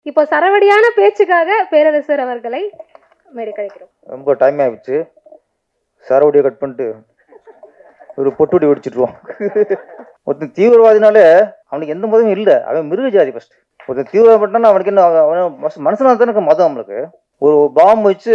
இப்போ சரவடியான பேச்சுக்காக பேரரசர் அவர்களை மேடை கழிக்கிறோம். ரொம்ப டைம் ஆயிடுச்சு. சரவடியை கட் பண்ணிட்டு ஒரு பொட்டுடி ஒடிச்சிட்டுருவோம். ஒருத்தன் தீவிரவாதினாலே அவனுக்கு எந்த மதமும் இல்லை, அவன் மிருக ஜாதி. ஃபர்ஸ்ட் ஒருத்தன் தீவிரவாதினா அவனுக்கு என்ன, அவன் மனுஷனாக தானே மதம். அவனுக்கு ஒரு பாம்பு வச்சு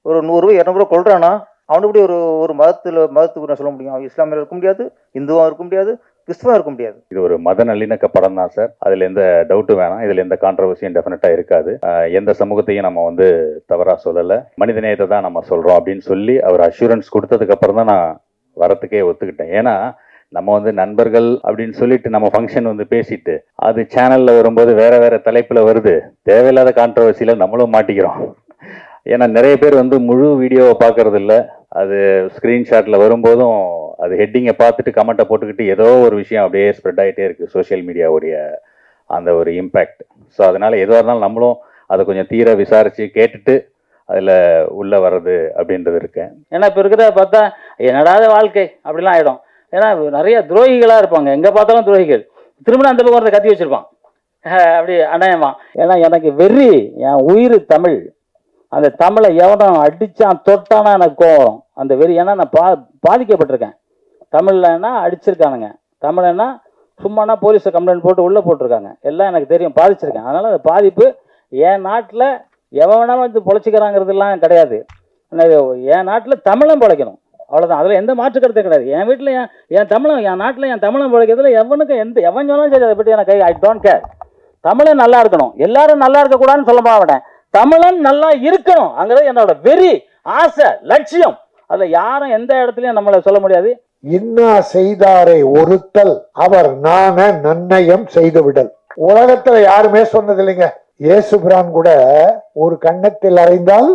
ஒரு 100 ரூபா 200 ரூபா கொள்றானா, அவனுக்கு இப்படி ஒரு மதத்துக்கு நான் சொல்ல முடியும்? அவன் இஸ்லாமியில் இருக்க முடியாது, இந்துவாக இருக்க முடியாது, கிறிஸ்துவா இருக்க முடியாது. இது ஒரு மத நல்லிணக்க படம் தான் சார். அதுல எந்த டவுட்டும் வேணாம். இதுல எந்த கான்ட்ரவர்சியும் டெஃபினட்டா இருக்காது. எந்த சமூகத்தையும் நம்ம வந்து தவறா சொல்லல, மனிதநேயத்தை தான் நம்ம சொல்றோம் அப்படின்னு சொல்லி அவர் அஷூரன்ஸ் கொடுத்ததுக்கு அப்புறம் தான் நான் வரத்துக்கே ஒத்துக்கிட்டேன். ஏன்னா நம்ம வந்து நண்பர்கள் அப்படின்னு சொல்லிட்டு நம்ம ஃபங்க்ஷன் வந்து பேசிட்டு அது சேனல்ல வரும்போது வேற வேற தலைப்புல வருது. தேவையில்லாத கான்ட்ரவர்சியில நம்மளும் மாட்டிக்கிறோம். ஏன்னா நிறைய பேர் வந்து முழு வீடியோவை பார்க்கறது இல்லை. அது ஸ்க்ரீன்ஷாட்ல வரும்போதும் அது ஹெட்டிங்கை பார்த்துட்டு கமெண்ட்டை போட்டுக்கிட்டு ஏதோ ஒரு விஷயம் அப்படியே ஸ்ப்ரெட் ஆகிட்டே இருக்குது, சோஷியல் மீடியாவுடைய அந்த ஒரு இம்பேக்ட். ஸோ அதனால எதுவாக இருந்தாலும் நம்மளும் அதை கொஞ்சம் தீர விசாரித்து கேட்டுட்டு அதில் உள்ளே வர்றது அப்படின்றது இருக்கேன். ஏன்னா இப்போ இருக்கிறத பார்த்தா என்னடாத வாழ்க்கை அப்படிலாம் ஆகிடும். ஏன்னா நிறைய துரோகிகளாக இருப்பாங்க, எங்கே பார்த்தாலும் துரோகிகள். திரும்ப அந்த பக்கம் ஒருத்த கத்தி வச்சுருப்பான், அப்படி அநியாயமா. ஏன்னா எனக்கு வெறி, என் உயிர் தமிழ். அந்த தமிழை எவனும் அடித்தான் தொட்டானா எனக்கு கோவம், அந்த வெறி. ஏன்னா நான் பாதிக்கப்பட்டிருக்கேன். தமிழ்லன்னா அடிச்சிருக்கானுங்க, தமிழ்னா சும்மானா போலீஸை கம்ப்ளைண்ட் போட்டு உள்ளே போட்டிருக்காங்க, எல்லாம் எனக்கு தெரியும், பாதிச்சிருக்கேன். அதனால் அந்த பாதிப்பு என் நாட்டில் எவன் வேணாலும் வந்து பொழைச்சிக்கிறாங்கிறதுலாம் கிடையாது. என் நாட்டில் தமிழும் பிழைக்கணும், அவ்வளோதான். அதில் எந்த மாற்று கருத்தும் கிடையாது. என் வீட்டில் என் தமிழும், என் நாட்டில் என் தமிழும் பிழைக்கிறதுல எவனுக்கும் எவன் சொன்னாலும் சரி, அதை பற்றி எனக்கு ஐ டோன்ட் கேர். தமிழன் நல்லா இருக்கணும், எல்லாரும் நல்லா இருக்கக்கூடாதுன்னு சொல்ல மாட்டேன். தமிழன் நல்லா இருக்கணும் அங்கிறது என்னோட வெறி, ஆசை, லட்சியம். அதில் யாரும் எந்த இடத்துலையும் நம்மளை சொல்ல முடியாது. இன்னா செய்தாரை ஒருத்தல் அவர் நான நன்னயம் செய்து விடல். உலகத்துல யாருமே சொன்னது இல்லைங்க. இயேசுபிரான் கூட ஒரு கன்னத்தில் அறைந்தால்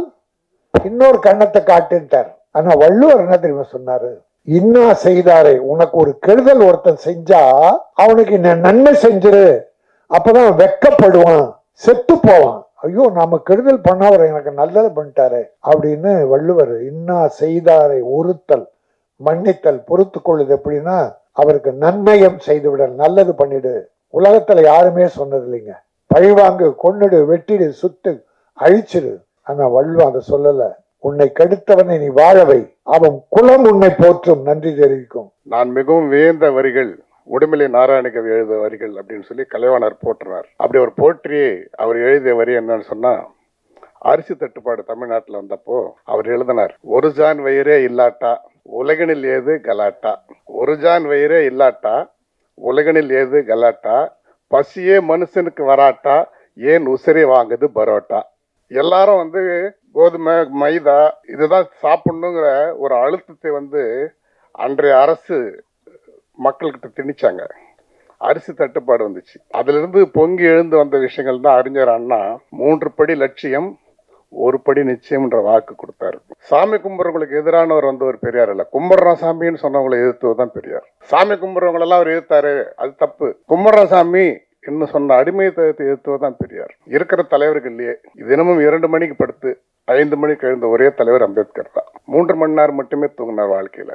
இன்னொரு கன்னத்தை காட்டுட்டார். ஆனா வள்ளுவர் என்ன தெரியுமா சொன்னாரு? இன்னா செய்தாரை, உனக்கு ஒரு கெடுதல் ஒருத்தன் செஞ்சா அவனுக்கு நன்மை செஞ்சிரு, அப்பதான் வெக்கப்படுவான், செத்து போவான். ஐயோ நாம கெடுதல் பண்ணவர் எனக்கு நல்லது பண்ணிட்டாரு அப்படின்னு வள்ளுவர். இன்னா செய்தாரை ஒருத்தல், மன்னித்தல், பொறுத்து கொள்ளுது. எப்படின்னா அவருக்கு நன்மையம் செய்து விடல், நல்லது பண்ணிடு. உலகத்துல யாருமே சொன்னது இல்லைங்க. பழிவாங்கு, கொன்னுடு, வெட்டிடு, சுட்டு, அழிச்சிடு. ஆனா வள்ளுவர் அதை சொல்லல. உன்னை கெடுத்தவனை நீ வாழவை, அவன் குலம் உன்னை போற்றும், நன்றி தெரிவிக்கும். நான் மிகவும் வியந்த வரிகள் உடுமலை நாராயணகவி எழுதிய வரிகள் அப்படின்னு சொல்லி கலைவாணர் போட்டுறார். அப்படி ஒரு போற்றி அவர் எழுதிய வரி என்னன்னு சொன்னா, அரிசி தட்டுப்பாடு தமிழ்நாட்டில் வந்தப்போ அவர் எழுதினார், ஒரு ஜான் வயிறே இல்லாட்டா உலகனில் ஏது கலாட்டா, ஒரு ஜான் வயிறே இல்லாட்டா உலகனில் ஏது கலாட்டா, பசியே மனுஷனுக்கு வராட்டா ஏன் உசிரை வாங்குது பரோட்டா. எல்லாரும் வந்து கோதுமை மைதா இதுதான் சாப்பிடணுங்கிற ஒரு அழுத்தத்தை வந்து அன்றைய அரசு மக்கள்கிட்ட திணிச்சாங்க. அரிசி தட்டுப்பாடு வந்துச்சு. அதுல இருந்து பொங்கி எழுந்து வந்த விஷயங்கள் தான் அறிஞர் அண்ணா 3 படி லட்சியம் 1 படி நிச்சயம்ன்ற வாக்கு கொடுத்தாரு. சாமி கும்பிட்றவங்களுக்கு எதிரானவர் வந்து ஒரு பெரியார் இல்ல, கும்பிட்றான் சாமின்னு சொன்னவங்களை எதிர்த்துவதான் பெரியார். சாமி கும்பிட்றவங்களெல்லாம் அவர் எதிர்த்தாரு, அது தப்பு. கும்பிட்றான் சாமி இன்னும் சொன்ன அடிமையத்தை எதிர்த்துவதான் பெரியார். இருக்கிற தலைவர்கள்லயே தினமும் 2 மணிக்கு படுத்து 5 மணிக்கு எழுந்த ஒரே தலைவர் அம்பேத்கர் தான். 3 மணி நேரம் மட்டுமே தூங்கினார் வாழ்க்கையில.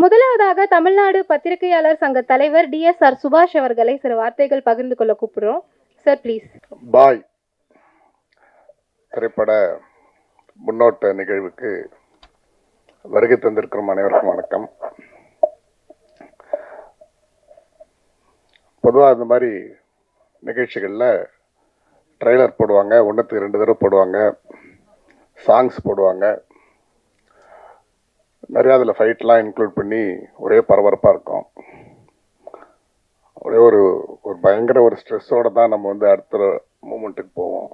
முதலாவதாக தமிழ்நாடு பத்திரிகையாளர் சங்க தலைவர் DSR சுபாஷ் அவர்களை சில வார்த்தைகள் பகிர்ந்து கொள்ள கூப்பிடுறோம். Sir please. பாய் திரைப்பட முன்னோட்ட நிகழ்வுக்கு வருகை தந்திருக்கும் அனைவருக்கும் வணக்கம். பொதுவாக இந்த மாதிரி நிகழ்ச்சிகளில் ட்ரெய்லர் போடுவாங்க, 1க்கு 2 தடவை போடுவாங்க, சாங்ஸ் போடுவாங்க, நிறையா அதில் ஃபைட்லாம் இன்க்ளூட் பண்ணி ஒரே பரபரப்பாக இருக்கும். ஒரே ஒரு பயங்கர ஒரு ஸ்ட்ரெஸ்ஸோடு தான் நம்ம வந்து அடுத்த மூமெண்ட்டுக்கு போவோம்.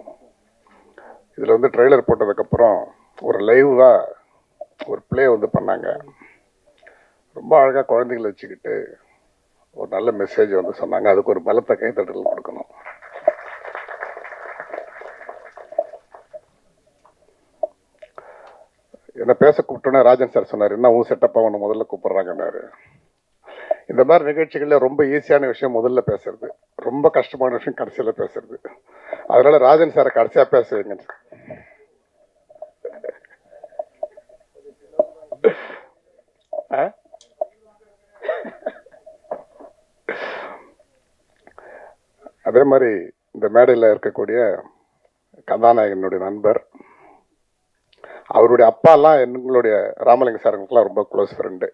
இதில் வந்து ட்ரெய்லர் போட்டதுக்கப்புறம் ஒரு லைவாக ஒரு ப்ளே வந்து பண்ணாங்க. ரொம்ப அழகாக குழந்தைங்களை வச்சுக்கிட்டு ஒரு நல்ல மெசேஜ் வந்து சொன்னாங்க. அதுக்கு ஒரு பலத்த கைத்தட்டல் கொடுக்கணும். என்ன பேச கூப்பிட்டோன்னே ராஜன் சார் சொன்னார், என்ன உன் செட்டப்பாக ஒன்று முதல்ல கூப்பிட்றாங்கன்னாரு. இந்த மாதிரி நிகழ்ச்சிகளில் ரொம்ப ஈஸியான விஷயம் முதல்ல பேசுறது, ரொம்ப கஷ்டமான விஷயம் கடைசியில் பேசுறது. அதனால ராஜன் சாரை கடைசியாக பேச வைங்க. அதே மாதிரி இந்த மேடையில் இருக்கக்கூடிய கதாநாயகனுடைய நண்பர். அவருடைய அப்பாலாம் எங்களுடைய ராமலிங்க சாருங்களுக்குலாம் ரொம்ப க்ளோஸ் ஃப்ரெண்டு.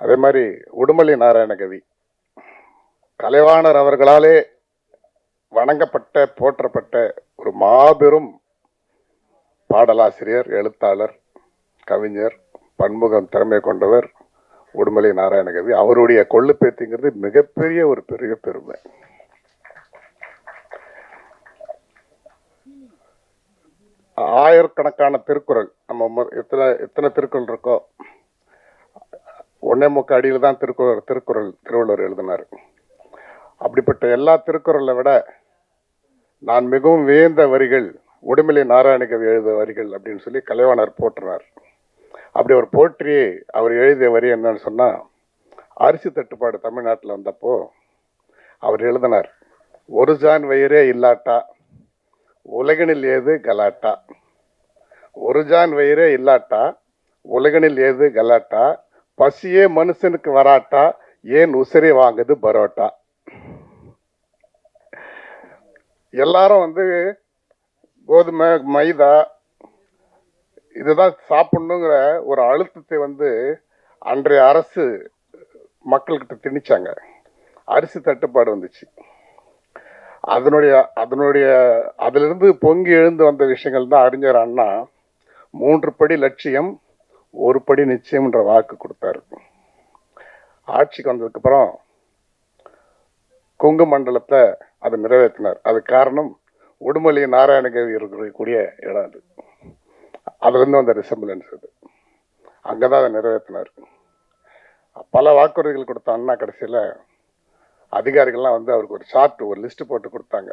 அதே மாதிரி உடுமலை நாராயணகவி கலைவாணர் அவர்களாலே வணங்கப்பட்ட போற்றப்பட்ட ஒரு மாபெரும் பாடலாசிரியர், எழுத்தாளர், கவிஞர், பன்முகம் திறமை கொண்டவர் உடுமலை நாராயணகவி. அவருடைய கொள்ளு பேத்திங்கிறது மிகப்பெரிய ஒரு பெரிய பெருமை. ஆயிரக்கணக்கான திருக்குறள், நம்ம எத்தனை திருக்குறள் இருக்கோ 1.25 அடியில் தான் திருவள்ளுவர் எழுதினார். அப்படிப்பட்ட எல்லா திருக்குறளை விட நான் மிகவும் வியந்த வரிகள் உடுமலை நாராயணகவி எழுதிய வரிகள் அப்படின்னு சொல்லி கலைவாணர் போற்றினார். அப்படி ஒரு போற்றியே அவர் எழுதிய வரி என்னன்னு சொன்னா, அரிசி தட்டுப்பாடு தமிழ்நாட்டில் வந்தப்போ அவர் எழுதினார், ஒரு ஜான் வயிறே இல்லாட்டா உலகனில் ஏது கலாட்டா. ஒரு ஜான் வயிறே இல்லாட்டா உலகனில் ஏது கலாட்டா, பசியே மனுஷனுக்கு வராட்டா ஏன் உசிரி வாங்குது பரோட்டா. எல்லாரும் கோதுமை மைதா இதுதான் சாப்பிடணுங்கிற ஒரு அழுத்தத்தை அன்றைய அரசு மக்கள்கிட்ட திணிச்சாங்க. அரிசி தட்டுப்பாடு வந்துச்சு. அதிலிருந்து பொங்கி எழுந்து வந்த விஷயங்கள் தான் அறிஞர் அண்ணா 3 படி லட்சியம் 1 படி நிச்சயம்ன்ற வாக்கு கொடுத்தாரு. ஆட்சிக்கு வந்ததுக்கு அப்புறம் கொங்கு மண்டலத்தை அதை நிறைவேற்றினார். அது காரணம் உடுமலை நாராயணகவி இருக்கக்கூடிய இடம் அது. அதுலேருந்து வந்த ரிசம்பிளன்ஸ் அது. அங்கதான் அதை நிறைவேற்றினார். பல வாக்குறுதிகள் கொடுத்த அண்ணா கடைசியில் அதிகாரிகள்லாம் அவருக்கு ஒரு சார்ட், ஒரு லிஸ்ட் போட்டு கொடுத்தாங்க.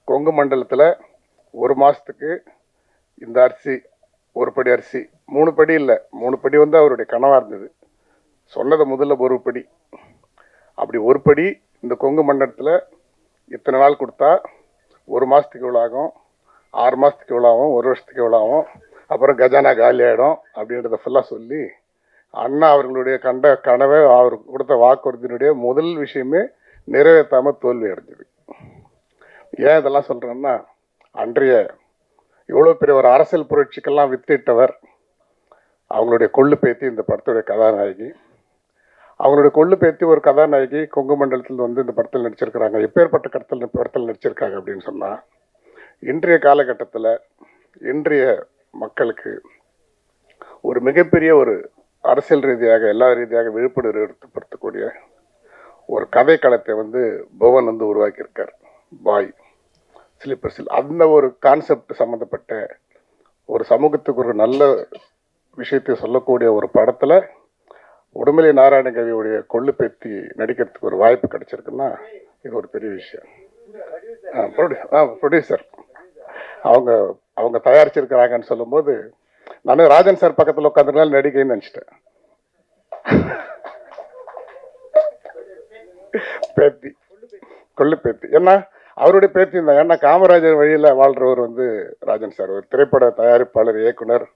கொங்கு மண்டலத்தில் 1 மாசத்துக்கு இந்த அரிசி, 1 படி அரிசி, 3 படி இல்லை, 3 படி அவருடைய கனவா இருந்தது. சொன்னது முதல்ல 1 படி. அப்படி 1 படி இந்த கொங்கு மண்டலத்தில் இத்தனை நாள் கொடுத்தா 1 மாசத்துக்கு இவ்வளோ ஆகும், 6 மாசத்துக்கு இவ்வளோ ஆகும், 1 வருஷத்துக்கு இவ்வளோ ஆகும், அப்புறம் கஜானா காலி ஆகிடும் அப்படின்றத ஃபுல்லாக சொல்லி அண்ணா அவர்களுடைய கனவை அவருக்கு கொடுத்த வாக்குறுதியினுடைய முதல் விஷயமே நிறைவேற்றாமல் தோல்வி அடைஞ்சது. ஏன் இதெல்லாம் சொல்றேன்னா, அன்றைய இவ்வளோ பெரிய ஒரு அரசியல் புரட்சிக்கெல்லாம் வித்திட்டவர் அவங்களுடைய கொள்ளு பேத்தி இந்த படத்துடைய கதாநாயகி. அவங்களுடைய கொள்ளு பேத்தி ஒரு கதாநாயகி கொங்கு மண்டலத்தில் இந்த படத்தில் நடிச்சிருக்கிறாங்க. எப்பேற்பட்ட படத்தில் நடிச்சிருக்காங்க அப்படின்னு சொன்னா, இன்றைய காலகட்டத்தில் இன்றைய மக்களுக்கு ஒரு மிகப்பெரிய ஒரு அரசியல் ரீதியாக எல்லா ரீதியாக விழிப்புணர்வு ஏற்படுத்தக்கூடிய ஒரு கதை களத்தை புவன் உருவாக்கியிருக்கார். பாய் ஸ்லீப்பர்ஸில் அந்த ஒரு கான்செப்ட் சம்மந்தப்பட்ட ஒரு சமூகத்துக்கு ஒரு நல்ல விஷயத்தை சொல்லக்கூடிய ஒரு படத்தில் உடுமலை நாராயணகவியுடைய கொள்ளு பேத்தி நடிக்கிறதுக்கு ஒரு வாய்ப்பு கிடைச்சிருக்குன்னா இது ஒரு பெரிய விஷயம். ப்ரொடியூசர் அவங்க தயாரிச்சிருக்கிறாங்கன்னு சொல்லும்போது நான் ராஜன் சார் பக்கத்தில் உட்காந்துருந்தாலும் நடிக்கைன்னு நினச்சிட்டேன். பேத்தி, கொள்ளு பேத்தி, ஏன்னா அவருடைய பேத்தி தான். ஏன்னா காமராஜர் வழியில் வாழ்றவர் ராஜன் சார் ஒரு திரைப்பட தயாரிப்பாளர், இயக்குனர்.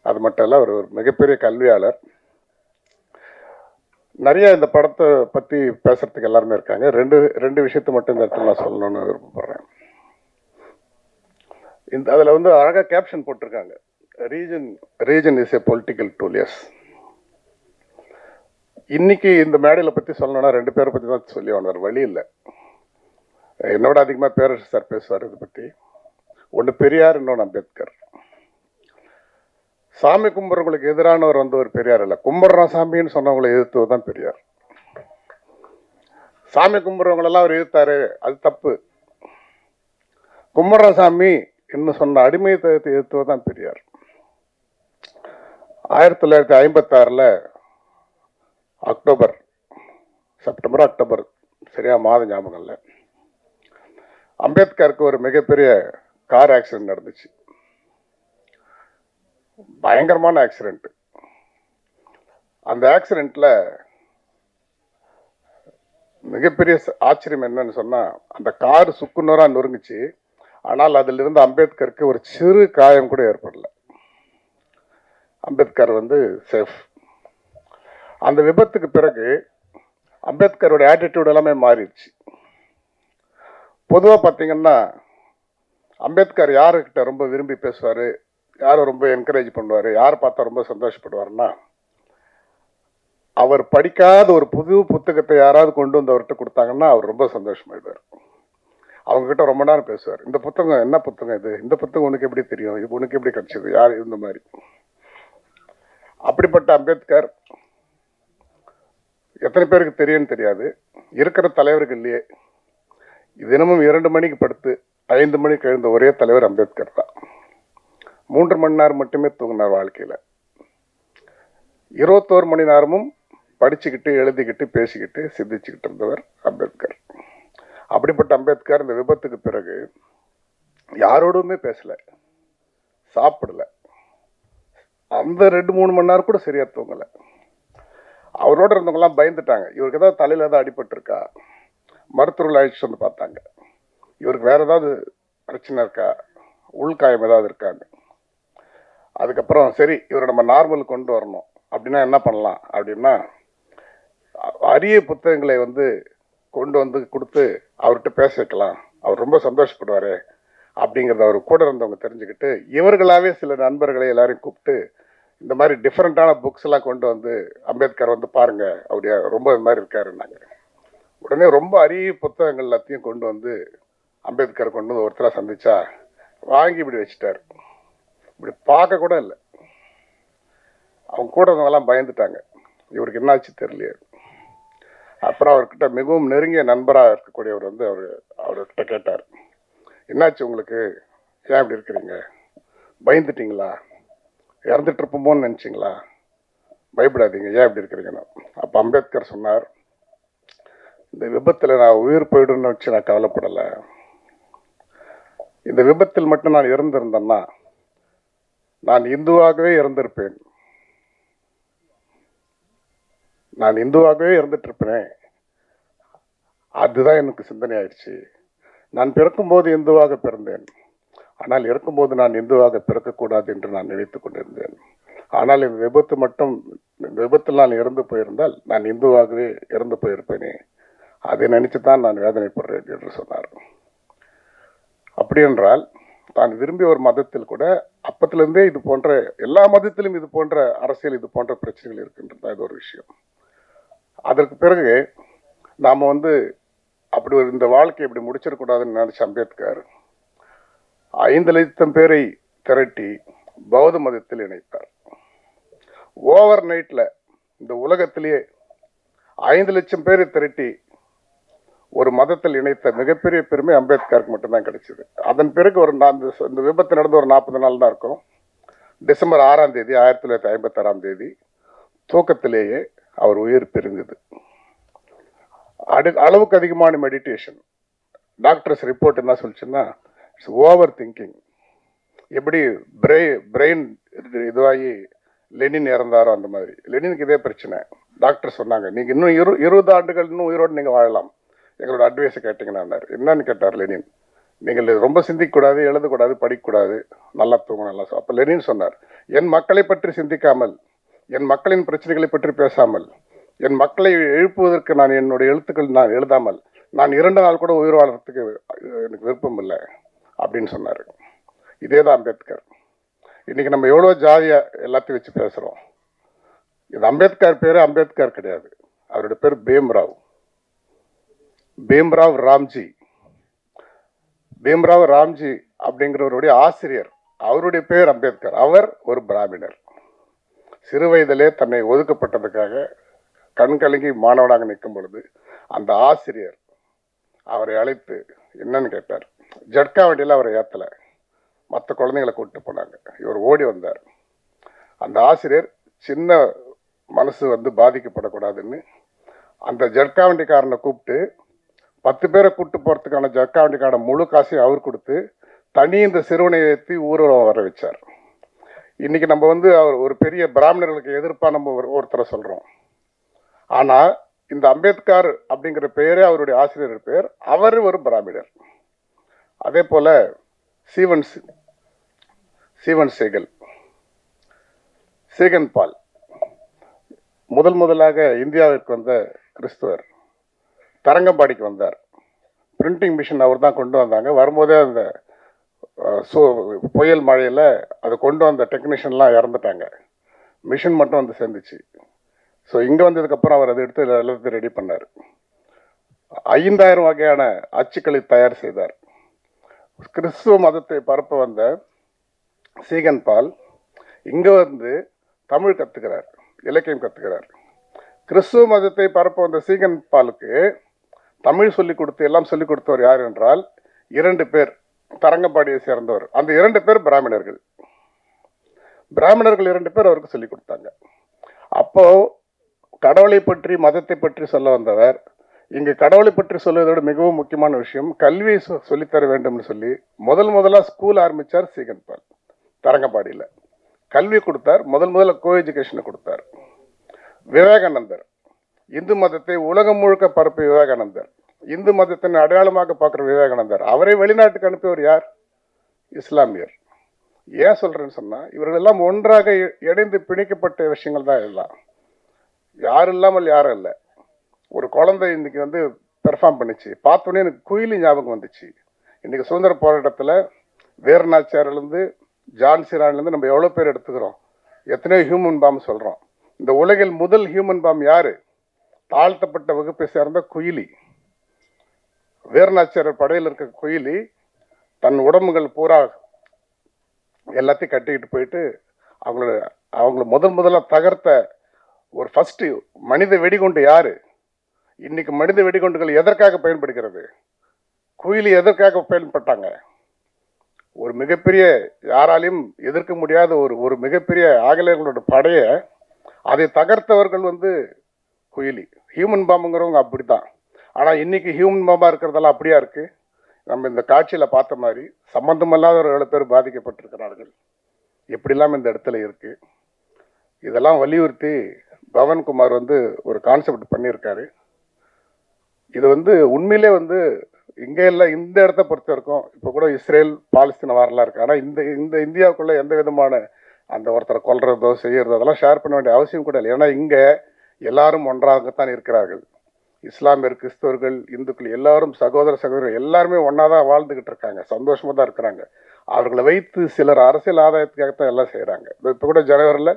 அது மட்டும் இல்லை, அவர் ஒரு மிகப்பெரிய கல்வியாளர். நிறைய இந்த படத்தை பற்றி பேசுறதுக்கு எல்லாருமே இருக்காங்க. ரெண்டு விஷயத்தை மட்டும் இந்த இடத்துல நான் சொல்லணும்னு விருப்பப்படுறேன். அதில் அழகாக கேப்ஷன் போட்டிருக்காங்க, region is a political tool. Yes, இன்னைக்கு இந்த மேடையில் பற்றி சொல்லணும்னா 2 பேரை பற்றி தான் சொல்லி வந்தார். வழி இல்லை, என்னோட அதிகமாக பேரரசு சார் பேசுவார் இதை பற்றி. ஒன்று பெரியார், இன்னொன்று அம்பேத்கர். சாமி கும்பிட்றவங்களுக்கு எதிரானவர் ஒரு பெரியார் இல்லை, கும்பிட்றான் சாமின்னு சொன்னவங்களை எதிர்த்தவர் தான் பெரியார். சாமி கும்பிட்றவங்களெல்லாம் அவர் எதிர்த்தாரு, அது தப்பு. கும்பிட்ற சாமி இன்னும் சொன்ன அடிமையை எதிர்த்தவர் தான் பெரியார். 1956 செப்டம்பர் சரியா மாதம் ஞாபகம் இல்லை, அம்பேத்கருக்கு ஒரு மிகப்பெரிய கார் ஆக்சிடென்ட் நடந்துச்சு. பயங்கரமான ஆக்சிடென்ட். அந்த ஆக்சிடென்ட்ல மிகப்பெரிய ஆச்சரியம் என்னன்னு சொன்னா, அந்த கார் சுக்குநூறா நொறுங்குச்சு. ஆனால் அதில் இருந்து அம்பேத்கருக்கு ஒரு சிறு காயம் கூட ஏற்படல. அம்பேத்கர் சேஃப். அந்த விபத்துக்கு பிறகு அம்பேத்கரோட ஆட்டிடியூட் எல்லாமே மாறிடுச்சு. பொதுவாக பார்த்தீங்கன்னா அம்பேத்கர் யாருக்கிட்ட ரொம்ப விரும்பி பேசுவார், யாரை ரொம்ப என்கரேஜ் பண்ணுவார், யார் பார்த்தா ரொம்ப சந்தோஷப்படுவார்னா, அவர் படிக்காத ஒரு புது புத்தகத்தை யாராவது கொண்டு வந்து அவர்கிட்ட கொடுத்தாங்கன்னா அவர் ரொம்ப சந்தோஷமாயிடுவார். அவங்ககிட்ட ரொம்ப நேரம் பேசுவார். இந்த புத்தகம் என்ன புத்தகம் இது, இந்த புத்தகம் உனக்கு எப்படி தெரியும், இது உனக்கு எப்படி கிடைச்சது, யார் இந்த மாதிரி. அப்படிப்பட்ட அம்பேத்கர் எத்தனை பேருக்கு தெரியும்னு தெரியாது. இருக்கிற தலைவர்கள்லையே தினமும் 2 மணிக்கு படுத்து 5 மணிக்கு எழுந்த ஒரே தலைவர் அம்பேத்கர் தான். 3 மணி நேரம் மட்டுமே தூங்கினார் வாழ்க்கையில். 21 மணி நேரமும் படிச்சுக்கிட்டு எழுதிக்கிட்டு பேசிக்கிட்டு சிந்திச்சுக்கிட்டு இருந்தவர் அம்பேத்கர். அப்படிப்பட்ட அம்பேத்கர் இந்த விபத்துக்கு பிறகு யாரோடுமே பேசல, சாப்பிடல, அந்த 2-3 மணி நேரம் கூட சரியா தூங்கல. அவரோட இருந்தவங்கலாம் பயந்துட்டாங்க. இவருக்கு ஏதாவது தலையில ஏதாவது அடிபட்டிருக்கா, மருத்துவர்கள் அழைச்சிட்டு வந்து பார்த்தாங்க. இவருக்கு வேற ஏதாவது பிரச்சனை இருக்கா, உள்காயம் ஏதாவது இருக்கான்னு. அதுக்கப்புறம் சரி இவரை நம்ம நார்மல் கொண்டு வரணும் அப்படின்னா என்ன பண்ணலாம் அப்படின்னா, அரிய புத்தகங்களை கொண்டு வந்து கொடுத்து அவர்கிட்ட பேச வைக்கலாம், அவர் ரொம்ப சந்தோஷப்படுவாரு அப்படிங்கிறத அவர் கூட இருந்தவங்க தெரிஞ்சுக்கிட்டு இவர்களாவே சில நண்பர்களை எல்லாரையும் கூப்பிட்டு இந்த மாதிரி டிஃப்ரெண்டான புக்ஸ் எல்லாம் கொண்டு வந்து அம்பேத்கர் பாருங்க அப்படியா ரொம்ப இது மாதிரி இருக்காருன்னாங்க. உடனே ரொம்ப அரிய புத்தகங்கள் எல்லாத்தையும் கொண்டு வந்து அம்பேத்கர் கொண்டு வந்து ஒருத்தராக சந்திச்சா வாங்கி இப்படி வச்சுட்டாரு. இப்படி பார்க்க கூட இல்லை. அவங்க கூட இருந்தவங்கெல்லாம் பயந்துட்டாங்க, இவருக்கு என்னாச்சு தெரியலையே. அப்புறம் அவர்கிட்ட மிகவும் நெருங்கிய நண்பராக இருக்கக்கூடியவர் அவர்கிட்ட கேட்டார், என்னாச்சு உங்களுக்கு, ஏன் இப்படி இருக்கிறீங்க, பயந்துட்டீங்களா, இறந்துட்டு இருப்போமோன்னு நினச்சிங்களா, பயப்படாதீங்க, ஏன் இப்படி இருக்கிறீங்கன்னு. அப்போ அம்பேத்கர் சொன்னார், இந்த விபத்தில் நான் உயிர் போயிடுன்னு வச்சு நான் கவலைப்படலை. இந்த விபத்தில் மட்டும் நான் இறந்திருந்தேன்னா நான் இந்துவாகவே இறந்திருப்பேன், நான் இந்துவாகவே இருந்துட்டு இருப்பேன். அதுதான் எனக்கு சிந்தனை ஆயிடுச்சு. நான் பிறக்கும்போது இந்துவாக பிறந்தேன், ஆனால் இறக்கும்போது நான் இந்துவாக பிறக்கக்கூடாது என்று நான் நினைத்து கொண்டிருந்தேன். ஆனால் இந்த விபத்தில் நான் இறந்து போயிருந்தால் நான் இந்துவாகவே இறந்து போயிருப்பேனே, அதை நினைச்சு தான் நான் வேதனைப்படுறேன் என்று சொன்னார். அப்படி என்றால் தான் விரும்பிய ஒரு மதத்தில் கூட அப்பத்திலிருந்தே இது போன்ற எல்லா மதத்திலும் இது போன்ற அரசியல் இது போன்ற பிரச்சனைகள் இருக்கின்றது. இது ஒரு விஷயம். அதற்கு பிறகு நாம் அப்படி இந்த வாழ்க்கையை இப்படி முடிச்சிடக்கூடாதுன்னு நினைச்ச அம்பேத்கர் 5 லட்சம் பேரை திரட்டி பௌத்த மதத்தில் இணைத்தார். ஓவர் நைட்ல இந்த உலகத்திலேயே 5 லட்சம் பேரை திரட்டி ஒரு மதத்தில் இணைத்த மிகப்பெரிய பெருமை அம்பேத்கருக்கு மட்டும்தான் கிடைச்சது. அதன் பிறகு இந்த விபத்து நடந்து ஒரு 40 நாள் தான் இருக்கும். டிசம்பர் 6ஆம் தேதி 1956ஆம் தேதி தூக்கத்திலேயே அவர் உயிர் பிரிந்தது. அளவுக்கு அதிகமான மெடிடேஷன். டாக்டர்ஸ் ரிப்போர்ட் என்ன சொல்லிச்சுன்னா, ஓவர் திங்கிங். எப்படி பிரெயின் இதுவாகி லெனின் இறந்தாரோ அந்த மாதிரி லெனினுக்கு இதே பிரச்சனை. டாக்டர் சொன்னாங்க, நீங்கள் இன்னும் 20 ஆண்டுகள் இன்னும் உயிரோடு நீங்கள் வாழலாம், எங்களோட அட்வைஸை கேட்டிங்கன்னாரு. என்னன்னு கேட்டார் லெனின், நீங்கள் ரொம்ப சிந்திக்கக்கூடாது, எழுதக்கூடாது, படிக்கக்கூடாது, நல்லா தூங்கணும், நல்லா. அப்போ லெனின் சொன்னார், என் மக்களை பற்றி சிந்திக்காமல், என் மக்களின் பிரச்சனைகளை பற்றி பேசாமல், என் மக்களை எழுப்புவதற்கு நான் என்னுடைய எழுத்துக்கள் நான் எழுதாமல் நான் 2 நாள் கூட உயிர் வாழறதுக்கு எனக்கு விருப்பம் இல்லை அப்படின்னு சொன்னார். இதே தான் அம்பேத்கர். இன்னைக்கு நம்ம எவ்வளோ ஜாதியா எல்லாத்தையும் வச்சு பேசுகிறோம். இது அம்பேத்கர் பேர் அம்பேத்கர் கிடையாது, அவருடைய பேர் பீம்ராவ் ராம்ஜி. பீம்ராவ் ராம்ஜி அப்படிங்கிறவருடைய ஆசிரியர், அவருடைய பேர் அம்பேத்கர். அவர் ஒரு பிராமணர். சிறு வயதிலே தன்னை ஒதுக்கப்பட்டதுக்காக கண்கலங்கி மாணவனாக நிற்கும் பொழுது அந்த ஆசிரியர் அவரை அழைத்து என்னன்னு கேட்டார். ஜட்கா வண்டியில் அவரை ஏற்றலை, மற்ற குழந்தைங்களை கூப்பிட்டு போனாங்க. இவர் ஓடி வந்தார். அந்த ஆசிரியர் சின்ன மனசு பாதிக்கப்படக்கூடாதுன்னு அந்த ஜட்கா வண்டிக்காரனை கூப்பிட்டு 10 பேரை கூப்பிட்டு போகிறதுக்கான ஜட்கா வண்டிக்கான முழு காசையும் அவர் கொடுத்து தனி இந்த சிறுவனை ஏற்றி ஊர்வலம் வர வச்சார். இன்னைக்கு நம்ம அவர் ஒரு பெரிய பிராமணர்களுக்கு எதிர்ப்பாக நம்ம ஒருத்தரை சொல்கிறோம். ஆனால் இந்த அம்பேத்கர் அப்படிங்கிற பெயரே அவருடைய ஆசிரியர் பெயர், அவர் ஒரு பிராமணர். அதே போல சீவன் சேகன் பால் முதலாக இந்தியாவிற்கு வந்த கிறிஸ்துவர். தரங்கம்பாடிக்கு வந்தார். பிரிண்டிங் மிஷின் அவர் தான் கொண்டு வந்தாங்க. வரும்போதே அந்த புயல் மழையில் அதை கொண்டு வந்த டெக்னீஷியன்லாம் இறந்துட்டாங்க. மிஷின் மட்டும் வந்து சேர்ந்துச்சு. ஸோ இங்கே வந்ததுக்கப்புறம் அவர் அதை எடுத்து எல்லாத்தையும் ரெடி பண்ணார். 5000 வகையான அச்சுக்களை தயார் செய்தார். கிறிஸ்துவ மதத்தை பரப்ப வந்த சீகன் பால் இங்கே வந்து தமிழ் கற்றுக்கிறார், இலக்கியம் கற்றுக்கிறார். கிறிஸ்துவ மதத்தை பரப்ப வந்த சீகன் பாலுக்கு தமிழ் சொல்லிக் கொடுத்து எல்லாம் சொல்லிக் கொடுத்தவர் யார் என்றால் 2 பேர் தரங்கம்பாடியை சேர்ந்தவர். அந்த 2 பேர் பிராமணர்கள். 2 பேர் அவருக்கு சொல்லிக் கொடுத்தாங்க. அப்போ கடவுளை பற்றி மதத்தை பற்றி சொல்ல வந்தவர் இங்கு கடவுளை பற்றி சொல்வதோடு மிகவும் முக்கியமான விஷயம் கல்வியை சொல்லித்தர வேண்டும்னு சொல்லி முதலாக ஸ்கூல் ஆரம்பித்தார் சீகன் பால். தரங்கம்பாடியில் கல்வி கொடுத்தார். முதல்ல கோ எஜுகேஷனை கொடுத்தார். விவேகானந்தர் இந்து மதத்தை உலகம் முழுக்க பரப்பிய விவேகானந்தர், இந்து மதத்தின் அடையாளமாக பார்க்குற விவேகானந்தர், அவரை வெளிநாட்டுக்கு அனுப்பியவர் யார்? இஸ்லாமியர். ஏன் சொல்றேன்னு சொன்னா இவர்கள் எல்லாம் ஒன்றாக இணைந்து பிணைக்கப்பட்ட விஷயங்கள் தான் எல்லாம். யாரும் இல்லாமல் யாரும் இல்லை. ஒரு குழந்தை இன்னைக்கு வந்து பெர்ஃபார்ம் பண்ணிச்சு, பார்த்தோன்னே எனக்கு குயிலி ஞாபகம் வந்துச்சு. இன்னைக்கு சுதந்திர போராட்டத்தில் வீரநாச்சியார்லேருந்து ஜான்சிரான்லேருந்து நம்ம எவ்வளோ பேர் எடுத்துக்கிறோம், எத்தனையோ ஹியூமன் பாம் சொல்கிறோம். இந்த உலகில் முதல் ஹியூமன் பாம் யாரு? தாழ்த்தப்பட்ட வகுப்பை சேர்ந்த குயிலி. வீரநாச்சியார் படையில் இருக்க குயிலி தன் உடம்புகள் பூரா எல்லாத்தையும் கட்டிக்கிட்டு போயிட்டு அவங்கள முதல்ல தகர்த்த ஒரு ஃபர்ஸ்ட் மனித வெடிகுண்டு யாரு? இன்னைக்கு மனித வெடிகுண்டுகள் எதற்காக பயன்படுகிறது? குயிலி எதற்காக பயன்பட்டாங்க? ஒரு மிகப்பெரிய யாராலையும் எதிர்க்க முடியாத ஒரு மிகப்பெரிய ஆங்கிலேயர்களோட படையை அதை தகர்த்தவர்கள் வந்து குயிலி. ஹியூமன் பாம்புங்கிறவங்க அப்படித்தான். ஆனால் இன்னைக்கு ஹியூமன் பாம்பா இருக்கிறதெல்லாம் அப்படியா இருக்கு? நம்ம இந்த காட்சியில் பார்த்த மாதிரி சம்பந்தமில்லாத ஒரு 7 பேர் பாதிக்கப்பட்டிருக்கிறார்கள். எப்படிலாம் இந்த இடத்துல இருக்கு. இதெல்லாம் வலியுறுத்தி பவன்குமார் வந்து ஒரு கான்செப்ட் பண்ணியிருக்காரு. இது வந்து உண்மையிலே வந்து இங்கே இல்லை, இந்த இடத்த பொறுத்த வரைக்கும் இப்போ கூட இஸ்ரேல் பாலஸ்தீன வாரெல்லாம் இருக்கு. ஆனால் இந்த இந்தியாவுக்குள்ள எந்த விதமான அந்த ஒருத்தரை கொல்றதோ செய்யறதோ அதெல்லாம் ஷேர் பண்ண வேண்டிய அவசியம் கூட இல்லை. ஏன்னா இங்கே எல்லாரும் ஒன்றாகத்தான் இருக்கிறார்கள். இஸ்லாமியர், கிறிஸ்தவர்கள், இந்துக்கள் எல்லாரும் சகோதரர்கள் எல்லாருமே ஒன்றா தான் வாழ்ந்துக்கிட்டு இருக்காங்க, சந்தோஷமாக தான் இருக்கிறாங்க. அவர்களை வைத்து சிலர் அரசியல் ஆதாயத்துக்காகத்தான் எல்லாம் செய்கிறாங்க. இப்போ கூட ஜனவரியில்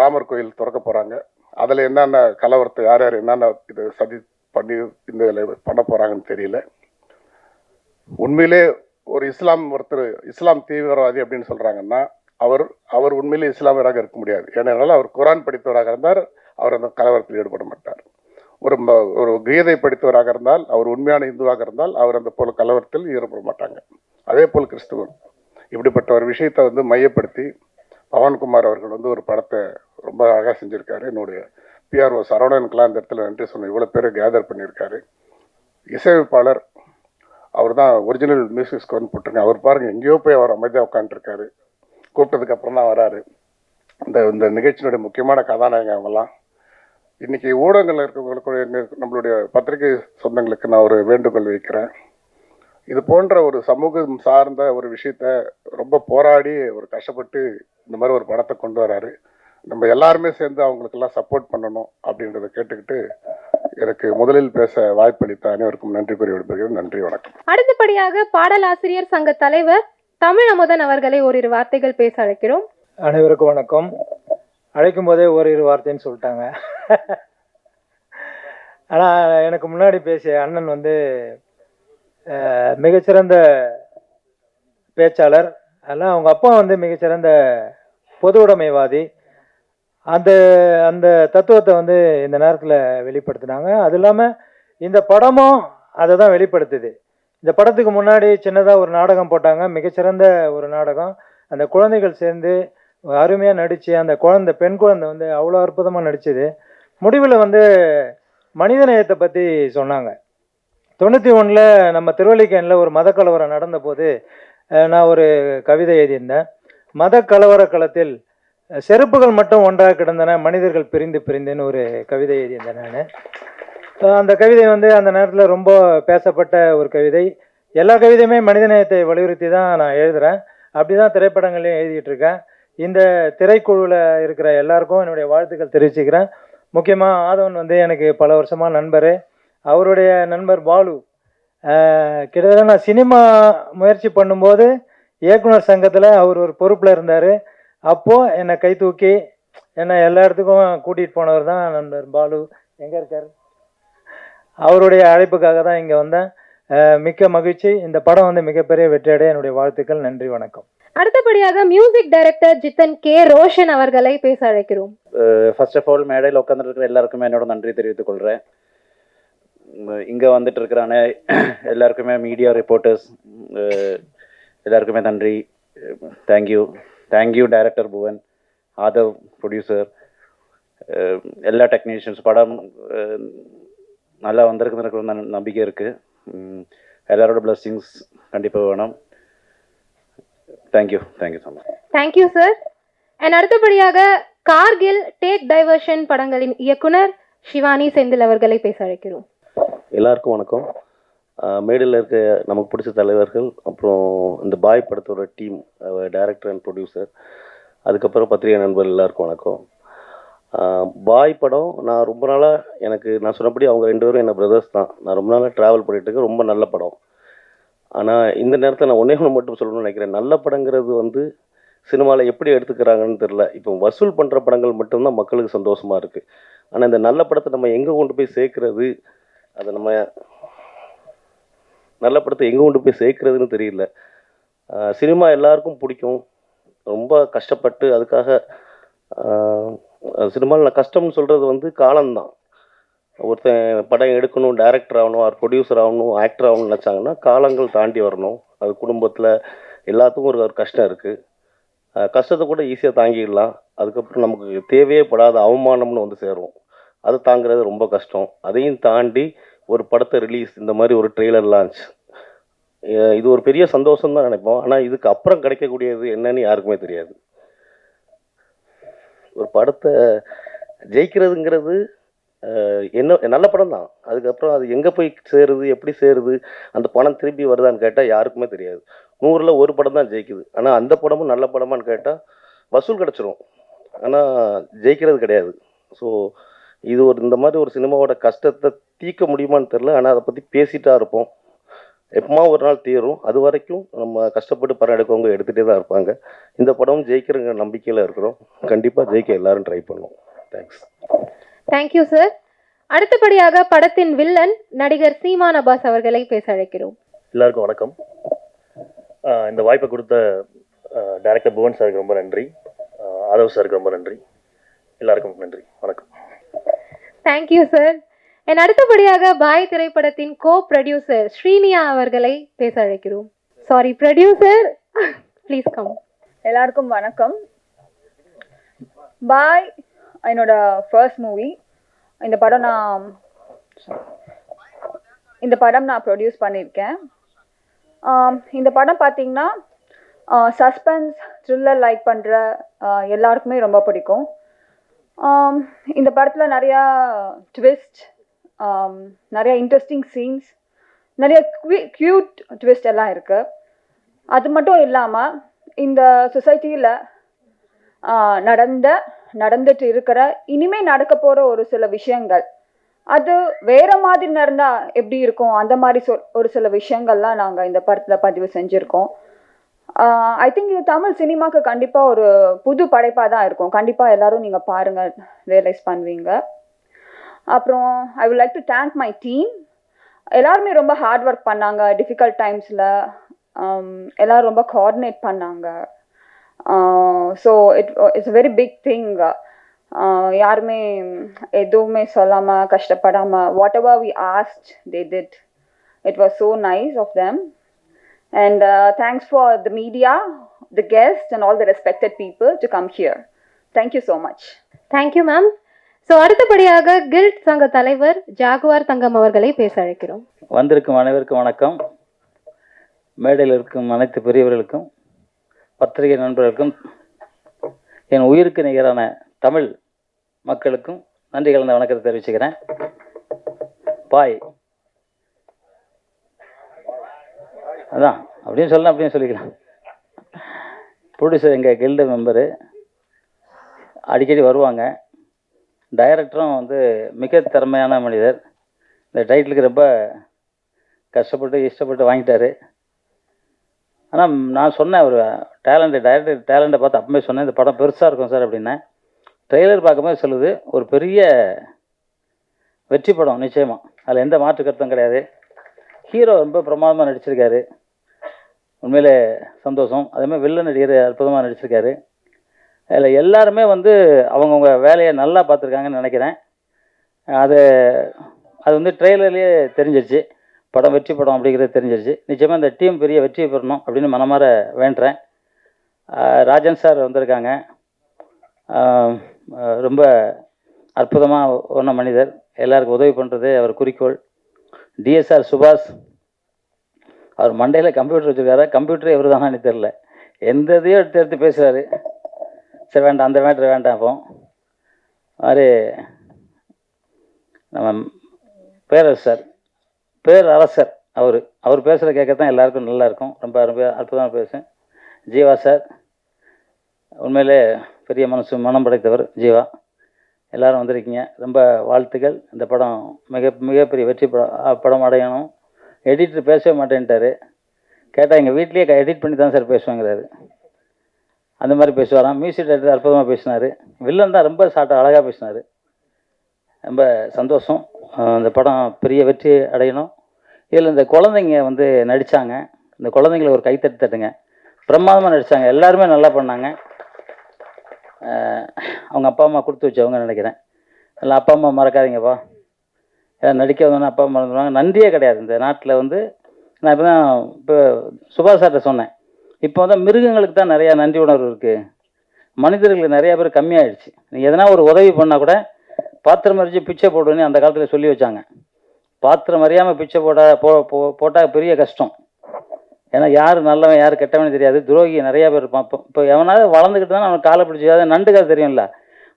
ராமர் கோயில் திறக்க போகிறாங்க. அதில் என்னென்ன கலவரத்தை யார் என்னென்ன இது சதி பண்ணி இந்த பண்ண போகிறாங்கன்னு தெரியல. உண்மையிலே ஒரு இஸ்லாம் தீவிரவாதி அப்படின்னு சொல்கிறாங்கன்னா அவர் உண்மையிலே இஸ்லாமியராக இருக்க முடியாது. ஏனென்றால் அவர் குரான் படித்தவராக இருந்தால் அவர் அந்த கலவரத்தில் ஈடுபட மாட்டார். ஒரு கீதை படித்தவராக இருந்தால், அவர் உண்மையான இந்துவாக இருந்தால் அவர் அந்த போல கலவரத்தில் ஈடுபட மாட்டாங்க. அதே போல் கிறிஸ்துவன். இப்படிப்பட்ட ஒரு விஷயத்தை வந்து மையப்படுத்தி பவன்குமார் அவர்கள் வந்து ஒரு படத்தை ரொம்ப அழகாக செஞ்சுருக்காரு. என்னுடைய பிஆர்ஓ சரவணனுக்கெல்லாம் இந்த இடத்துல நன்றி சொன்னேன். இவ்வளோ பேரை கேதர் பண்ணியிருக்காரு. இசையமைப்பாளர் அவர் தான் ஒரிஜினல் மியூசிக் ஸ்கோர்னு போட்டிருக்கேன். அவர் பாருங்கள் எங்கேயோ போய் அவர் அமைதியாக உட்காந்துருக்காரு. கூப்பிட்டதுக்கு அப்புறம் தான் வராரு. இந்த நிகழ்ச்சியினுடைய முக்கியமான கதாநாயகம் அவங்கெல்லாம். இன்னைக்கு ஊடகங்கள் இருக்கவங்களுக்கு, நம்மளுடைய பத்திரிகை சொந்தங்களுக்கு நான் ஒரு வேண்டுகோள் வைக்கிறேன். இது போன்ற ஒரு சமூகம் சார்ந்த ஒரு விஷயத்த ரொம்ப போராடி ஒரு கஷ்டப்பட்டு இந்த மாதிரி ஒரு படத்தை கொண்டு வராரு. நம்ம எல்லாருமே சேர்ந்து அவங்களுக்கெல்லாம் சப்போர்ட் பண்ணணும் அப்படின்றத கேட்டுக்கிட்டு எனக்கு முதலில் பேச வாய்ப்பளித்த அனைவருக்கும் நன்றி கூறி விடுபடுகிறேன். நன்றி, வணக்கம். அடுத்தபடியாக பாடலாசிரியர் சங்க தலைவர் தமிழ் அமுதன் அவர்களை ஓரிரு வார்த்தைகள் பேச அழைக்கிறோம். அனைவருக்கும் வணக்கம். அழைக்கும் போதே ஓரிரு வார்த்தைன்னு சொல்லிட்டாங்க. ஆனால் எனக்கு முன்னாடி பேசிய அண்ணன் வந்து மிகச்சிறந்த பேச்சாளர். அதெல்லாம் அவங்க அப்பா வந்து மிகச்சிறந்த பொது உடைமைவாதி. அந்த அந்த தத்துவத்தை வந்து இந்த நேரத்தில் வெளிப்படுத்தினாங்க. அது இல்லாமல் இந்த படமும் அதை தான் வெளிப்படுத்துது. இந்த படத்துக்கு முன்னாடி சின்னதாக ஒரு நாடகம் போட்டாங்க, மிகச்சிறந்த ஒரு நாடகம். அந்த குழந்தைகள் சேர்ந்து அருமையாக நடித்து அந்த பெண் குழந்தை வந்து அவ்வளோ அற்புதமாக நடிச்சுது. முடிவில் வந்து மனிதநேயத்தை பற்றி சொன்னாங்க. 91 நம்ம திருவல்லிக்கேணியில் ஒரு மத கலவரம் நடந்த போது நான் ஒரு கவிதை எழுதியிருந்தேன். மத கலவர களத்தில் செருப்புகள் மட்டும் ஒன்றாக கிடந்தன, மனிதர்கள் பிரிந்துன்னு ஒரு கவிதை எழுதியிருந்தேன் நான். அந்த கவிதை வந்து அந்த நேரத்தில் ரொம்ப பேசப்பட்ட ஒரு கவிதை. எல்லா கவிதையுமே மனிதநேயத்தை வலியுறுத்தி தான் நான் எழுதுகிறேன். அப்படி தான் திரைப்படங்களையும் எழுதிட்டு இருக்கேன். இந்த திரைக்குழுவில் இருக்கிற எல்லாருக்கும் என்னுடைய வாழ்த்துக்கள் தெரிவிச்சுக்கிறேன். முக்கியமாக ஆதவன் வந்து எனக்கு பல வருஷமாக நண்பர். அவருடைய நண்பர் பாலு கிட்டத்தட்ட நான் சினிமா முயற்சி பண்ணும்போது இயக்குனர் சங்கத்தில் அவர் ஒரு பொறுப்பில் இருந்தார். அப்போது என்னை கை தூக்கி என்னை எல்லா இடத்துக்கும் கூட்டிகிட்டு போனவர் தான் நண்பர் பாலு. எங்கே இருக்கார்? அவருடைய அழைப்புக்காக தான் இங்கே வந்தேன். மிக்க மகிழ்ச்சி. இந்த படம் வந்து மிகப்பெரிய வெற்றியடைய என்னுடைய வாழ்த்துக்கள். நன்றி, வணக்கம். அடுத்தபடியாக music director Jitan K Roshan அவர்களை பேச அழைக்கிறோம். ஃபர்ஸ்ட் ஆஃப் ஆல் மேடையில் உட்காந்துட்டு இருக்கிற எல்லாருக்குமே என்னோட நன்றி தெரிவித்துக் கொள்கிறேன். இங்கே வந்துட்டு இருக்கிறான எல்லாருக்குமே மீடியா ரிப்போர்ட்டர்ஸ் எல்லாருக்குமே நன்றி. Thank you director Bhuvan, Aadhav producer, எல்லா டெக்னீஷியன்ஸ். படம் நல்லா வந்திருக்குன்னு நம்பிக்கை இருக்குது. எல்லாரோட பிளஸ்ஸிங்ஸ் கண்டிப்பாக வேணும். Thank you so much. Thank you sir. And அடுத்தபடியாக கார்கில், டேக் டைவர்ஷன் படங்களின் இயக்குனர் சிவானி செந்தில் அவர்களை பேச அழைக்கிறோம். எல்லாருக்கும் வணக்கம். மேடையில் இருக்க நமக்கு பிடிச்ச தலைவர்கள், அப்புறம் இந்த பாய் படத்தோட டீம், டைரக்டர் அண்ட் ப்ரொடியூசர், அதுக்கப்புறம் பத்திரிகை நண்பர்கள் எல்லாருக்கும் வணக்கம். பாய் படம் நான் ரொம்ப நாளாக நான் சொன்னபடி அவங்க 2 பேரும் என்ன பிரதர்ஸ் தான். நான் ரொம்ப நாளாக ட்ராவல் பண்ணிட்டு இருக்கேன். ரொம்ப நல்ல படம். ஆனால் இந்த நேரத்தில் நான் ஒன்றே மட்டும் சொல்லணும்னு நினைக்கிறேன். நல்ல படங்கிறது வந்து சினிமாவில் எப்படி எடுத்துக்கிறாங்கன்னு தெரில. இப்போ வசூல் பண்ணுற படங்கள் மட்டும்தான் மக்களுக்கு சந்தோஷமாக இருக்குது. ஆனால் இந்த நல்ல படத்தை நம்ம எங்கே கொண்டு போய் சேர்க்கறது, அதை நம்ம நல்ல படத்தை எங்கே கொண்டு போய் சேர்க்கறதுன்னு தெரியல. சினிமா எல்லாருக்கும் பிடிக்கும். ரொம்ப கஷ்டப்பட்டு அதுக்காக சினிமாவில் நான் கஷ்டம்னு சொல்கிறது வந்து காலம்தான். ஒருத்தன் படம் எடுக்கணும், டைரக்டர் ஆகணும், ஆர் ப்ரொடியூசர் ஆகணும், ஆக்டர் ஆகணும்னு நினச்சாங்கன்னா காலங்கள் தாண்டி வரணும். அது குடும்பத்தில் எல்லாத்துக்கும் ஒரு கஷ்டம் இருக்குது. கஷ்டத்தை கூட ஈஸியாக தாங்கிடலாம். அதுக்கப்புறம் நமக்கு தேவையே படாத அவமானம்னு வந்து சேரும். அது தாங்கிறது ரொம்ப கஷ்டம். அதையும் தாண்டி ஒரு படத்தை ரிலீஸ், இந்த மாதிரி ஒரு ட்ரெய்லர் லான்ச், இது ஒரு பெரிய சந்தோஷம் தான் நினைப்போம். ஆனால் இதுக்கு அப்புறம் கிடைக்கக்கூடியது என்னன்னு யாருக்குமே தெரியாது. ஒரு படத்தை ஜெயிக்கிறதுங்கிறது என்ன நல்ல படம் தான். அதுக்கப்புறம் அது எங்கே போய் சேருது, எப்படி சேருது, அந்த பணம் திரும்பி வருதான்னு கேட்டால் யாருக்குமே தெரியாது. 100ல் 1 படம் தான் ஜெயிக்குது. ஆனால் அந்த படமும் நல்ல படமான்னு கேட்டால் வசூல் கிடச்சிரும், ஆனால் ஜெயிக்கிறது கிடையாது. ஸோ இது இந்த மாதிரி ஒரு சினிமாவோட கஷ்டத்தை தீர்க்க முடியுமான்னு தெரில. ஆனால் அதை பற்றி பேசிட்டா இருப்போம். எப்பமா ஒரு நாள் தீரும். அது வரைக்கும் நம்ம கஷ்டப்பட்டு படம் எடுக்கவங்க எடுத்துகிட்டே தான் இருப்பாங்க. இந்த படமும் ஜெயிக்கிறங்க நம்பிக்கையில் இருக்கிறோம். கண்டிப்பாக ஜெயிக்க எல்லாரும் ட்ரை பண்ணுவோம். தேங்க்ஸ். Thank you sir. அடுத்தபடியாக படத்தின் வில்லன் நடிகர் சீமான் அப்பாஸ் அவர்களை பேச அழைக்கிறோம். எல்லாருக்கும் வணக்கம். இந்த வாய்ப்பை கொடுத்த டைரக்டர் புவன் சாருக்கு ரொம்ப நன்றி, ஆதவ் சாருக்கு ரொம்ப நன்றி, எல்லாருக்கும் நன்றி. வணக்கம். Thank you sir. என் அடுத்தபடியாக பாய் திரைப்படத்தின் கோ ப்ரொடியூசர் ஸ்ரீனியா அவர்களை பேச அழைக்கிறோம். Sorry, producer please come. எல்லாருக்கும் வணக்கம். பாய் என்னோட ஃபர்ஸ்ட் மூவி. இந்த படம் நான் ப்ரொடியூஸ் பண்ணியிருக்கேன். இந்த படம் பார்த்தீங்கன்னா சஸ்பென்ஸ் த்ரில்லர் லைக் பண்ணுற எல்லாருக்குமே ரொம்ப பிடிக்கும். இந்த படத்தில் நிறையா ட்விஸ்ட், நிறைய இன்ட்ரெஸ்டிங் சீன்ஸ், நிறைய க்யூட் ட்விஸ்ட் எல்லாம் இருக்குது. அது மட்டும் இல்லாமல் இந்த சொசைட்டியில் நடந்துட்டு இருக்கிற இனிமேல் நடக்க போகிற ஒரு சில விஷயங்கள், அது வேற மாதிரி நடந்தால் எப்படி இருக்கும், அந்த மாதிரி ஒரு சில விஷயங்கள்லாம் நாங்கள் இந்த படத்தில் பதிவு செஞ்சுருக்கோம். ஐ திங்க் இது தமிழ் சினிமாவுக்கு கண்டிப்பாக ஒரு புது படைப்பாக தான் இருக்கும். கண்டிப்பாக எல்லோரும் நீங்கள் பாருங்கள், ரியலைஸ் பண்ணுவீங்க. அப்புறம் I would like to thank my team. எல்லாருமே ரொம்ப ஹார்ட் ஒர்க் பண்ணாங்க. டிஃபிகல்ட் டைம்ஸில் எல்லோரும் ரொம்ப கோஆர்டினேட் பண்ணாங்க. So it's very big thing. யாருமே எதுவுமே சொல்லாமல் கஷ்டப்படாமல் whatever we asked they did. It was so nice of them. And thanks for the media, the guests and all the respected people to come here. Thank you so much. Thank you ma'am. So அடுத்தபடியாக guilt சங்க தலைவர் Jaguar தங்கம் அவர்களை பேச அழைக்கிறோம். வந்திருக்கும் அனைவருக்கும் வணக்கம். மேடையில் இருக்கும் அனைத்து பெரியவர்களுக்கும், பத்திரிகை நண்பர்களுக்கும், என் உயிருக்கு நிகரான தமிழ் மக்களுக்கும் நன்றி கலந்த வணக்கத்தை தெரிவிச்சுக்கிறேன். பாய் அதான் அப்படின்னு சொல்லலாம், அப்படின்னு சொல்லிக்கலாம். ப்ரொடியூசர் எங்கள் கில்டு மெம்பரு, அடிக்கடி வருவாங்க. டைரக்டரும் வந்து மிக திறமையான மனிதர். இந்த டைட்டிலுக்கு ரொம்ப கஷ்டப்பட்டு இஷ்டப்பட்டு வாங்கிட்டாரு. ஆனால் நான் சொன்னேன், ஒரு டைரக்டர் டேலண்ட்டை பார்த்து அப்பவே சொன்னேன், இந்த படம் பெருசாக இருக்கும் சார் அப்படின்னேன். ட்ரெய்லர் பார்க்கும்போது சொல்லுது ஒரு பெரிய வெற்றி படம் நிச்சயமாக, அதில் எந்த மாற்று கருத்தும் கிடையாது. ஹீரோ ரொம்ப பிரமாதமாக நடிச்சிருக்காரு, உண்மையிலே சந்தோஷம். அதேமாதிரி வில்லன் நடிகர் அற்புதமாக நடிச்சிருக்காரு. அதில் எல்லாருமே வந்து அவங்கவுங்க வேலையை நல்லா பார்த்துருக்காங்கன்னு நினைக்கிறேன். அது வந்து ட்ரெய்லர்லேயே தெரிஞ்சிருச்சு, படம் வெற்றி படம் அப்படிங்கிறது தெரிஞ்சிருச்சு. நிச்சயமாக இந்த டீம் பெரிய வெற்றி பெறணும் அப்படின்னு மனமாற வேண்டுறேன். ராஜன் சார் வந்திருக்காங்க, ரொம்ப அற்புதமாக ஒன்றும் மனிதர், எல்லாருக்கும் உதவி பண்ணுறது அவர் குறிக்கோள். டிஎஸ்ஆர் சுபாஷ், அவர் மண்டையில் கம்ப்யூட்டர் வச்சுருக்காரு, கம்ப்யூட்டரே இவர் தானே தெரில, எந்த இதையும் எடுத்து பேசுகிறாரு. சரி வேண்டாம், அந்த மேட்ரு வேண்டாம். அப்போ மாதிரி நம்ம பேரரசர் பேரரசர் அவர் பேசுகிற கேட்க தான் எல்லாருக்கும் நல்லாயிருக்கும், ரொம்ப அற்புதமாக பேசும். ஜீவா சார் உண்மையிலே பெரிய மனம் படைத்தவர் ஜீவா. எல்லோரும் வந்திருக்கீங்க, ரொம்ப வாழ்த்துக்கள். இந்த படம் மிகப்பெரிய வெற்றி படம் அடையணும். எடிட்டர் பேசவே மாட்டேன்ட்டார், கேட்டால் எங்கள் வீட்லேயே எடிட் பண்ணி தான் சார் பேசுவாங்கிறாரு. அந்த மாதிரி பேசுவாராம். மியூசிக் டைரக்டர் அற்புதமாக பேசினார். வில்லன் தான் ரொம்ப அழகாக பேசினார். ரொம்ப சந்தோஷம். இந்த படம் பெரிய வெற்றி அடையணும். இதில் இந்த குழந்தைங்க வந்து நடித்தாங்க, இந்த குழந்தைங்களை ஒரு கைத்தட்டி தட்டுங்க, பிரமாதமாக நடித்தாங்க, எல்லாருமே நல்லா பண்ணாங்க. அவங்க அப்பா அம்மா கொடுத்து வச்சவங்க நினைக்கிறேன். எல்லாம் அப்பா அம்மா மறக்காதீங்கப்பா, ஏன்னா நடிக்க வந்தோன்னா அப்பா அம்மா மறந்துடுவாங்க. நன்றியே கிடையாது இந்த நாட்டில் வந்து. நான் இப்போ சுபாஷ் சார்கிட்ட சொன்னேன், இப்போ வந்து மிருகங்களுக்கு தான் நிறையா நன்றி உணர்வு இருக்குது, மனிதர்களுக்கு நிறையா பேர் கம்மியாயிடுச்சு. நீங்கள் எதனா ஒரு உதவி பண்ணால் கூட பாத்திரம் அறிஞ்சு பிச்சை போடுன்னு அந்த காலத்தில் சொல்லி வச்சாங்க. பாத்திரம் அறியாமல் பிச்சை போட்டால் பெரிய கஷ்டம். ஏன்னா யார் நல்லவன் யார் கெட்டவனு தெரியாது, துரோகி நிறையா பேர் இருப்பான். இப்போ எவனாவது வளர்ந்துக்கிட்டு தான் அவனுக்கு காலை பிடிச்சி நண்டு கதை தெரியும்ல,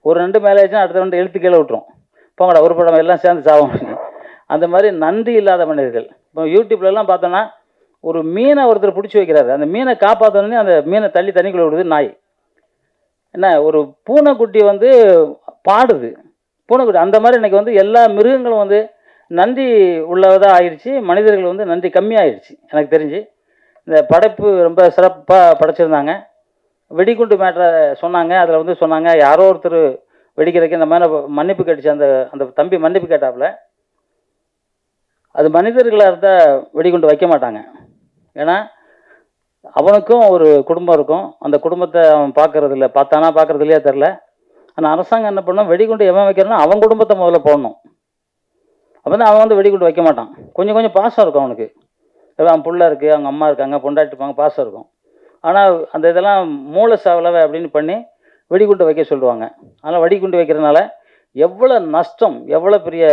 ஒரு நண்டு மேலே ஆச்சுன்னா அடுத்த ரெண்டு இழுத்து கீழே விட்டுரும், போங்கடா ஒரு படம் எல்லாம் சேர்ந்து சாவும். அந்த மாதிரி நன்றி இல்லாத மனிதர்கள். இப்போ யூடியூப்லலாம் பார்த்தோன்னா ஒரு மீனை ஒருத்தர் பிடிச்சி வைக்கிறாரு, அந்த மீனை காப்பாற்றணுன்னே அந்த மீனை தள்ளி தண்ணிக்குள்ளே விடுது நாய். என்ன ஒரு பூனைக்குட்டி வந்து பாடுது, பூனைக்குட்டி. அந்த மாதிரி இன்றைக்கி வந்து எல்லா மிருகங்களும் வந்து நன்றி உள்ளதாக ஆயிடுச்சு, மனிதர்கள் வந்து நன்றி கம்மியாயிடுச்சு. எனக்கு தெரிஞ்சு இந்த படைப்பு ரொம்ப சிறப்பாக படைச்சிருந்தாங்க. வெடிகுண்டு மேட்டரை சொன்னாங்க, அதில் வந்து சொன்னாங்க யாரோ ஒருத்தர் வெடிக்கிறதுக்கு இந்த மாதிரி மன்னிப்பு கேட்டுச்சு, அந்த தம்பி மன்னிப்பு கேட்டாப்புல. அது மனிதர்களாக இருந்தால் வெடிகுண்டு வைக்க மாட்டாங்க, ஏன்னா அவனுக்கும் ஒரு குடும்பம் இருக்கும், அந்த குடும்பத்தை அவன் பார்க்கறதில்ல, பார்க்கறது இல்லையா தெரில. ஆனால் அரசாங்கம் என்ன பண்ணணும், வெடிகுண்டு எவன் வைக்கிறானோ அவன் குடும்பத்தை முதல்ல போடணும். அப்போ தான் அவன் வந்து வெடிகுண்டு வைக்க மாட்டான். கொஞ்சம் பாசம் இருக்கும் அவனுக்கு, அவன் புள்ள இருக்குது, அவங்க அம்மா இருக்காங்க, பொண்டாட்டி இருப்பாங்க, பாசம் இருக்கும். ஆனால் அந்த இதெல்லாம் மூளை சாவலவை அப்படின்னு பண்ணி வெடிகுண்டு வைக்க சொல்லுவாங்க. ஆனால் வெடிகுண்டு வைக்கிறதுனால எவ்வளோ நஷ்டம், எவ்வளோ பெரிய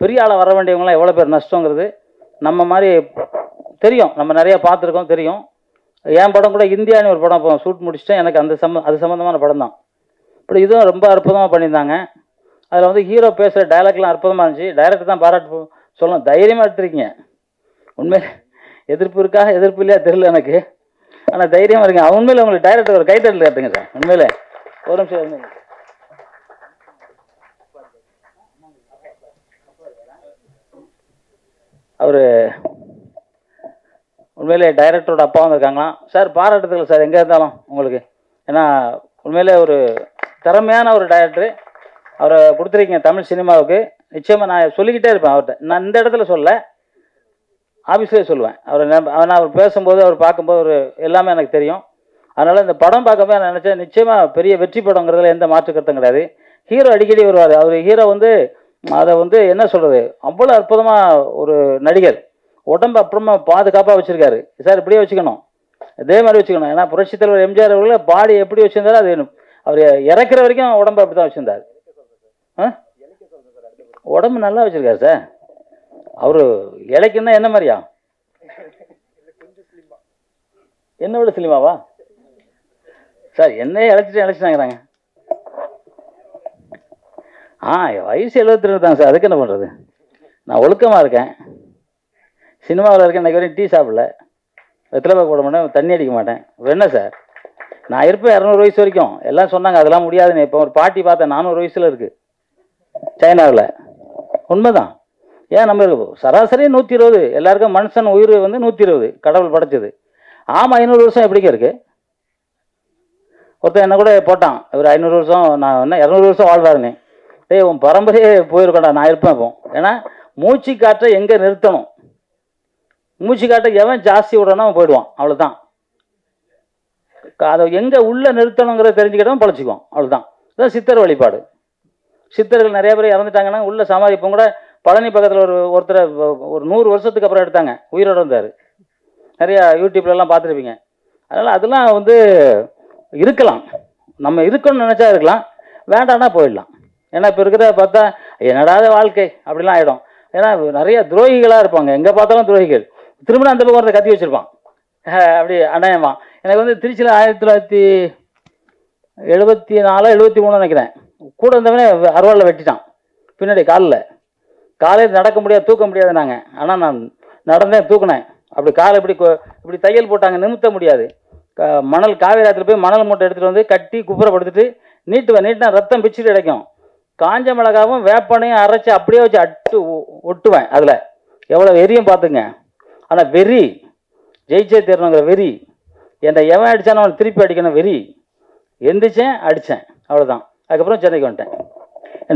பெரிய ஆளாக வர வேண்டியவங்களாம் எவ்வளோ பேர் நஷ்டங்கிறது நம்ம மாதிரி தெரியும், நம்ம நிறையா பார்த்துருக்கோம் தெரியும். என் படம் கூட இந்தியான்னு ஒரு படம் இப்போ ஷூட் முடிச்சுட்டேன், எனக்கு அது சம்மந்தமான படம் தான். இப்படி இதுவும் ரொம்ப அற்புதமாக பண்ணியிருந்தாங்க. அதில் வந்து ஹீரோ பேசுகிற டைலாக்லாம் அற்புதமாக இருந்துச்சு. டைரக்டர் தான் பாராட்டு சொல்லணும், தைரியமாக எடுத்துருக்கீங்க. உண்மையில் எதிர்ப்பு இருக்கா எதிர்ப்பு இல்லையா தெரியல எனக்கு, ஆனால் தைரியமாக இருக்குங்க. உண்மையில் உங்களுக்கு டைரக்டர் ஒரு கைத்தட்டல் கேட்டுங்க சார். உண்மையிலே ஒரு நிமிஷம் இருந்துங்க. அவர் உண்மையிலே டைரக்டரோட அப்பா வந்திருக்காங்களாம். சார் பாராட்டுதல் சார் எங்கே இருந்தாலும் உங்களுக்கு, ஏன்னா உண்மையிலே ஒரு திறமையான ஒரு டைரக்டரு அவரை கொடுத்துருக்கீங்க தமிழ் சினிமாவுக்கு. நிச்சயமாக நான் சொல்லிக்கிட்டே இருப்பேன் அவர்கிட்ட, நான் இந்த இடத்துல சொல்ல ஆஃபீஸ்லேயே சொல்லுவேன். அவர் பேசும்போது அவர் பார்க்கும்போது ஒரு எல்லாமே எனக்கு தெரியும். அதனால் இந்த படம் பார்க்கும்போது நான் நினச்சேன் நிச்சயமாக பெரிய வெற்றி படங்கிறதுல எந்த மாற்று கருத்தும் கிடையாது. ஹீரோ அடிக்கடி வருவார், அவர் ஹீரோ வந்து அதை வந்து என்ன சொல்கிறது, அவ்வளோ அற்புதமாக ஒரு நடிகர், உடம்பு அப்புறமா பாதுகாப்பாக வச்சுருக்காரு சார். இப்படியே வச்சுக்கணும், இதே மாதிரி வச்சுக்கணும். ஏன்னா புரட்சித் தலைவர் எம்ஜிஆர் அவர்கள பாடி எப்படி வச்சுருந்தாரோ அது அவர் இறக்குற வரைக்கும் உடம்பு அப்படி தான் வச்சுருந்தார். உடம்பு நல்லா வச்சுருக்காரு சார். அவர் இலைக்குன்னா என்ன மாதிரியா, என்ன விட சிலிமாவா சார்? என்னையே இழைச்சிட்டாங்கிறாங்க. வயசு 72 தான் சார், அதுக்கு என்ன பண்ணுறது? நான் ஒழுக்கமாக இருக்கேன், சினிமாவில் இருக்கேன். இன்றைக்கு வரைக்கும் டீ சாப்பிடல, வெத்தலை போட மாட்டேன், தண்ணி அடிக்க மாட்டேன். என்ன சார் நான் இருப்பேன் 200 வயசு வரைக்கும். எல்லாம் சொன்னாங்க அதெல்லாம் முடியாதுன்னு. இப்போ ஒரு பாட்டி பார்த்தேன் 400 வயசில் இருக்குது சைனாவில். உண்மைதான். ஏன் நம்ம சராசரி 120, எல்லாருக்கும் மனுஷன் உயிர் வந்து 120 கடவுள் படைச்சது. ஆமாம் 500 வருஷம் எப்படிங்க இருக்கு? ஒருத்தன் என்ன கூட போட்டான், இவர் 500 வருஷம், நான் என்ன 200 வருஷம் வாழ்றாருன்னு. டேய் உன் பரம்பரையே போயிருக்கடா, நான் இருப்பேன் இப்போ. ஏன்னா மூச்சு காற்றை எங்கே நிறுத்தணும், மூச்சு காற்றை எவன் ஜாஸ்தி விடணும் அவன் போயிடுவான், அவ்வளோதான். அதை எங்கே உள்ளே நிறுத்தணுங்கிறத தெரிஞ்சுக்கிட்டவன் பழச்சிக்குவான், அவ்வளோதான். இதுதான் சித்தர் வழிபாடு. சித்தர்கள் நிறைய பேர் இறந்துட்டாங்கன்னா உள்ள சமாதி. இப்போ கூட பழனி பக்கத்தில் ஒருத்தரை ஒரு 100 வருஷத்துக்கு அப்புறம் எடுத்தாங்க, உயிரோடு இருந்தார். நிறையா யூடியூப்லலாம் பார்த்துருப்பீங்க. அதனால் அதெல்லாம் வந்து இருக்கலாம், நம்ம இருக்கணும்னு நினச்சா இருக்கலாம், வேண்டாம்னா போயிடலாம். ஏன்னா இப்போ இருக்கிறத பார்த்தா என்னடாத வாழ்க்கை அப்படிலாம் ஆகிடும். ஏன்னா நிறைய துரோகிகளாக இருப்பாங்க, எங்கே பார்த்தாலும் துரோகிகள். திரும்ப அந்த பக்கம் ஒருத்தர் கத்தி வச்சுருப்பான், அப்படி அநியாயமா. எனக்கு வந்து திருச்சியில் 1974 73 நினைக்கிறேன், கூட இருந்தவனே அருவாளில் வெட்டிட்டான் பின்னாடி காலையில் நடக்க முடியாது, தூக்க முடியாது நாங்கள். ஆனால் நான் நடந்தேன், தூக்கினேன். அப்படி காலை இப்படி தையல் போட்டாங்க, நிமித்த முடியாது. மணல் காவேரி ஆற்றுல போய் மணல் மூட்டை எடுத்துகிட்டு வந்து கட்டி குப்புறப்படுத்திட்டு நீட்டினா ரத்தம் பிச்சுட்டு கிடைக்கும். காஞ்ச மிளகாவும் வேப்பனையும் அரைச்சி அப்படியே வச்சு ஒட்டுவேன். அதில் எவ்வளோ வெறியும் பார்த்துங்க. ஆனால் வெறி ஜெயிச்சே தரணுங்கிற வெறி, என்னை எவன் அடித்தானோ அவனை திருப்பி அடிக்கணும் வெறி. எந்திரிச்சேன், அடித்தேன், அவ்வளோதான். அதுக்கப்புறம் சென்னைக்கு வந்துட்டேன்.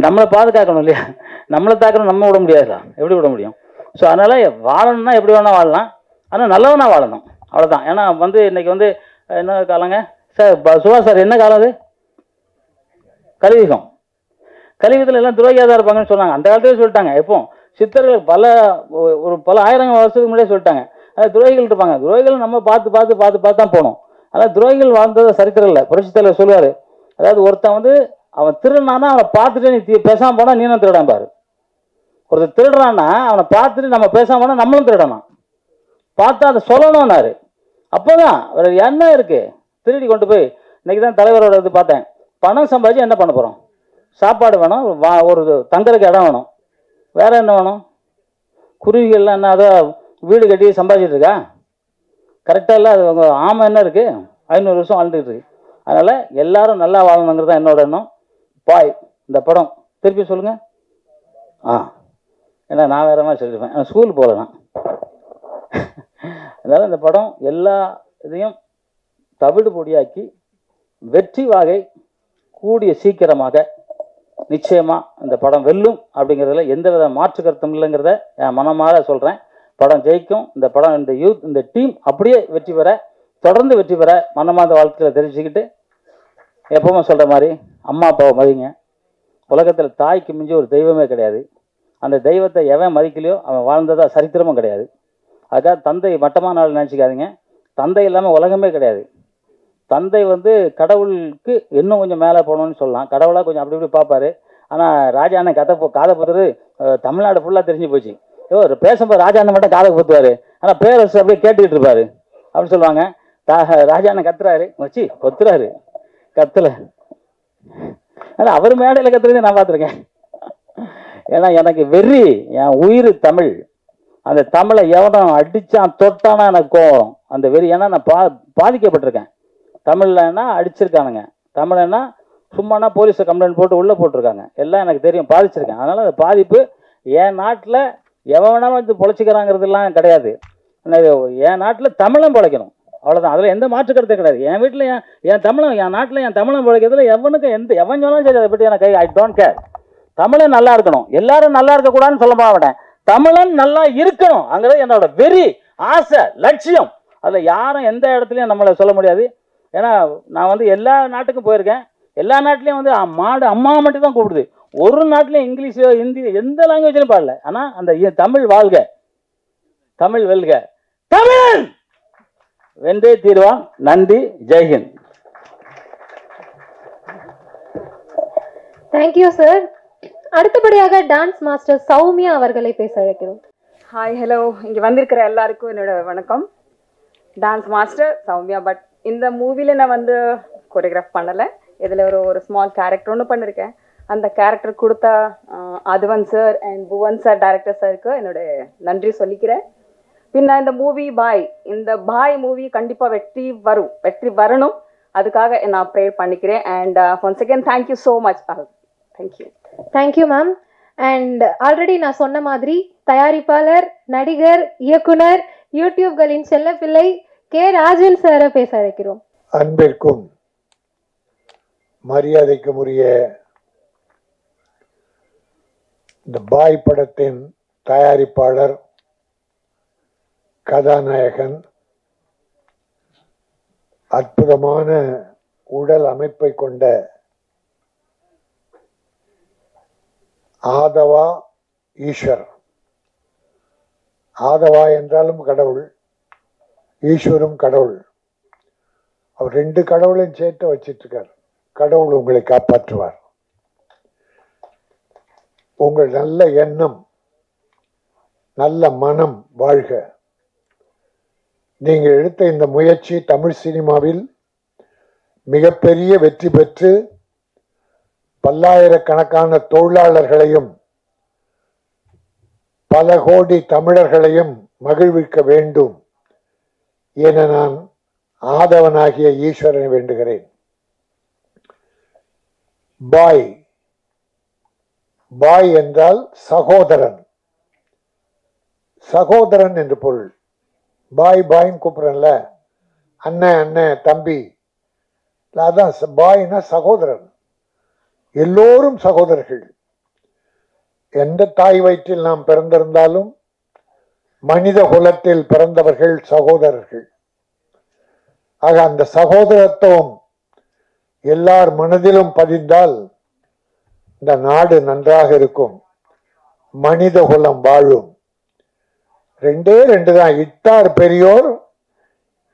நம்மளை பாதுகாக்கணும் இல்லையா, நம்மளை தாக்கணும், நம்ம விட முடியாதுல்ல, எப்படி விட முடியும்? ஸோ அதனால் வாழணும்னா எப்படி வேணால் வாழலாம், ஆனால் நல்லவனா வாழணும், அவ்வளோதான். ஏன்னா வந்து இன்றைக்கி வந்து என்ன காலங்க சார், சுபாஷ் சார், என்ன காலம் அது? கலியுகம். கலியுகத்தில் எல்லாம் துரோகியாக தான் இருப்பாங்கன்னு சொன்னாங்க. அந்த காலத்திலே சொல்லிட்டாங்க. எப்போ சித்தர்கள் பல ஆயிரம் வருஷத்துக்கு முன்னாடியே சொல்லிட்டாங்க, அது துரோகிகள் இருப்பாங்க. துரோகிகள் நம்ம பார்த்து தான் போகணும். அதாவது துரோகிகள் வாழ்ந்தது சரித்திரம் இல்லை. புரட்சித் தலைவர் சொல்லுவார், அதாவது ஒருத்தன் வந்து அவன் திருடுனான்னா அவனை பார்த்துட்டு நீ பேசாமல் போனால் நீனும் திருடான் பாரு. ஒருத்தர் திருடுறான்னா அவனை பார்த்துட்டு நம்ம பேசாமல் போனால் நம்மளும் திருடணும், பார்த்தா அதை சொல்லணும்னாரு. அப்போ தான் வேறு என்ன இருக்குது? திருடி கொண்டு போய் இன்றைக்கி தான் தலைவரோட இது பார்த்தேன். பணம் சம்பாதிச்சு என்ன பண்ண போகிறோம்? சாப்பாடு வேணும், ஒரு தங்கறதுக்கு இடம் வேணும், வேறு என்ன வேணும்? குருவிகள்லாம் என்ன அதோ வீடு கட்டி சம்பாதிச்சிட்டு இருக்கா? கரெக்டாக இல்லை. அது உங்கள் ஆமை என்ன இருக்குது, 500 வருஷம் வாழ்ந்துக்கிட்டு இருக்கு. அதனால் எல்லாரும் நல்லா வாழணுங்கிறது தான் என்னோட எண்ணம். பாய் இந்த படம் திருப்பி சொல்லுங்கள். ஏன்னா நான் வேறு மாதிரி சொல்லியிருப்பேன், ஸ்கூல் போகல நான். அதனால் இந்த படம் எல்லா இதையும் தவிடு பொடியாக்கி வெற்றி வாகை கூடிய சீக்கிரமாக நிச்சயமாக இந்த படம் வெல்லும் அப்படிங்கிறதுல எந்த வித மாற்று கருத்தும் இல்லைங்கிறத என் மனமாற சொல்கிறேன். படம் ஜெயிக்கும். இந்த படம் இந்த டீம் அப்படியே வெற்றி பெற, தொடர்ந்து வெற்றி பெற மனமார்ந்த வாழ்க்கையில் தெரிவிச்சுக்கிட்டு, எப்பவுமே சொல்கிற மாதிரி அம்மா அப்பாவை மதிங்க. உலகத்தில் தாய்க்கு மிஞ்சி ஒரு தெய்வமே கிடையாது. அந்த தெய்வத்தை எவன் மதிக்கலையோ அவன் வாழ்ந்ததா சரித்திரமும் கிடையாது. அதுக்காக தந்தை மட்டமான நாள் நினச்சிக்காதீங்க. தந்தை இல்லாமல் உலகமே கிடையாது. தந்தை வந்து கடவுளுக்கு இன்னும் கொஞ்சம் மேலே போகணும்னு சொல்லலாம். கடவுளாக கொஞ்சம் அப்படி இப்படி பார்ப்பாரு. ஆனால் ராஜா அண்ணன் காதை பொறுத்தது தமிழ்நாடு ஃபுல்லாக தெரிஞ்சு போச்சு. பேசும்போது ராஜா அண்ணன் மட்டும் காதை பொத்துவார், ஆனால் பேரரசு அப்படியே கேட்டுக்கிட்டு இருப்பார் அப்படின்னு சொல்லுவாங்க. ராஜா அண்ணன் கத்துறாரு, வச்சு கொத்துறாரு, கத்தலை. ஆனால் அவர் மேடையில் கத்துறதே நான் பார்த்துருக்கேன். ஏன்னா எனக்கு வெறி, என் உயிர் தமிழ். அந்த தமிழை எவனும் அடித்தான் தொட்டானா எனக்கு கோவம், அந்த வெறி. ஏன்னா நான் பாதிக்கப்பட்டிருக்கேன். தமிழ்லன்னா அடிச்சிருக்கானுங்க, தமிழன்னா சும்மானா போலீஸை கம்ப்ளைண்ட் போட்டு உள்ளே போட்டிருக்காங்க, எல்லாம் எனக்கு தெரியும், பாதிச்சிருக்கேன். அதனால் அந்த பாதிப்பு என் நாட்டில் எவன் வேணாலும் வந்து பொழைச்சிக்கிறாங்கிறதுலாம் கிடையாது. என் நாட்டில் தமிழன் பிழைக்கணும், அவ்வளோதான். அதில் எந்த மாற்று கருத்தும் கிடையாது. என் வீட்டில் என் தமிழன், என் நாட்டில் என் தமிழன் பிழைக்கிறதுல எவனுக்கு எவன் சொன்னாலும் சரி, அதை பற்றி எனக்கு ஐ டோன்ட் கேர். தமிழன் நல்லா இருக்கணும், எல்லாரும் நல்லா இருக்கக்கூடாதுன்னு சொல்ல மாட்டேன். தமிழன் நல்லா இருக்கணும் அங்கிறது என்னோட வெறி, ஆசை, லட்சியம். அதில் யாரும் எந்த இடத்துலையும் நம்மளை சொல்ல முடியாது. ஏன்னா நான் வந்து எல்லா நாட்டுக்கும் போயிருக்கேன். எல்லா நாட்டிலையும் வந்து மாடு அம்மா மட்டும் தான் கூப்பிடுது. ஒரு நாட்டிலையும் இங்கிலீஷோ ஹிந்தி எந்த லாங்குவேஜ்லையும் பாடல. ஆனால் அந்த தமிழ் வாழ்க, தமிழ் வெல்க, தமிழன் வென்றே தீர்வான். நன்றி, ஜெய்ஹிந்த். Thank you sir. அடுத்தபடியாக டான்ஸ் மாஸ்டர் சௌமியா அவர்களை பேச அழைக்கிறோம். Hi, hello. இங்கே வந்திருக்கிற எல்லாருக்கும் என்னோட வணக்கம். Dance master Soumya. பட் இந்த மூவியில் நான் வந்து கொரியோகிராஃப் பண்ணலை. இதில் ஒரு ஸ்மால் கேரக்டர் ஒன்று பண்ணியிருக்கேன். அந்த கேரக்டர் கொடுத்த அதுவன் sir and Bhuvan sir director சாருக்கு என்னோட நன்றி சொல்லிக்கிறேன். பின்ன இந்த மூவி இந்த பாய் மூவி கண்டிப்பாக வெற்றி வரணும். அதுக்காக நான் ப்ரேயர் பண்ணிக்கிறேன். And once again thank you so much. Thank you ma'am. And already நான் சொன்ன மாதிரி தயாரிப்பாளர், நடிகர், இயக்குனர், யூடியூப்களின் செல்லப்பிள்ளை கே. ராஜன் சாரை பேச அழைக்கிறோம். அன்பிற்கும் மரியாதைக்கும் உரிய இந்த பாய் படத்தின் தயாரிப்பாளர், கதாநாயகன், அற்புதமான உடல் அமைப்பை கொண்ட ஆதவா ஈஸ்வர். ஆதவா என்றாலும் கடவுள், ஈஸ்வரும் கடவுள். அவர் ரெண்டு கடவுளையும் சேர்த்து வச்சிட்டு இருக்கார். கடவுள் உங்களை காப்பாற்றுவார். உங்கள் நல்ல எண்ணம், நல்ல மனம் வாழ்க. நீங்கள் எடுத்த இந்த முயற்சி தமிழ் சினிமாவில் மிகப்பெரிய வெற்றி பெற்று பல்லாயிரக்கணக்கான தொழிலாளர்களையும் பல கோடி தமிழர்களையும் மகிழ்விக்க வேண்டும் என நான் ஆதவனாகிய ஈஸ்வரனை வேண்டுகிறேன். பாய், பாய் என்றால் சகோதரன், சகோதரன் என்று பொருள். பாய் பாயின்னு கூப்பிடுறேன்ல, அண்ணன் அண்ணன் தம்பி, அதான் பாய்னா சகோதரன். எல்லோரும் சகோதரர்கள். எந்த தாய் வயிற்றில் நாம் பிறந்திருந்தாலும் மனித குலத்தில் பிறந்தவர்கள் சகோதரர்கள். ஆக அந்த சகோதரத்துவம் எல்லார் மனதிலும் பதிந்தால் இந்த நாடு நன்றாக இருக்கும், மனித குலம் வாழும். ரெண்டே ரெண்டு தான், இட்டார் பெரியோர்,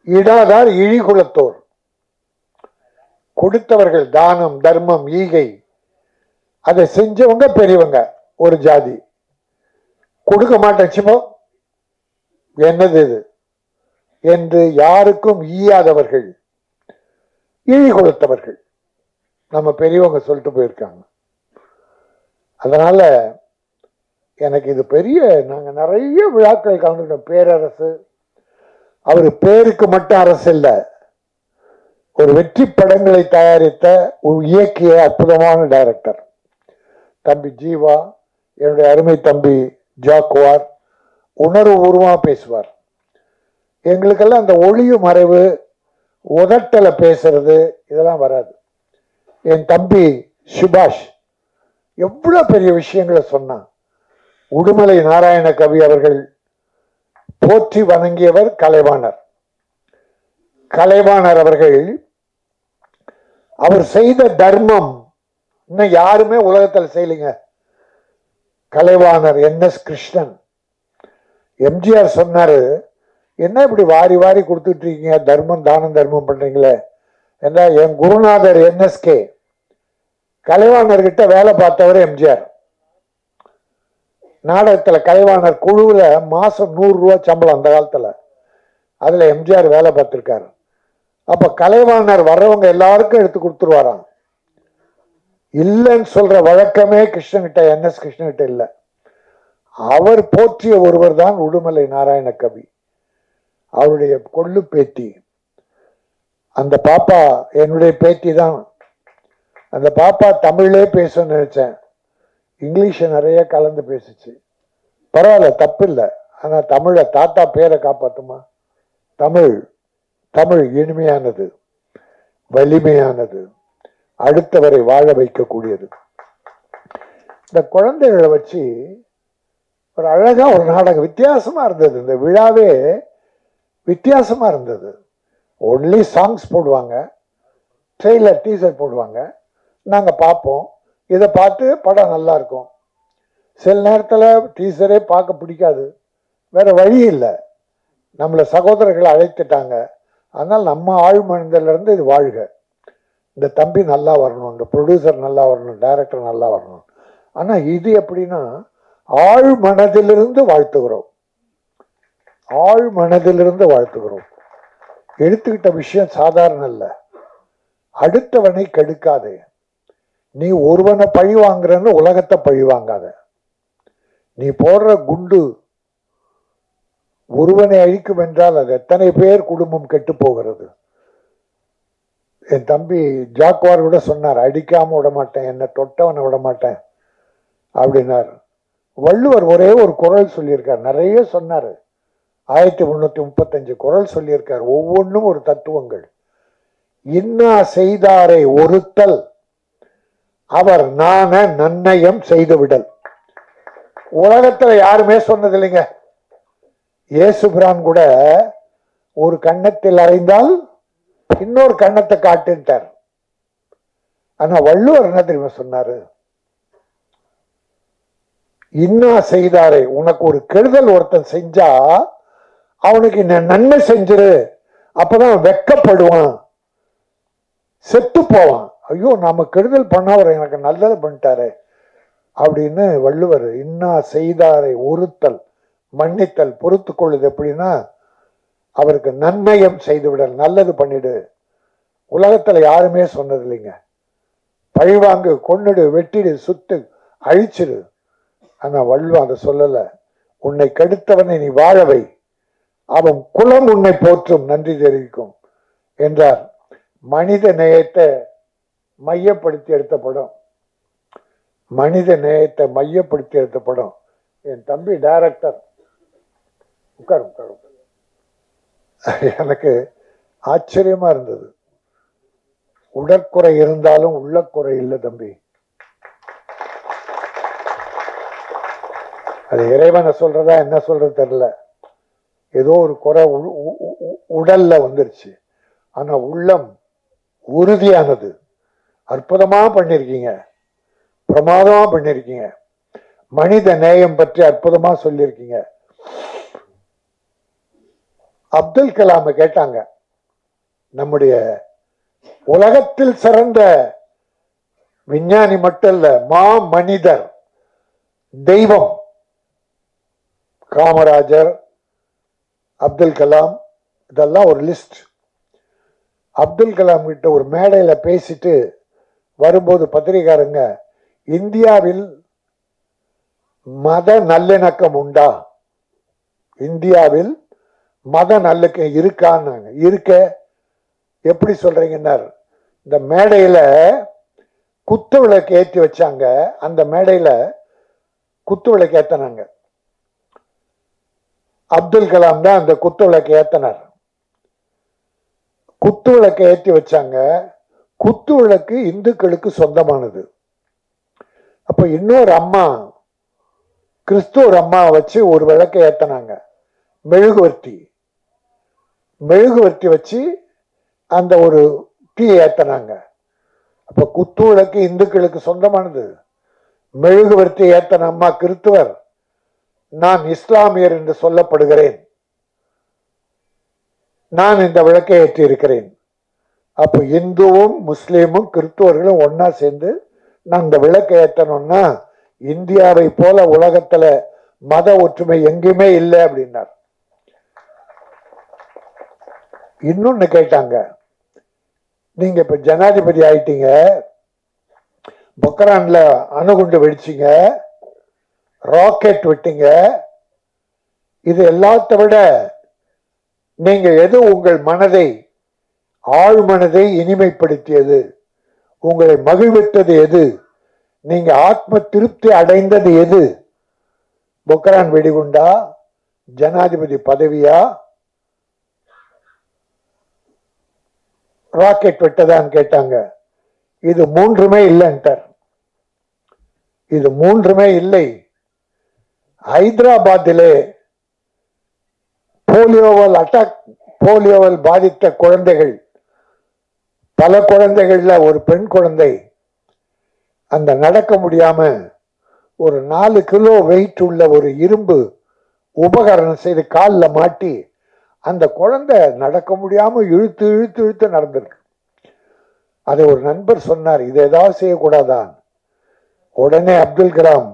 இடாதார் இழிகுலத்தோர். கொடுத்தவர்கள் தானம், தர்மம், ஈகை, அதை செஞ்சவங்க பெரியவங்க ஒரு ஜாதி. கொடுக்க மாட்டேச்சுமோ என்னது இது என்று யாருக்கும் ஈயாதவர்கள் இழி கொடுத்தவர்கள் நம்ம பெரியவங்க சொல்லிட்டு போயிருக்காங்க. அதனால எனக்கு இது பெரிய, நாங்க நிறைய விழாக்கள் கலந்துட்டோம். பேரரசு, அவர் பேருக்கு மட்டும் அரசு இல்லை, ஒரு வெற்றி படங்களை தயாரித்த இயக்கிய அற்புதமான டைரக்டர் தம்பி ஜீவா, என்னுடைய அருமை தம்பி ஜாக்குவார். உணர்வு பூர்வமாக பேசுவார். எங்களுக்கெல்லாம் அந்த ஒளிவு மறைவு, உதட்டல பேசுறது இதெல்லாம் வராது. என் தம்பி சுபாஷ் எவ்வளவு பெரிய விஷயங்களை சொன்னான். உடுமலை நாராயண கவி அவர்கள் போற்றி வணங்கியவர் கலைவாணர். கலைவாணர் அவர்கள் அவர் செய்த தர்மம் இன்னும் யாருமே உலகத்தில் செய்யலைங்க. கலைவாணர் NS கிருஷ்ணன். எம்ஜிஆர் சொன்னாரு, என்ன இப்படி வாரி வாரி கொடுத்துட்டு இருக்கீங்க, தர்மம் தானம் தர்மம் பண்றீங்களே என்ன. என் குருநாதர் NSK கலைவாணர்கிட்ட வேலை பார்த்தவர் எம்ஜிஆர். நாடகத்துல கலைவாணர் குழுவுல மாசம் 100 ரூபா சம்பளம் அந்த காலத்துல. அதுல எம்ஜிஆர் வேலை பார்த்திருக்காரு. அப்ப கலைவாணர் வர்றவங்க எல்லாருக்கும் எடுத்து கொடுத்துருவாராம். இல்லைன்னு சொல்ற வழக்கமே கிருஷ்ணகிட்ட, NS கிருஷ்ணகிட்ட இல்லை. அவர் போற்றிய ஒருவர் தான் உடுமலை நாராயண கவி. அவருடைய கொள்ளு பேத்தி, அந்த பாப்பா என்னுடைய பேத்தி தான். அந்த பாப்பா தமிழ்லே பேச நினைச்சேன், இங்கிலீஷ் நிறைய கலந்து பேசிச்சு. பரவாயில்ல, தப்பு இல்லை. ஆனா தமிழ தாத்தா பேரை காப்பாத்துமா. தமிழ், தமிழ் இனிமையானது, வலிமையானது, அடுத்தவரை வாழ வைக்கக்கூடியது. இந்த குழந்தைகளை வச்சு ஒரு அழகா ஒரு நாடகம் வித்தியாசமா இருந்தது. இந்த விழாவே வித்தியாசமா இருந்தது. ஒன்லி சாங்ஸ் போடுவாங்க, ட்ரெய்லர் டீசர் போடுவாங்க, நாங்க பார்ப்போம். இதை பார்த்து படம் நல்லா இருக்கும். சில நேரத்தில் டீசரே பார்க்க பிடிக்காது, வேற வழி இல்லை. நம்மளை சகோதரர்களை அழைத்துட்டாங்க. அதனால் நம்ம ஆழ் மனதிலிருந்து இது வாழ்க. இந்த தம்பி நல்லா வரணும், இந்த ப்ரொடியூசர் நல்லா வரணும், டைரக்டர் நல்லா வரணும். ஆனால் இது எப்படின்னா ஆழ் மனதிலிருந்து வாழ்த்துகிறோம், ஆழ் மனதிலிருந்து வாழ்த்துகிறோம். எடுத்துக்கிட்ட விஷயம் சாதாரண இல்லை. அடுத்தவனை கெடுக்காதே. நீ ஒருவனை பழி வாங்குறன்னு உலகத்தை பழி வாங்காத. நீ போடுற குண்டு ஒருவனை அழிக்கும் என்றால் அது எத்தனை பேர் குடும்பம் கெட்டு போகிறது. என் தம்பி ஜாக்குவார் கூட சொன்னார், அடிக்காம விட மாட்டேன், என்னை தொட்டவனை விட மாட்டேன் அப்படின்னார். வள்ளுவர் ஒரே ஒரு குறள் சொல்லியிருக்கார், நிறைய சொன்னாரு. 1335 குறள் சொல்லியிருக்கார். ஒவ்வொன்றும் ஒரு தத்துவங்கள். இன்னா செய்தாரை ஒருத்தல் அவர் நாண நன்னயம் செய்து விடல். உலகத்துல யாருமே சொன்னது இல்லைங்க. இயேசுபிரான் கூட ஒரு கன்னத்தில் அறைந்தால் இன்னொரு கன்னத்தை காட்டுட்டார். ஆனா வள்ளுவர் என்ன தெரியுமா சொன்னாரு? இன்னா செய்தாரை, உனக்கு ஒரு கெடுதல் ஒருத்தன் செஞ்சா அவனுக்கு நன்மை செஞ்சிரு, அப்பதான் வெக்கப்படுவான், செத்து போவான். ஐயோ நாம கெடுதல் பண்ணவர் எனக்கு நல்லது பண்ணிட்டாரு அப்படின்னு வள்ளுவர். இன்னா செய்தாரை ஒருத்தல், மன்னித்தல், பொறுத்து கொள்ளுது. எப்படின்னா அவருக்கு நன்மையம் செய்து விடல், நல்லது பண்ணிடு. உலகத்துல யாருமே சொன்னது இல்லைங்க. பழிவாங்கு, கொன்னுடு, வெட்டிடு, சுட்டு, அழிச்சிடு. ஆனா வள்ளுவர் அதை சொல்லல. உன்னை கெடுத்தவனை நீ வாழவை, அவன் குலம் உன்னை போற்றும், நன்றி தெரிவிக்கும் என்றார். மனித நேயத்தை மையப்படுத்தி எடுத்த படம், மனித நேயத்தை மையப்படுத்தி எடுத்த படம். என் தம்பி டைரக்டர் உட்கார் உட்கார். எனக்கு ஆச்சரியமா இருந்தது. உடற்குறை இருந்தாலும் உள்ளக்குறை இல்லை தம்பி. அது இறைவனை சொல்றதா என்ன சொல்றது தெரியல. ஏதோ ஒரு குறை உடல்ல வந்துருச்சு, ஆனா உள்ளம் உறுதியானது. அற்புதமா பண்ணிருக்கீங்க, பிரமாதமா பண்ணிருக்கீங்க. மனித நேயம் பற்றி அற்புதமா சொல்லியிருக்கீங்க. அப்துல் கலாம கேட்டாங்க, நம்முடைய உலகத்தில் சிறந்த விஞ்ஞானி மட்டும் இல்ல, மா மனிதர், தெய்வம். காமராஜர், அப்துல் கலாம், இதெல்லாம் ஒரு லிஸ்ட். அப்துல் கலாம் கிட்ட ஒரு மேடையில பேசிட்டு வரும்போது பத்திரிகாரங்க, இந்தியாவில் மத நல்லிணக்கம் உண்டா, இந்தியாவில் மத நல்லிணக்கம் இருக்கான்னு. இருக்க, எப்படி சொல்றீங்கன்னார். இந்த மேடையில குத்து விளக்கு ஏற்றி வச்சாங்க, அந்த மேடையில குத்து விளக்கு ஏத்தனாங்க. அப்துல் கலாம் தான் அந்த குத்து விளக்கு ஏத்தனார். குத்து விளக்கு ஏற்றி வச்சாங்க. குத்து விளக்கு இந்துக்களுக்கு சொந்தமானது. அப்ப இன்னொரு அம்மா, கிறிஸ்துவர் அம்மா வச்சு ஒரு விளக்கை ஏத்தனாங்க, மெழுகுவர்த்தி. மெழுகுவர்த்தி வச்சு அந்த ஒரு தீ ஏத்தனாங்க. அப்ப குத்து விளக்கு இந்துக்களுக்கு சொந்தமானது. மெழுகுவர்த்தி ஏத்தன அம்மா கிறிஸ்துவர், நான் இஸ்லாமியர் என்று சொல்லப்படுகிறேன், நான் இந்த விளக்கை ஏற்றி இருக்கிறேன். அப்போ இந்துவும் முஸ்லீமும் கிறிஸ்துவர்களும் ஒன்னா சேர்ந்து நான் இந்த விளக்கை ஏற்றணும்னா, இந்தியாவை போல உலகத்துல மத ஒற்றுமை எங்கேயுமே இல்லை அப்படின்னார். இன்னொன்னு கேட்டாங்க, நீங்க இப்ப ஜனாதிபதி ஆயிட்டீங்க, பொக்ரான்ல அணுகுண்டு வெடிச்சிங்க, ராக்கெட் விட்டீங்க, இது எல்லாத்த விட நீங்க எது உங்கள் மனதை, ஆழ் மனதை இனிமைப்படுத்தியது, உங்களை மகிழ்வித்தது எது, நீங்க ஆத்ம திருப்தி அடைந்தது எது? பொக்ரான் வெடிகுண்டா, ஜனாதிபதி பதவியா, ராக்கெட் விட்டதான்னு கேட்டாங்க. இது மூன்றுமே இல்லைன்ட்டார். இது மூன்றுமே இல்லை. ஹைதராபாத்திலே போலியோவால் பாதித்த குழந்தைகள், பல குழந்தைகள்ல ஒரு பெண் குழந்தை அந்த நடக்க முடியாம ஒரு 4 கிலோ வெயிட் உள்ள ஒரு இரும்பு உபகரணம் செய்து காலில் மாட்டி அந்த குழந்தை நடக்க முடியாம இழுத்து இழுத்து இழுத்து நடந்திருக்கு. அதை ஒரு நண்பர் சொன்னார், இது ஏதாவது செய்யக்கூடாதான். உடனே அப்துல் கலாம்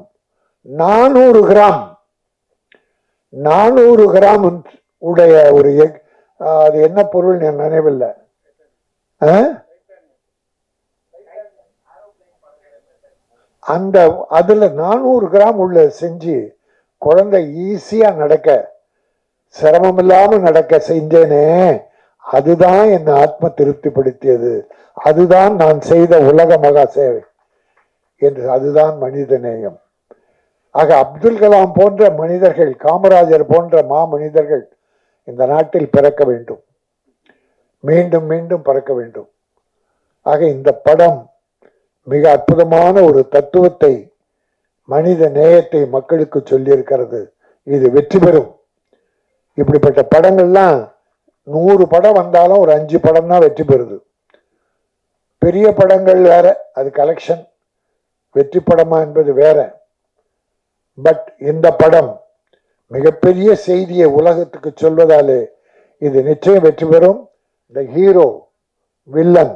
400 கிராம் உடைய ஒரு அது என்ன பொருள் நான் நினைவில்லை, அந்த அதுல 400 கிராம் உள்ள செஞ்சு குழந்தை ஈஸியா நடக்க, சிரமம் இல்லாம நடக்க செஞ்சேனே, அதுதான் என்னை ஆத்ம திருப்திப்படுத்தியது, அதுதான் நான் செய்த உலக மகா சேவை என்று. அதுதான் மனித நேயம். ஆக அப்துல் கலாம் போன்ற மனிதர்கள், காமராஜர் போன்ற மாமனிதர்கள் இந்த நாட்டில் பிறக்க வேண்டும், மீண்டும் மீண்டும் பிறக்க வேண்டும். ஆக இந்த படம் மிக அற்புதமான ஒரு தத்துவத்தை, மனித நேயத்தை மக்களுக்கு சொல்லியிருக்கிறது. இது வெற்றி பெறும். இப்படிப்பட்ட படங்கள்லாம் 100 படம் வந்தாலும் ஒரு 5 படம் தான் வெற்றி பெறுது. பெரிய படங்கள் வேற, அது கலெக்ஷன். வெற்றி படமா என்பது வேற. பட் இந்த படம் மிகப்பெரிய செய்தியை உலகத்துக்கு சொல்வதாலே இது நிச்சயம் வெற்றி பெறும். இந்த ஹீரோ, வில்லன்,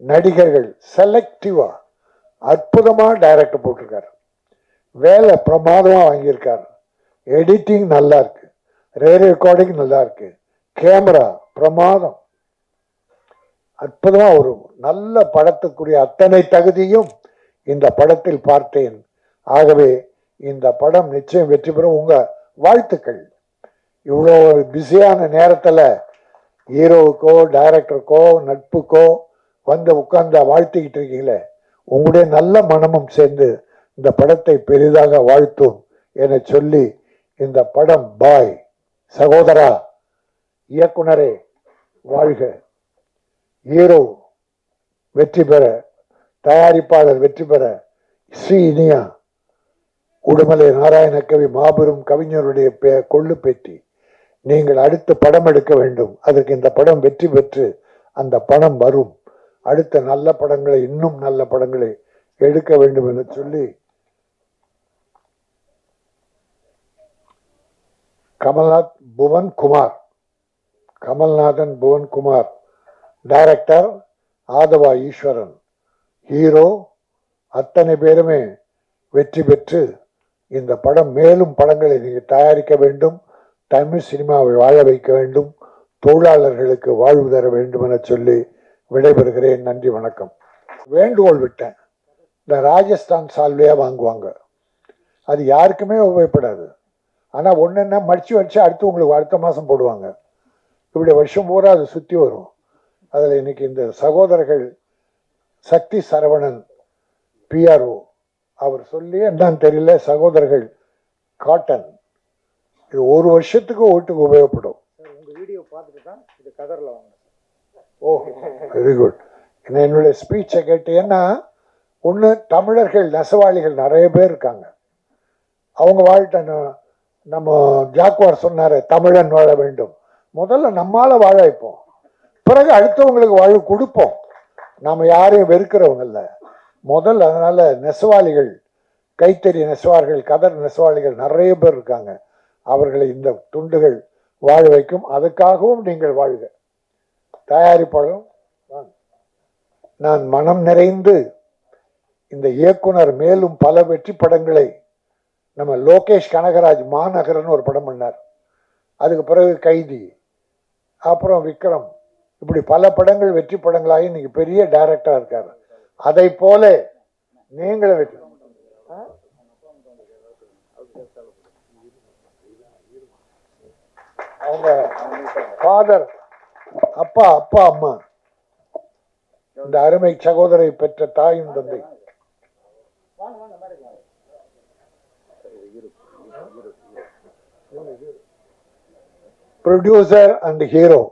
நடிகர்கள் செலக்டிவா அற்புதமா டைரக்டர் போட்டிருக்காரு. வேலை பிரமாதமா வாங்கியிருக்காரு. எடிட்டிங் நல்லா இருக்கு, ரெக்கார்டிங் நல்லா இருக்கு, கேமரா பிரமாதம். அற்புதமா ஒரு நல்ல படத்துக்குரிய அத்தனை தகுதியும் இந்த படத்தில் பார்த்தேன். ஆகவே இந்த படம் நிச்சயம் வெற்றி பெறும். உங்க வாழ்த்துக்கள். இவ்வளோ பிஸியான நேரத்தில் ஹீரோவுக்கோ டைரக்டருக்கோ நட்புக்கோ வந்து உட்கார்ந்து வாழ்த்திக்கிட்டு இருக்கீங்களே, உங்களுடைய நல்ல மனமும் சேர்ந்து இந்த படத்தை பெரிதாக வாழ்த்தும் என சொல்லி இந்த படம் பாய். சகோதரா, இயக்குனரே வாழ்க, ஹீரோ வெற்றி பெற, தயாரிப்பாளர் வெற்றி பெற, ஸ்ரீ இனியா உடுமலை நாராயணகவி மாபெரும் கவிஞருடைய கொள்ளு பேட்டி. நீங்கள் அடுத்து படம் எடுக்க வேண்டும். அதற்கு இந்த படம் வெற்றி பெற்று அந்த பணம் வரும். அடுத்த நல்ல படங்களை, இன்னும் நல்ல படங்களை எடுக்க வேண்டும் என்று சொல்லி கமல்நாதன் புவன்குமார், டைரக்டர் ஆதவா ஈஸ்வரன், ஹீரோ, அத்தனை பேருமே வெற்றி பெற்று இந்த படம் மேலும் படங்களை நீங்கள் தயாரிக்க வேண்டும். தமிழ் சினிமாவை வாழ வைக்க வேண்டும். தொழிலாளர்களுக்கு வாழ்வு தர வேண்டும் என சொல்லி விடைபெறுகிறேன். நன்றி, வணக்கம். வேண்டுகோள் விட்டேன். இந்த ராஜஸ்தான் சால்வையா வாங்குவாங்க, அது யாருக்குமே உபயோகப்படாது. ஆனால் ஒன்றுன்னா மடிச்சு வச்சு அடுத்து உங்களுக்கு அடுத்த மாதம் போடுவாங்க. இப்படி வருஷம் பூரா அது சுற்றி வரும். அதில் இன்னைக்கு இந்த சகோதரர்கள் சக்தி சரவணன் பிஆர்ஓ அவர் சொல்லி என்னன்னு தெரியல, சகோதரர்கள் காட்டன், இது ஒரு வருஷத்துக்கு ஓட்டுக்கு உபயோகப்படும். உங்க வீடியோ பார்த்துட்டு தான் இது கதர்ல வாங்க. ஓ, வெரி குட். என்னுடைய ஸ்பீச்சை கேட்டு, ஏன்னா ஒன்று தமிழர்கள் நெசவாளிகள் நிறைய பேர் இருக்காங்க. அவங்க வாழ்கிட்ட நம்ம ஜாக்குவார் சொன்னார், தமிழன் வாழ வேண்டும். முதல்ல நம்மால வாழ வைப்போம், பிறகு அடுத்தவங்களுக்கு வாழ்வு கொடுப்போம். நாம் யாரையும் வெறுக்கிறவங்க இல்லை முதல்ல. அதனால நெசவாளிகள், கைத்தறி நெசவார்கள், கதர் நெசவாளிகள் நிறைய பேர் இருக்காங்க. அவர்களை இந்த துண்டுகள் வாழ வைக்கும். அதுக்காகவும் நீங்கள் வாழ்க. தயாரிப்பாளரும் நான் மனம் நிறைந்து இந்த இயக்குனர் மேலும் பல வெற்றி படங்களை, நம்ம லோகேஷ் கனகராஜ் மாநகரன்னு ஒரு படம் பண்ணார், அதுக்கு பிறகு கைதி, அப்புறம் விக்ரம், இப்படி பல படங்கள் வெற்றி படங்களாகி இன்னைக்கு பெரிய டைரக்டராக இருக்காரு. அதை போல நீங்களும் வெற்றி. அவங்க ஃபாதர், அப்பா, அப்பா அம்மா, இந்த அருமை சகோதரை பெற்ற தாயும் தந்தை. Producer and hero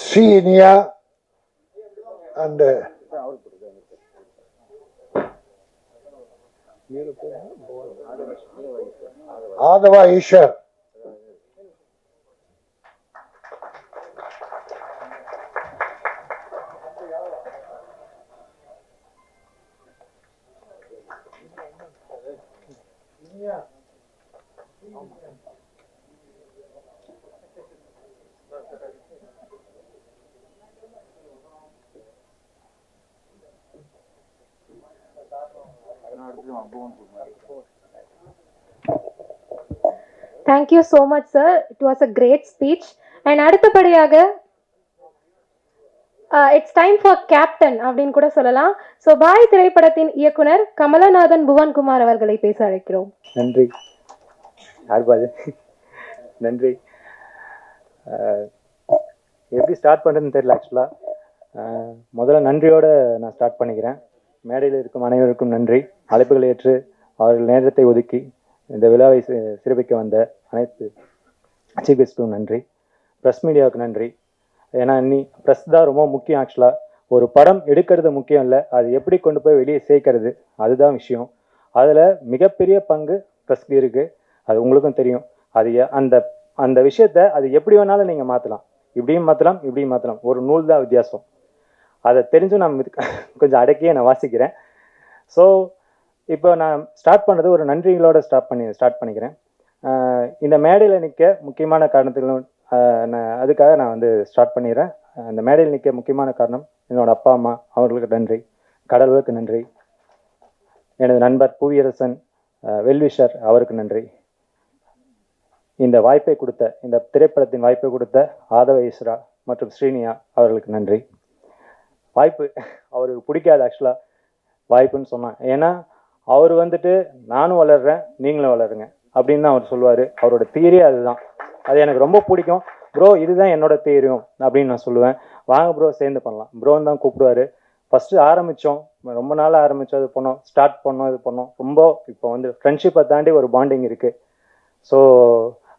Shri Iniya and Aadhava Eswar. Thank you so much, sir. It was a great speech. And அடுத்தபடியாக இட்ஸ் டைம் ஃபார் கேப்டன் அப்படின்னு கூட சொல்லலாம். ஸோ பாய் திரைப்படத்தின் இயக்குனர் கமலநாதன் புவன்குமார் அவர்களை பேச அழைக்கிறோம். நன்றி. யார்பாது நன்றி. எப்படி ஸ்டார்ட் பண்ணுறதுன்னு தெரியல. ஆக்சுவலாக முதல்ல நன்றியோடு நான் ஸ்டார்ட் பண்ணிக்கிறேன். மேடையில் இருக்கும் அனைவருக்கும் நன்றி. அழைப்புகளை ஏற்று அவர்கள் நேரத்தை ஒதுக்கி இந்த விழாவை சிறப்பிக்க வந்த அனைத்து சீஃப் கெஸ்ட்டும் நன்றி. ப்ரெஸ் மீடியாவுக்கு நன்றி. ஏன்னா ப்ரெஸ் தான் ரொம்ப முக்கியம். ஆக்சுவலாக ஒரு படம் எடுக்கிறது முக்கியம் இல்லை, அது எப்படி கொண்டு போய் வெளியே சேர்க்கறது அதுதான் விஷயம். அதில் மிகப்பெரிய பங்கு ப்ரெஸ்க்கு இருக்குது, அது உங்களுக்கும் தெரியும். அது அந்த அந்த விஷயத்தை அது எப்படி வேணாலும் நீங்கள் மாற்றலாம், இப்படியும் மாற்றலாம் இப்படியும் மாற்றலாம். ஒரு நூல் தான் வித்தியாசம். அதை தெரிஞ்சும் நான் கொஞ்சம் அடக்கியே நான் வாசிக்கிறேன். ஸோ இப்போ நான் ஸ்டார்ட் பண்ணது ஒரு நன்றிகளோட ஸ்டார்ட் பண்ணிக்கிறேன். இந்த மேடையில் நிற்க முக்கியமான காரணத்துகளும் அதுக்காக நான் வந்து ஸ்டார்ட் பண்ணிடுறேன். அந்த மேடையில் நிற்க முக்கியமான காரணம் என்னோட அப்பா அம்மா, அவர்களுக்கு நன்றி. கடவுளுக்கு நன்றி. எனது நண்பர் புவியரசன் வெல்விஷர், அவருக்கு நன்றி. இந்த வாய்ப்பை கொடுத்த, இந்த திரைப்படத்தின் வாய்ப்பை கொடுத்த ஆதவ ஈஸ்வரா மற்றும் ஸ்ரீனியா அவர்களுக்கு நன்றி. வாய்ப்பு அவருக்கு பிடிக்காது ஆக்சுவலாக வாய்ப்புன்னு சொன்னான். ஏன்னா அவர் வந்துட்டு நானும் வளர்றேன் நீங்களும் வளருங்க அப்படின்னு தான் அவர் சொல்லுவார். அவரோட தியரியே அதுதான். அது எனக்கு ரொம்ப பிடிக்கும். ப்ரோ இதுதான் என்னோட தியரியும் அப்படின்னு நான் சொல்லுவேன். வாங்க ப்ரோ சேர்ந்து பண்ணலாம் ப்ரோன்னு தான் கூப்பிடுவார். ஃபஸ்ட்டு ஆரம்பித்தோம், ரொம்ப நாள் ஆரம்பித்தோம், இது பண்ணோம், ஸ்டார்ட் பண்ணோம், இது பண்ணோம். ரொம்ப இப்போ வந்து ஃப்ரெண்ட்ஷிப்பை தாண்டி ஒரு பாண்டிங் இருக்குது. ஸோ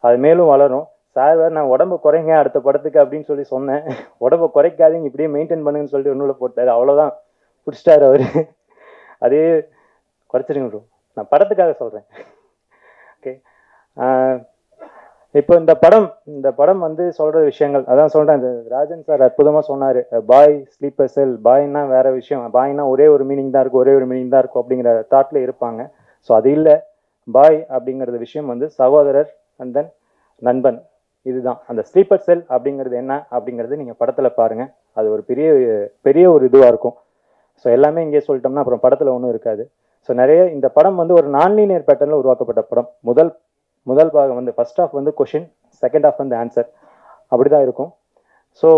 அது மேலும் வளரும். சார் வேறு நான் உடம்பு குறைங்க அடுத்த படத்துக்கு அப்படின்னு சொல்லி சொன்னேன். உடம்பை குறைக்காதீங்க இப்படியே மெயின்டைன் பண்ணுங்கன்னு சொல்லிட்டு ஒன்றுல போட்டார். அவ்வளோதான், பிடிச்சிட்டாரு அவர். அதே குறைச்சிடுங்க ப்ரோ, நான் படத்துக்காக சொல்கிறேன். ஓகே, இப்போ இந்த படம் வந்து சொல்கிற விஷயங்கள் அதான் சொல்கிறேன். இந்த ராஜன் சார் அற்புதமாக சொன்னார். பாய் ஸ்லீப்பர் செல், பாய்னா வேற விஷயம், பாய்னா ஒரே ஒரு மீனிங் தான் இருக்கும், ஒரே ஒரு மீனிங் தான் இருக்கும் அப்படிங்கிற தாட்டில் இருப்பாங்க. ஸோ அது இல்லை. பாய் அப்படிங்கிறது விஷயம் வந்து சகோதரர் அண்ட் தென் நண்பன். இதுதான் அந்த ஸ்லீப்பர் செல் அப்படிங்கிறது என்ன அப்படிங்கிறது நீங்கள் படத்தில் பாருங்கள். அது ஒரு பெரிய ஒரு இதுவாக இருக்கும். ஸோ எல்லாமே இங்கே சொல்லிட்டோம்னா அப்புறம் படத்தில் ஒன்றும் இருக்காது. ஸோ நிறைய இந்த படம் வந்து ஒரு நான்-லீனியர் பேட்டர்னில் உருவாக்கப்பட்ட படம். முதல் பாகம் வந்து ஃபர்ஸ்ட் ஹாஃப் வந்து கொஷின், செகண்ட் ஹாஃப் வந்து ஆன்சர், அப்படி தான் இருக்கும். ஸோ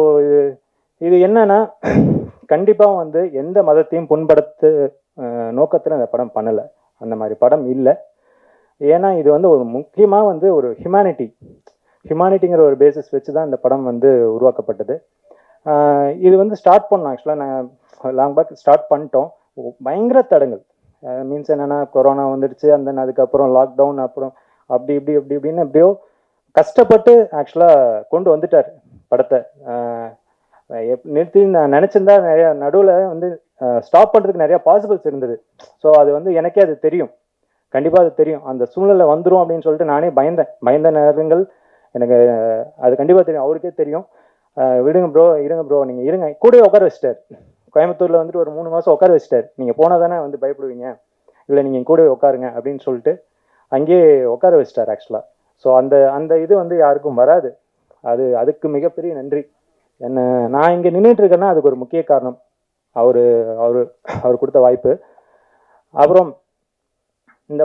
இது என்னன்னா கண்டிப்பாக வந்து எந்த மதத்தையும் புண்படுத்த நோக்கத்தில் அந்த படம் பண்ணலை. அந்த மாதிரி படம் இல்லை. ஏன்னா இது வந்து ஒரு முக்கியமாக வந்து ஒரு ஹியூமானிட்டிங்கிற ஒரு பேசிஸ் வச்சு தான் இந்த படம் வந்து உருவாக்கப்பட்டது. இது வந்து ஸ்டார்ட் பண்ணோம். ஆக்சுவலாக நான் லாங் பேக் ஸ்டார்ட் பண்ணிட்டோம். பயங்கர தடங்கள், மீன்ஸ் என்னென்னா கொரோனா வந்துடுச்சு, அந்த அதுக்கப்புறம் லாக்டவுன், அப்புறம் அப்படி இப்படின்னு எப்படியோ கஷ்டப்பட்டு ஆக்சுவலாக கொண்டு வந்துட்டார் படத்தை. நிறுத்தி நான் நினச்சிருந்தா நிறையா நடுவில் வந்து ஸ்டாப் பண்ணுறதுக்கு நிறையா பாசிபிள்ஸ் இருந்தது. ஸோ அது வந்து எனக்கே அது தெரியும், கண்டிப்பாக அது தெரியும். அந்த சூழ்நிலை வந்துடும் அப்படின்னு சொல்லிட்டு நானே பயந்த நேரங்கள் எனக்கு அது கண்டிப்பாக தெரியும், அவருக்கே தெரியும். விடுங்க ப்ரோ, இருங்க ப்ரோ, நீங்கள் இருங்க, கூட உட்கார வச்சிட்டார். கோயம்புத்தூரில் வந்துட்டு ஒரு 3 மாதம் உட்கார வச்சிட்டார். நீங்கள் போனால் தானே வந்து பயப்படுவீங்க, இல்லை நீங்கள் கூட உட்காருங்க அப்படின்னு சொல்லிட்டு அங்கேயே உட்கார வச்சிட்டார் ஆக்சுவலாக. ஸோ அந்த இது வந்து யாருக்கும் வராது. அதுக்கு மிகப்பெரிய நன்றி. நான் இங்கே நின்றுட்டு இருக்கேன்னா அதுக்கு ஒரு முக்கிய காரணம் அவர் கொடுத்த வாய்ப்பு. அப்புறம் இந்த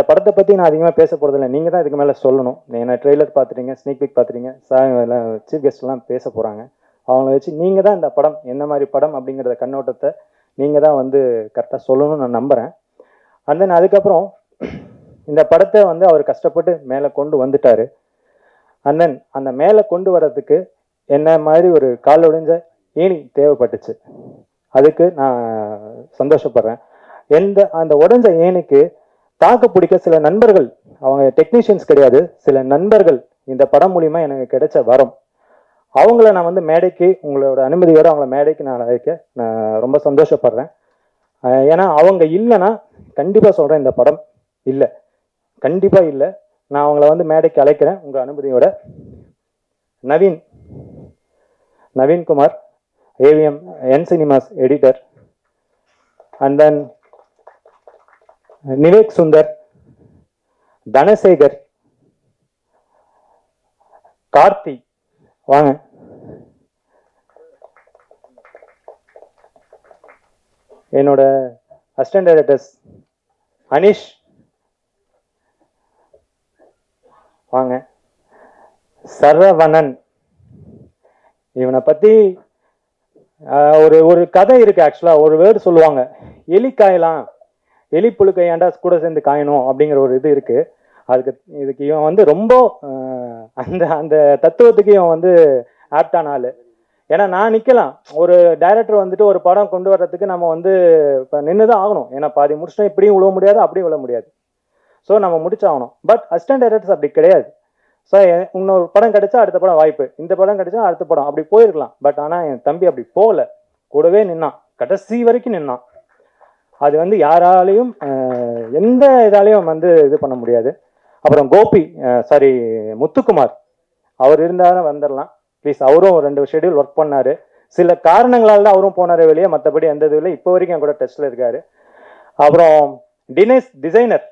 படத்தை பற்றி நான் அதிகமாக பேச போகிறதில்ல, நீங்கள் தான் இதுக்கு மேலே சொல்லணும். ஏன்னா ட்ரெய்லர் பார்த்துட்டீங்க, ஸ்னீக் பீக் பார்த்துட்டீங்க, சீஃப் கெஸ்ட்லாம் பேச போகிறாங்க. அவங்கள வச்சு நீங்கள் தான் இந்த படம் என்ன மாதிரி படம் அப்படிங்கிறத கண்ணோட்டத்தை நீங்கள் தான் வந்து கரெக்டாக சொல்லணும்னு நான் நம்புகிறேன். அண்ட் தென் அதுக்கப்புறம் இந்த படத்தை வந்து அவர் கஷ்டப்பட்டு மேலே கொண்டு வந்துட்டார். அண்ட் தென் அந்த மேலே கொண்டு வர்றதுக்கு என்ன மாதிரி ஒரு கால் உடைஞ்ச ஏணி தேவைப்பட்டுச்சு. அதுக்கு நான் சந்தோஷப்படுறேன். அந்த உடைஞ்ச ஏணிக்கு தாக்கு பிடிக்க சில நண்பர்கள், அவங்க டெக்னீஷியன்ஸ் கிடையாது, சில நண்பர்கள் இந்த படம் மூலிமா எனக்கு கிடைச்ச வரம். அவங்கள நான் வந்து மேடைக்கு உங்களோட அனுமதியோடு அவங்கள மேடைக்கு நான் அழைக்க நான் ரொம்ப சந்தோஷப்படுறேன். ஏன்னா அவங்க இல்லைன்னா கண்டிப்பாக சொல்கிறேன் இந்த படம் இல்லை, கண்டிப்பாக இல்லை. நான் அவங்கள வந்து மேடைக்கு அழைக்கிறேன் உங்கள் அனுமதியோட. நவீன்குமார், ஏவிஎம் என் cinemas editor. And then Nivek Sundar, Dhanasekar, Karthi, வாங்க. என்னோட அசிஸ்டன்ட் டைரக்டர்ஸ் அனிஷ், வாங்க. சரவணன், இவனை பற்றி ஒரு கதை இருக்கு. ஆக்சுவலாக ஒரு வேர்டு சொல்லுவாங்க, எலி காயலாம், எலி புழு கையாண்டா கூட சேர்ந்து காயணும் அப்படிங்கிற ஒரு இது இருக்கு. இதுக்கு இவன் வந்து ரொம்ப அந்த தத்துவத்துக்கு இவன் வந்து ஆப்டான ஆள். ஏன்னா நான் நிற்கலாம், ஒரு டைரக்டர் வந்துட்டு ஒரு படம் கொண்டு வர்றதுக்கு நம்ம வந்து இப்போ நின்று தான் ஆகணும். ஏன்னா பாதி முடிச்சுட்டோம், இப்படியும் விழ முடியாது அப்படியும் விழ முடியாது. ஸோ நம்ம முடிச்சாகணும். பட் அசிஸ்டன்ட் டைரக்டர்ஸ் அப்படி கிடையாது. ஸோ இன்னொரு படம் கிடைச்சா அடுத்த படம் வாய்ப்பு, இந்த படம் கிடைச்சா அடுத்த படம், அப்படி போயிருக்கலாம். பட் ஆனால் என் தம்பி அப்படி போகல, கூடவே நின்னான், கடைசி வரைக்கும் நின்னான். அது வந்து யாராலையும் எந்த இதாலையும் வந்து இது பண்ண முடியாது. அப்புறம் கோபி, சாரி முத்துக்குமார், அவர் இருந்தாலும் வந்துடலாம் ப்ளீஸ். அவரும் 2 ஷெட்யூல் ஒர்க் பண்ணார். சில காரணங்களால் தான் அவரும் போனார் வெளியே, மற்றபடி எந்த இதுவில் இப்போ வரைக்கும் என் கூட டச்சில் இருக்காரு. அப்புறம் தினேஷ் டிசைனர்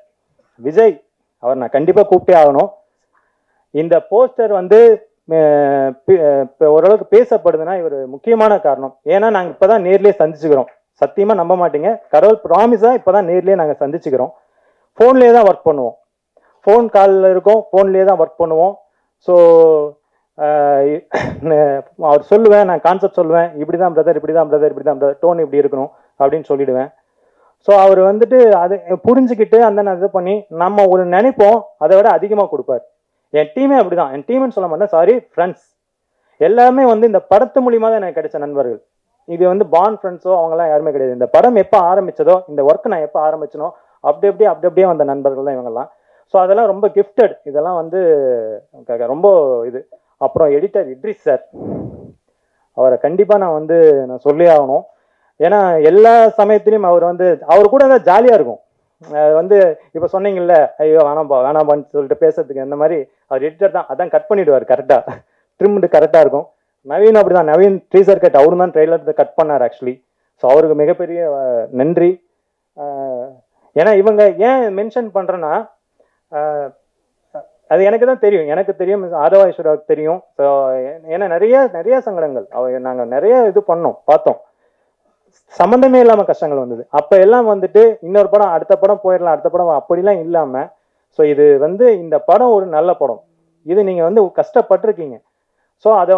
விஜய், அவர் நான் கண்டிப்பாக கூப்பிட்டே ஆகணும். இந்த போஸ்டர் வந்து ஓரளவுக்கு பேசப்படுதுன்னா இவர் முக்கியமான காரணம். ஏன்னா நாங்கள் இப்போ தான் நேர்லேயே சந்திச்சுக்கிறோம். சத்தியமாக நம்ப மாட்டீங்க, கடவுள் ப்ராமிஸாக இப்போ தான் நேர்லேயே நாங்கள் சந்திச்சுக்கிறோம். ஃபோன்லேயே தான் ஒர்க் பண்ணுவோம், ஃபோன் காலில் இருக்கோம், ஃபோன்லேயே தான் ஒர்க் பண்ணுவோம். ஸோ அவர் சொல்லுவேன், நான் கான்செப்ட் சொல்லுவேன், இப்படி தான் பிரதர், இப்படி தான் பிரதர், இப்படி தான் பிரதர், டோன் இப்படி இருக்கணும் அப்படின்னு சொல்லிடுவேன். ஸோ அவர் வந்துட்டு அதை புரிஞ்சுக்கிட்டு அந்த இது பண்ணி நம்ம ஒரு நினைப்போம், அதை விட அதிகமாக கொடுப்பார். என் டீமே அப்படிதான், என் டீம்னு சொல்ல மாட்டேன், சாரி ஃப்ரெண்ட்ஸ் எல்லாமே வந்து இந்த படத்து மூலியமாக தான் எனக்கு கிடைச்ச நண்பர்கள். இது வந்து பாண்ட் ஃப்ரெண்ட்ஸோ அவங்கெல்லாம் யாருமே கிடையாது. இந்த படம் எப்போ ஆரம்பிச்சதோ, இந்த ஒர்க் நான் எப்போ ஆரம்பிச்சனோ அப்படி அப்படியே வந்த நண்பர்கள் தான் இவங்கெல்லாம். ஸோ அதெல்லாம் ரொம்ப கிஃப்டட், இதெல்லாம் வந்து ரொம்ப இது. அப்புறம் எடிட்டர் இட்ரிஸ் சார், அவரை கண்டிப்பாக நான் சொல்லி ஆகணும். ஏன்னா எல்லா சமயத்திலையும் அவர் கூட தான் ஜாலியாக இருக்கும். வந்து இப்போ சொன்னீங்கல்ல, ஐயோ வேணாம்பான்னு சொல்லிட்டு பேசுறதுக்கு, அந்த மாதிரி அவர் எடிட்டர் தான், அதான் கட் பண்ணிவிடுவார் கரெக்டாக, ட்ரிம்டு கரெக்டாக இருக்கும். நவீன் அப்படி தான், நவீன் ட்ரீசர் கட் அவரு தான் ட்ரெய்லர் கட் பண்ணார் ஆக்சுவலி. ஸோ அவருக்கு மிகப்பெரிய நன்றி. ஏன்னா இவங்க ஏன் மென்ஷன் பண்ணுறேன்னா, அது எனக்கு தான் தெரியும், எனக்கு தெரியும், ஆதவாஈஸ்வராவுக்கு தெரியும். ஸோ ஏன்னா நிறைய சங்கடங்கள் நாங்கள் நிறைய இது பண்ணோம், பார்த்தோம், சம்மந்தமே இல்லாமல் கஷ்டங்கள் வந்தது. அப்போ எல்லாம் வந்துட்டு இன்னொரு படம், அடுத்த படம் போயிடலாம், அடுத்த படம் அப்படிலாம் இல்லாமல், ஸோ இது இந்த படம் ஒரு நல்ல படம், இது நீங்கள் கஷ்டப்பட்டிருக்கீங்க. ஸோ அதை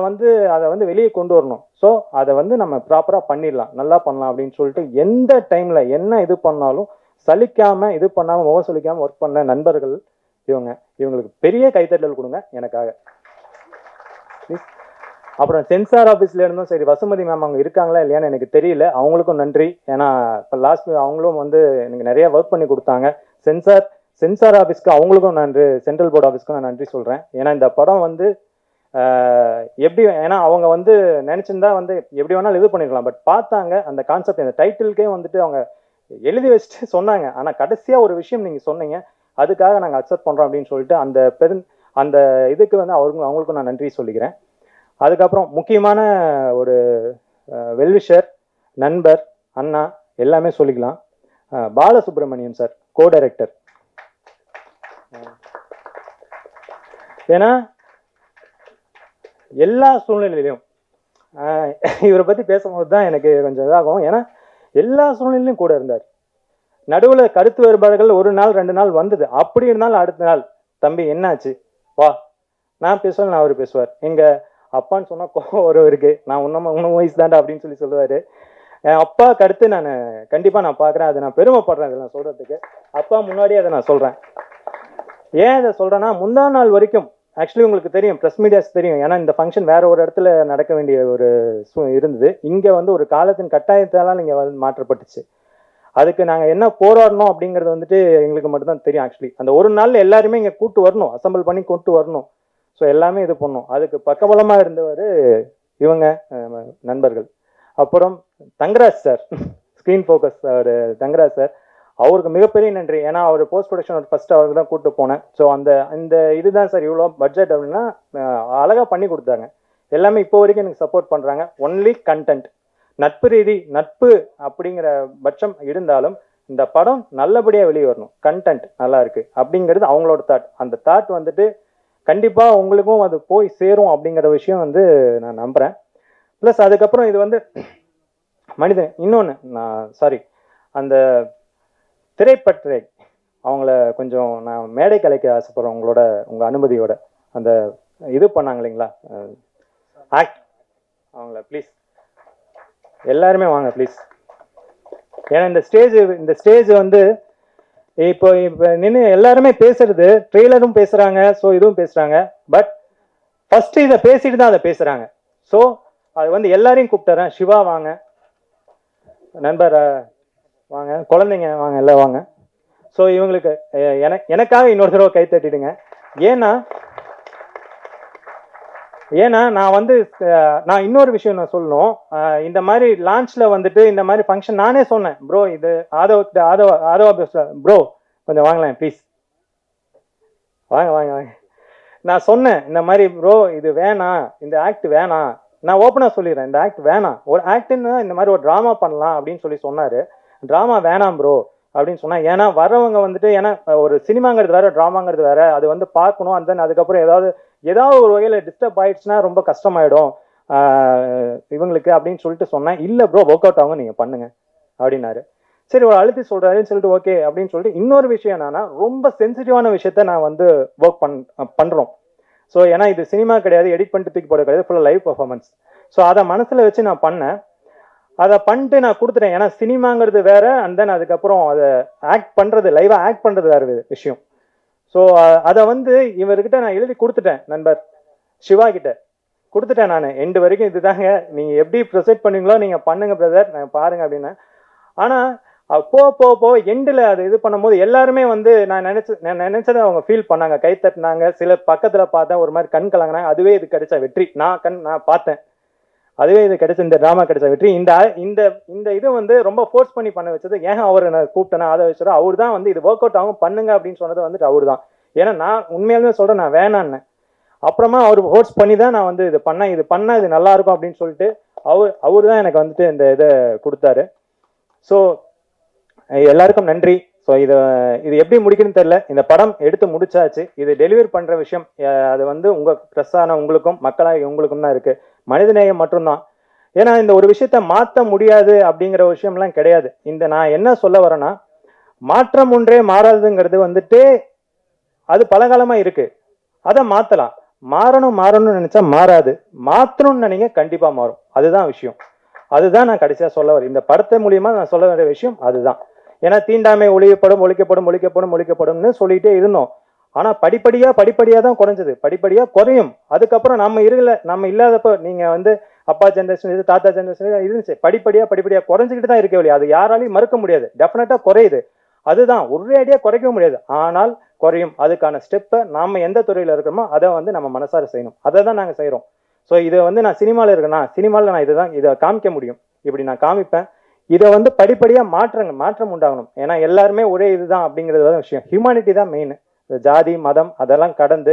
வெளியே கொண்டு வரணும். ஸோ அதை நம்ம ப்ராப்பராக பண்ணிடலாம், நல்லா பண்ணலாம் அப்படின்னு சொல்லிட்டு எந்த டைமில் என்ன இது பண்ணாலும் சலிக்காமல், இது பண்ணாமல், முகம் சொல்லிக்காமல் ஒர்க் பண்ண நண்பர்கள் இவங்களுக்கு பெரிய கைத்தட்டல் கொடுங்க எனக்காக. அப்புறம் சென்சார் ஆஃபீஸ்ல இருந்தும் சரி, வசுமதி மேம் அவங்க இருக்காங்களா இல்லையான்னு எனக்கு தெரியல, அவங்களுக்கும் நன்றி. ஏன்னா இப்போ லாஸ்ட் அவங்களும் எனக்கு நிறைய ஒர்க் பண்ணி கொடுத்தாங்க. சென்சார் ஆஃபீஸ்க்கு அவங்களுக்கும் நன்றி, சென்ட்ரல் போர்டு ஆஃபீஸ்க்கும் நான் நன்றி சொல்கிறேன். ஏன்னா இந்த படம் எப்படி, ஏன்னா அவங்க நினச்சிருந்தா எப்படி வேணாலும் இது பண்ணிருக்கலாம். பட் பார்த்தாங்க அந்த கான்செப்ட், அந்த டைட்டிலுக்கே அவங்க எழுதி வச்சுட்டு சொன்னாங்க. ஆனால் கடைசியாக ஒரு விஷயம் நீங்கள் சொன்னீங்க, அதுக்காக நாங்கள் அக்செப்ட் பண்ணுறோம் அப்படின்னு சொல்லிட்டு அந்த இதுக்கு அவங்களுக்கும் நான் நன்றி சொல்லிக்கிறேன். அதுக்கப்புறம் முக்கியமான ஒரு வெல்விஷர், நண்பர், அண்ணா எல்லாமே சொல்லிக்கலாம், பாலசுப்ரமணியம் சார், கோ டைரக்டர். ஏன்னா எல்லா சூழ்நிலையிலையும் இவரை பற்றி பேசும்போது தான் எனக்கு கொஞ்சம் இதாகும். ஏன்னா எல்லா சூழ்நிலையிலும் கூட இருந்தார். நடுவில் கருத்து வேறுபாடுகள் 1 நாள் 2 நாள் வந்தது, அப்படி இருந்தாலும் அடுத்த நாள் தம்பி என்னாச்சு வா, நான் பேசுவேன், நான் அவர் பேசுவார். எங்கள் அப்பான்னு சொன்னால் கோவம் ஒருவருக்கு, நான் இன்னும் வயசு தாண்டா அப்படின்னு சொல்லுவார். என் அப்பாவுக்கு அடுத்து நான் கண்டிப்பாக நான் பார்க்குறேன், அதை நான் பெருமைப்படுறேன். இதை நான் சொல்கிறதுக்கு அப்பா முன்னாடியே அதை நான் சொல்கிறேன். ஏன் இதை சொல்கிறேன்னா, முந்தா நாள் வரைக்கும் ஆக்சுவலி உங்களுக்கு தெரியும், ப்ரெஸ் மீடியாஸ் தெரியும், ஏன்னா இந்த ஃபங்க்ஷன் வேற ஒரு இடத்துல நடக்க வேண்டிய ஒரு இருந்தது. இங்கே ஒரு காலத்தின் கட்டாயத்தால் இங்கே மாற்றப்பட்டுச்சு. அதுக்கு நாங்கள் என்ன போராடணும் அப்படிங்கிறது எங்களுக்கு மட்டும்தான் தெரியும். ஆக்சுவலி அந்த ஒரு நாளில் எல்லாருமே இங்கே கூட்டு வரணும், அசம்பிள் பண்ணி கூட்டு வரணும். ஸோ எல்லாமே இது பண்ணோம். அதுக்கு பக்கபலமாக இருந்தவர் இவங்க நண்பர்கள். அப்புறம் தங்கராஜ் சார், ஸ்க்ரீன் ஃபோக்கஸ் அவர் தங்கராஜ் சார், அவருக்கு மிகப்பெரிய நன்றி. ஏன்னா அவர் போஸ்ட் ப்ரொடக்ஷன் ஃபர்ஸ்ட் அவருக்கு தான் கூப்பிட்டு போனேன். ஸோ இந்த இதுதான் சார் இவ்வளோ பட்ஜெட் அப்படின்னா அழகாக பண்ணி கொடுத்தாங்க. எல்லாமே இப்போ வரைக்கும் எனக்கு சப்போர்ட் பண்ணுறாங்க. ஒன்லி கண்டென்ட், நட்பு ரீதி, நட்பு அப்படிங்கிற பட்சம் இருந்தாலும் இந்த படம் நல்லபடியாக வெளியே வரணும், கண்டென்ட் நல்லா இருக்கு அப்படிங்கிறது அவங்களோட தாட். அந்த தாட் கண்டிப்பாக உங்களுக்கும் அது போய் சேரும் அப்படிங்கிற விஷயம் நான் நம்புகிறேன். ப்ளஸ் அதுக்கப்புறம் இது மனிதன் இன்னொன்று, நான் அந்த திரைப்பற்றை அவங்கள கொஞ்சம் நான் மேடை கலைக்க ஆசைப்படுறேன், உங்கள் அனுமதியோட. அந்த இது பண்ணாங்க இல்லைங்களா ஆக்ட், அவங்கள ப்ளீஸ் எல்லாருமே வாங்க ப்ளீஸ். ஏன்னா இந்த ஸ்டேஜ் இப்போ நின்று எல்லாருமே பேசுறது, ட்ரெய்லரும் பேசுறாங்க, ஸோ இதுவும் பேசுறாங்க. பட் ஃபர்ஸ்ட் இதை பேசிட்டு தான் அதை பேசுறாங்க. ஸோ அது வந்து எல்லாரையும் கூப்பிட்டுறேன். சிவா வாங்க, நண்பர் வாங்க, குழந்தைங்க வாங்க, எல்லாம் வாங்க. ஸோ இவங்களுக்கு எனக்காக இன்னொரு தடவை கை தட்டிடுங்க. ஏன்னா நான் வந்து நான் இன்னொரு விஷயம் நான் சொல்லணும். இந்த மாதிரி லான்ச்சில் வந்துட்டு இந்த மாதிரி ஃபங்க்ஷன் நானே சொன்னேன், ப்ரோ இது ஆதவா ப்ரோ கொஞ்சம் வாங்கலாம் ப்ளீஸ், வாங்க வாங்க வாங்க. நான் சொன்னேன் இந்த மாதிரி ப்ரோ இது வேணாம், இந்த ஆக்ட் வேணாம். நான் ஓப்பனாக சொல்லிடுறேன், இந்த ஆக்ட் வேணாம். ஒரு ஆக்டுன்னு இந்த மாதிரி ஒரு ட்ராமா பண்ணலாம் அப்படின்னு சொன்னார். ட்ராமா வேணாம் ப்ரோ அப்படின்னு சொன்னா, ஏன்னா வரவங்க வந்துட்டு, ஏன்னா ஒரு சினிமாங்கிறது வேற, ட்ராமாங்கிறது வேற, அது வந்து பார்க்கணும். அந்த அதுக்கப்புறம் ஏதாவது ஒரு வகையில் டிஸ்டர்ப் ஆயிடுச்சுன்னா ரொம்ப கஷ்டமாயிடும் இவங்களுக்கு அப்படின்னு சொல்லிட்டு சொன்னேன். இல்லை ப்ரோ ஒர்க் அவுட் ஆகும், நீங்கள் பண்ணுங்க அப்படின்னாரு. சரி ஒரு அழுத்தி சொல்றாருன்னு சொல்லிட்டு ஓகே அப்படின்னு சொல்லிட்டு, இன்னொரு விஷயம் என்னன்னா, ரொம்ப சென்சிட்டிவான விஷயத்த நான் வந்து ஒர்க் பண்றோம். ஸோ ஏன்னா இது சினிமா கிடையாது, எடிட் பண்ணிட்டு தூக்கி போட கிடையாது, ஃபுல்லாக லைவ் பர்ஃபார்மன்ஸ். ஸோ அதை மனசில் வச்சு நான் பண்ணேன். அதை பண்ணிட்டு நான் கொடுத்துட்டேன். ஏன்னா சினிமாங்கிறது வேற, அண்ட் தென் அதுக்கப்புறம் அதை ஆக்ட் பண்ணுறது, லைவாக ஆக்ட் பண்ணுறது வேற விஷயம். ஸோ அதை வந்து இவர்கிட்ட நான் எழுதி கொடுத்துட்டேன், நண்பர் சிவா கிட்ட கொடுத்துட்டேன் நான். எண்டு வரைக்கும் இதுதாங்க, நீங்கள் எப்படி ப்ரொசீட் பண்ணுவீங்களோ நீங்கள் பண்ணுங்க பிரதர், நான் பாருங்க அப்படின்னு. ஆனால் போ எண்டில் அது இது பண்ணும்போது எல்லாருமே வந்து நான் நினைச்சதை அவங்க ஃபீல் பண்ணாங்க, கை தட்டினாங்க. சில பக்கத்தில் பார்த்தேன் ஒரு மாதிரி கண் கலங்கினாங்க. அதுவே இது கிடைச்ச வெற்றி. நான் பார்த்தேன், அதுவே இது கிடைச்ச, இந்த ட்ராமா கிடைச்ச வெற்றி. இந்த இது வந்து ரொம்ப ஃபோர்ஸ் பண்ணி பண்ண வச்சது. ஏன் அவர் நான் கூப்பிட்டேன்னா அதை வச்சுரோ, அவர் தான் வந்து இது ஒர்க் அவுட் ஆகும் பண்ணுங்க அப்படின்னு சொன்னது வந்துட்டு அவர் தான். ஏன்னா நான் உண்மையாலுமே சொல்கிறேன், நான் வேணான்னு. அப்புறமா அவர் ஃபோர்ஸ் பண்ணி தான் நான் வந்து இது பண்ணால் இது நல்லா இருக்கும் அப்படின்னு சொல்லிட்டு அவர் தான் எனக்கு வந்துட்டு இந்த இதை கொடுத்தாரு. ஸோ எல்லாருக்கும் நன்றி. ஸோ இது எப்படி முடிக்கணும்னு தெரியல. இந்த படம் எடுத்து முடிச்சாச்சு. இது டெலிவரி பண்ணுற விஷயம் அது வந்து உங்கள் ப்ரெஸ்ஸான உங்களுக்கும் மக்களாக உங்களுக்கும் தான் இருக்குது. மனிதநேயம் மட்டும்தான். ஏன்னா இந்த ஒரு விஷயத்த மாற்ற முடியாது அப்படிங்கிற விஷயம்லாம் கிடையாது. நான் என்ன சொல்ல வரேன்னா, மாற்றம் ஒன்றே மாறாதுங்கிறது வந்துட்டு அது பலகாலமாக இருக்குது. அதை மாற்றலாம். மாறணும்னு நினச்சா மாறாது, மாற்றணும்னு நினைங்க கண்டிப்பாக மாறும். அதுதான் விஷயம். அதுதான் நான் கடைசியாக சொல்ல வரேன். இந்த படத்தை மூலியமா நான் சொல்ல வேண்டிய விஷயம் அதுதான். ஏன்னா தீண்டாமை ஒழிக்கப்படும்னு சொல்லிட்டே இருந்தோம். ஆனா படிப்படியா தான் குறைஞ்சது, படிப்படியா குறையும். அதுக்கப்புறம் நம்ம இல்லாதப்ப நீங்க வந்து அப்பா ஜென்ரேஷன் தாத்தா ஜென்ரேஷன் இருந்துச்சு, படிப்படியா குறைஞ்சிக்கிட்டு தான் இருக்கே. அது யாராலையும் மறுக்க முடியாது. டெஃபினட்டா குறையுது. அதுதான் ஒரே அடியா குறைக்க முடியாது, ஆனால் குறையும். அதுக்கான ஸ்டெப்பை நாம எந்த துறையில இருக்கிறோமோ அதை வந்து நம்ம மனசார செய்யணும். அதை தான் நாங்க செய்யறோம். ஸோ இதை வந்து நான் சினிமாவில் இருக்கேன்னா, சினிமாவில் நான் இதை காமிக்க முடியும், இப்படி நான் காமிப்பேன். இதை வந்து படிப்படியாக மாற்றம் உண்டாகணும். ஏன்னா எல்லாருமே ஒரே இதுதான் அப்படிங்கிறது தான் விஷயம். ஹியூமானிட்டி தான் மெயின். ஜாதி மதம் அதெல்லாம் கடந்து,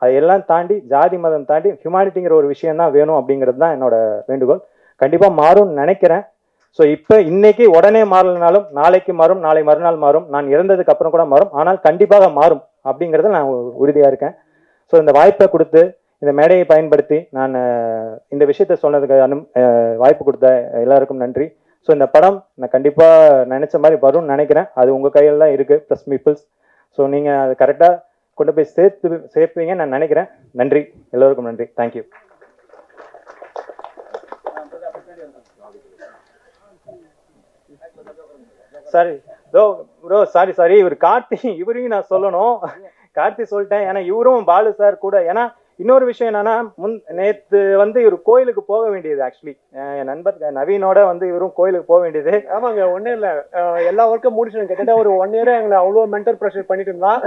அதையெல்லாம் தாண்டி, ஜாதி மதம் தாண்டி ஹியூமானிட்டிங்கிற ஒரு விஷயம் தான் வேணும் அப்படிங்கிறது தான் என்னோட வேண்டுகோள். கண்டிப்பாக மாறும்னு நினைக்கிறேன். ஸோ இப்போ இன்னைக்கு உடனே மாறலனாலும் நாளைக்கு மாறும், நாளை மறுநாள் மாறும், நான் இறந்ததுக்கு அப்புறம் கூட மாறும். ஆனால் கண்டிப்பாக மாறும் அப்படிங்கிறத நான் உறுதியாக இருக்கேன். ஸோ இந்த வாய்ப்பை கொடுத்து, இந்த மேடையை பயன்படுத்தி நான் இந்த விஷயத்த சொன்னதுக்கு வாய்ப்பு கொடுத்த எல்லாருக்கும் நன்றி. ஸோ இந்த படம் நான் கண்டிப்பாக நினைச்ச மாதிரி வரும்னு நினைக்கிறேன். அது உங்கள் கையில் தான் இருக்குது, ப்ளஸ் பீப்புள்ஸ். ஸோ நீங்கள் அதை கரெக்டாக கொண்டு போய் சேர்ப்பீங்கன்னு நான் நினைக்கிறேன். நன்றி, எல்லோருக்கும் நன்றி. தேங்க்யூ. சாரி ப்ரோ, சாரி இவர் கார்த்தி, இவரையும் நான் சொல்லணும். கார்த்தி சொல்லிட்டேன், ஏன்னா இவரும் பாலு சார் கூட. ஏன்னா இன்னொரு விஷயம் என்னன்னா, நேற்று வந்து இவர் கோயிலுக்கு போக வேண்டியது. ஆக்சுவலி என் நண்பர் நவீனோட வந்து இவரும் கோயிலுக்கு போக வேண்டியது. ஆமாங்க, ஒன்றும் இல்லை, எல்லா ஒர்க்கும் முடிச்சு கிட்டத்தட்ட ஒரு 1 இயர் எங்களை அவ்வளோ மென்டல் ப்ரெஷர் பண்ணிட்டு இருந்தான்.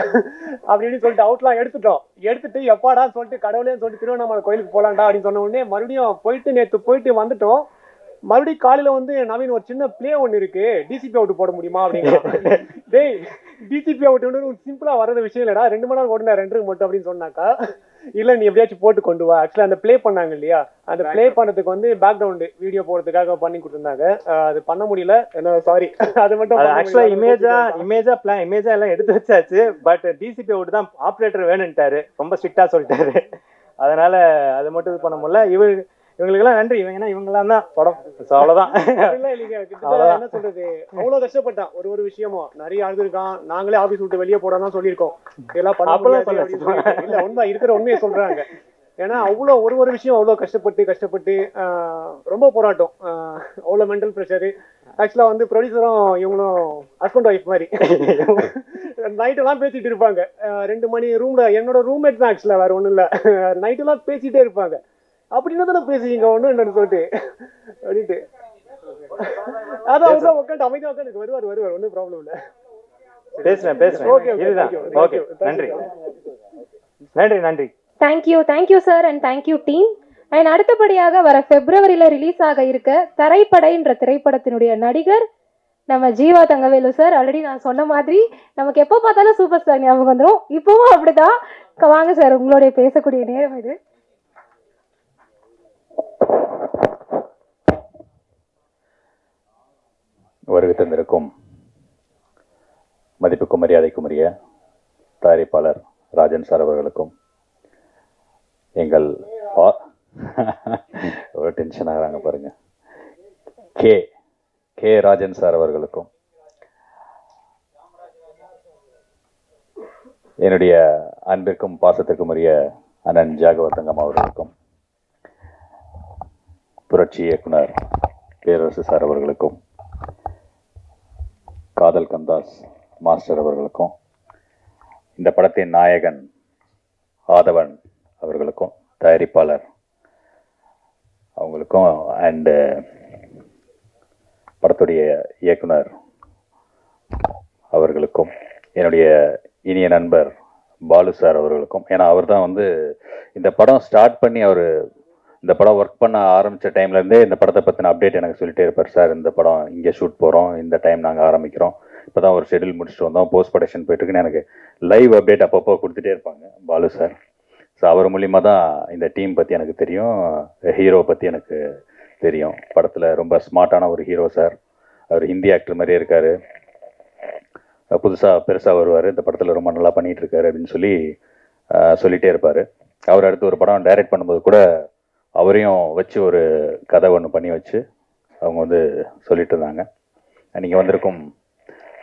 அப்படின்னு சொல்லிட்டு அவுட்லாம் எடுத்துட்டு எப்பாடா சொல்லிட்டு கடவுளேன்னு சொல்லிட்டு திருவண்ணாமலை கோயிலுக்கு போகலான்டா அப்படின்னு சொன்ன உடனே மறுபடியும் நேற்று போயிட்டு வந்துட்டோம். மறுபடியும் காலையில வந்து நவீன் ஒரு சின்ன பிளே ஒன்று இருக்கு, டிசிபி அவுட் போட முடியுமா அப்படின்னா, டேய் டிசிபி அவுட் சிம்பிளா வர்றது விஷயம் இல்லடா, 2 மணி நேரம் ஓடுனா 2 மட்டும் அப்படின்னு சொன்னாக்கா, இல்ல நீ எப்படியாச்சும் போட்டு கொண்டு வா. ஆக்சுவலா அந்த பிளே பண்ணாங்க இல்லையா, அந்த பிளே பண்ணதுக்கு வந்து பேக்ரவுண்ட் வீடியோ போடுறதுக்காக பண்ணி கொடுத்துருந்தாங்க. அது பண்ண முடியல, என்ன சாரி. அது மட்டும் ஆக்சுவலா இமேஜா எல்லாம் எடுத்து வச்சாச்சு. பட் டிசிபி அவுட் தான் ஆப்ரேட்டர் வேணும்ட்டாரு, ரொம்ப ஸ்ட்ரிக்டா சொல்லிட்டாரு. அதனால அது மட்டும் இது பண்ண முடியல. இவங்களுக்கெல்லாம் நன்றி. ஏன்னா இவங்கெல்லாம் தான் படம். அவ்வளவுதான். என்ன சொல்றது, அவ்வளவு கஷ்டப்பட்டான். ஒரு விஷயமும் நிறைய அழுதுருக்கான். நாங்களே ஆபீஸ் விட்டு வெளியே போடாதான் சொல்லியிருக்கோம். இதெல்லாம் இல்ல, உண்மை இருக்கிற உண்மையை சொல்றாங்க. ஏன்னா அவ்வளோ ஒரு விஷயம் அவ்வளோ கஷ்டப்பட்டு ரொம்ப போராட்டம், அவ்வளோ மென்டல் ப்ரெஷரு. ஆக்சுவலா வந்து ப்ரொடியூசரும் இவங்களும் ஹஸ்பண்ட் ஒய்ஃப் மாதிரி நைட்டெல்லாம் பேசிட்டு இருப்பாங்க. 2 மணி ரூம்ல, என்னோட ரூம்மேட் தான் ஆக்சுவலா, வேற ஒன்றும் இல்லை. நைட்டெல்லாம் பேசிட்டே இருப்பாங்க. அப்படின்னு தானே பேசுவீங்க ஒன்றும் என்னன்னு சொல்லிட்டு அப்படின்ட்டு அதான் அவர்தான் உட்காந்து அமைதியாக உட்காந்து வருவார் ஒன்றும் ப்ராப்ளம் இல்லை. பேசுறேன். இதுதான். ஓகே, நன்றி. Thank you sir and thank you team. And அடுத்தபடியாக வர பிப்ரவரியில ரிலீஸ் ஆக இருக்க தரைப்படைன்ற திரைப்படத்தினுடைய நடிகர் நம்ம ஜீவா தங்கவேலு சார். ஆல்ரெடி நான் சொன்ன மாதிரி நமக்கு எப்போ பார்த்தாலும் சூப்பர் ஸ்டார் ஞாபகம் வந்துடும். இப்பவும் அப்படிதான். வாங்க சார், உங்களுடைய பேசக்கூடிய நேரம் இது. வருகை தந்திருக்கும் மதிப்புக்கும் மரியாதைக்கும் உரிய தயாரிப்பாளர் ராஜன் சார் அவர்களுக்கும், எங்கள் ஒரு டென்ஷன் ஆகிறாங்க பாருங்க, கே ராஜன் சார் அவர்களுக்கும், என்னுடைய அன்பிற்கும் பாசத்திற்கும் உரிய அண்ணன் ஜாகவர்தங்கம் அவர்களுக்கும், புரட்சி இயக்குனர் பேரரசு சார் அவர்களுக்கும், காதல் கந்தாஸ் மாஸ்டர் அவர்களுக்கும், இந்த படத்தின் நாயகன் ஆதவன் அவர்களுக்கும், தயாரிப்பாளர் அவங்களுக்கும், அண்டு படத்துடைய இயக்குனர் அவர்களுக்கும், என்னுடைய இனிய நண்பர் பாலு சார் அவர்களுக்கும். ஏன்னா அவர் தான் வந்து இந்த படம் ஸ்டார்ட் பண்ணி அவர் இந்த படம் ஒர்க் பண்ண ஆரம்பித்த டைம்லேருந்தே இந்த படத்தை பற்றின அப்டேட் எனக்கு சொல்லிட்டே இருப்பார். சார் இந்த படம் இங்கே ஷூட் போகிறோம், இந்த டைம் நாங்கள் ஆரம்பிக்கிறோம், இப்போ தான் ஒரு ஷெடியூல் முடிச்சுட்டு வந்தோம், போஸ்ட் ப்ரொடக்ஷன் போயிட்டுருக்குன்னு எனக்கு லைவ் அப்டேட் அப்பப்போ கொடுத்துட்டே இருப்பாங்க பாலு சார். ஸோ அவர் மூலிமா தான் இந்த டீம் பற்றி எனக்கு தெரியும், ஹீரோ பற்றி எனக்கு தெரியும். படத்தில் ரொம்ப ஸ்மார்ட்டான ஒரு ஹீரோ சார். அவர் ஹிந்தி ஆக்டர் மாதிரியே இருக்கார், புதுசாக பெருசாக வருவார், இந்த படத்தில் ரொம்ப நல்லா பண்ணிகிட்ருக்காரு அப்படின்னு சொல்லிகிட்டே இருப்பார். அவர் அடுத்து ஒரு படம் டைரக்ட் பண்ணும்போது கூட அவரையும் வச்சு ஒரு கதை ஒன்று பண்ணி வச்சு அவங்க வந்து சொல்லிட்டு இருந்தாங்க. நீங்கள் வந்திருக்கும்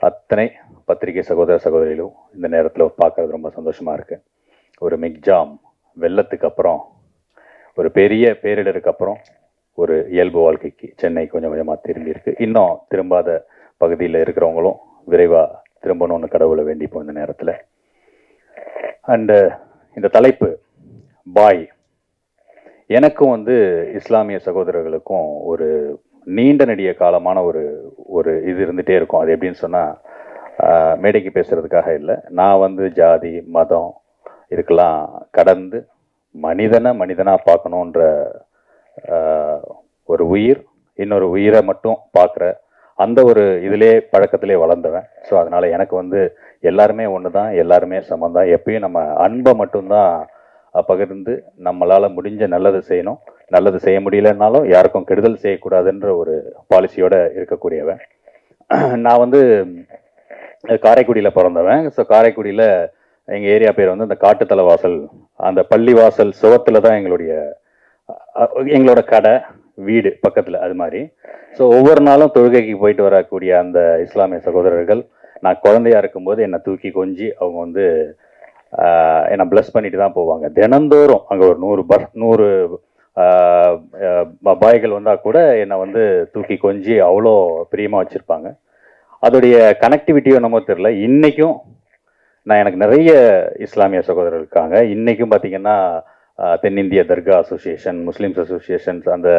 அத்தனை பத்திரிகை சகோதர சகோதரிகளும் இந்த நேரத்தில் பார்க்கறது ரொம்ப சந்தோஷமாக இருக்குது. ஒரு மிக்ஜாம் வெள்ளத்துக்கு அப்புறம், ஒரு பெரிய பேரிடருக்கு அப்புறம் ஒரு இயல்பு வாழ்க்கைக்கு சென்னை கொஞ்சம் கொஞ்சமாக திரும்பி இருக்கு. இன்னும் திரும்பாத பகுதியில் இருக்கிறவங்களும் விரைவாக திரும்பணும்னு கடவுளை வேண்டிப்போம் இந்த நேரத்தில். அண்டு இந்த தலைப்பு பாய், எனக்கும் வந்து இஸ்லாமிய சகோதரர்களுக்கும் ஒரு நீண்ட நெடிய காலமான ஒரு இது இருந்துகிட்டே இருக்கும். அது எப்படின்னு சொன்னால், மேடைக்கு பேசுகிறதுக்காக இல்லை, நான் வந்து ஜாதி மதம் இதுக்கெல்லாம் கடந்து மனிதனாக பார்க்கணுன்ற ஒரு உயிர் இன்னொரு உயிரை மட்டும் பார்க்குற அந்த ஒரு இதிலே பழக்கத்திலே வளர்ந்தவன். ஸோ அதனால் எனக்கு வந்து எல்லாருமே ஒன்று தான், எல்லாருமே சமம் தான். எப்பயும் நம்ம அன்பை மட்டும்தான் பகிர்ந்து நம்மளால் முடிஞ்ச நல்லது செய்யணும், நல்லது செய்ய முடியலன்னாலும் யாருக்கும் கெடுதல் செய்யக்கூடாதுன்ற ஒரு பாலிசியோடு இருக்கக்கூடியவன். நான் வந்து காரைக்குடியில் பிறந்தவன். ஸோ காரைக்குடியில் எங்கள் ஏரியா பேர் வந்து அந்த காட்டுத்தலைவாசல், அந்த பள்ளிவாசல் சுவத்தில் தான் எங்களோட கடை வீடு பக்கத்தில், அது மாதிரி. ஸோ ஒவ்வொரு நாளும் தொழுகைக்கு போயிட்டு வரக்கூடிய அந்த இஸ்லாமிய சகோதரர்கள் நான் குழந்தையா இருக்கும்போது என்னை தூக்கி கொஞ்சி அவங்க வந்து என்னை பிளஸ் பண்ணிட்டு தான் போவாங்க. தினந்தோறும் அங்கே ஒரு 100 பாய்கள் வந்தால் கூட என்னை வந்து தூக்கி கொஞ்சி அவ்வளோ பிரியமாக வச்சுருப்பாங்க. அதோடைய கனெக்டிவிட்டியோ என்னமோ தெரில, இன்றைக்கும் எனக்கு நிறைய இஸ்லாமிய சகோதரர்கள் இருக்காங்க. இன்றைக்கும் பார்த்திங்கன்னா தென்னிந்திய தர்கா அசோசியேஷன், முஸ்லீம்ஸ் அசோசியேஷன்ஸ், அந்த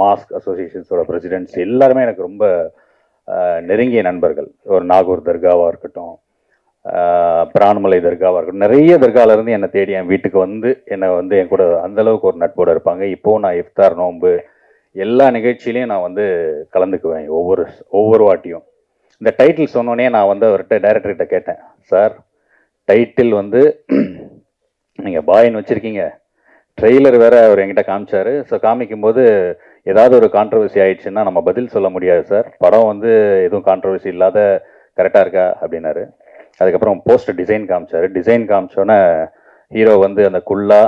மாஸ்க் அசோசியேஷன்ஸோட பிரசிடென்ட்ஸ் எல்லாருமே எனக்கு ரொம்ப நெருங்கிய நண்பர்கள். ஒரு நாகூர் தர்காவாக இருக்கட்டும், பிரான்மலை தர்காவாக இருக்கட்டும், நிறைய தர்காவிலேருந்து என்னை தேடி என் வீட்டுக்கு வந்து என்னை வந்து என் கூட அந்தளவுக்கு ஒரு நட்போடு இருப்பாங்க. இப்போது நான் இஃப்தார் நோன்பு எல்லா நிகழ்ச்சியிலையும் நான் வந்து கலந்துக்குவேன். ஒவ்வொரு வாட்டியும் இந்த டைட்டில் சொன்னோன்னே நான் வந்து அவர்கிட்ட டைரக்டர்கிட்ட கேட்டேன், சார் டைட்டில் வந்து நீங்கள் பாயின்னு வச்சுருக்கீங்க, ட்ரெய்லர் வேறு அவர் என்கிட்ட காமிச்சார். ஸோ காமிக்கும்போது ஏதாவது ஒரு கான்ட்ரவர்சி ஆயிடுச்சுன்னா நம்ம பதில் சொல்ல முடியாது சார், படம் வந்து எதுவும் கான்ட்ரவர்சி இல்லாத கரெக்டாக இருக்கா அப்படின்னாரு. அதுக்கப்புறம் போஸ்டர் டிசைன் காமிச்சார். டிசைன் காமிச்சோன்னே ஹீரோ வந்து அந்த குள்ளா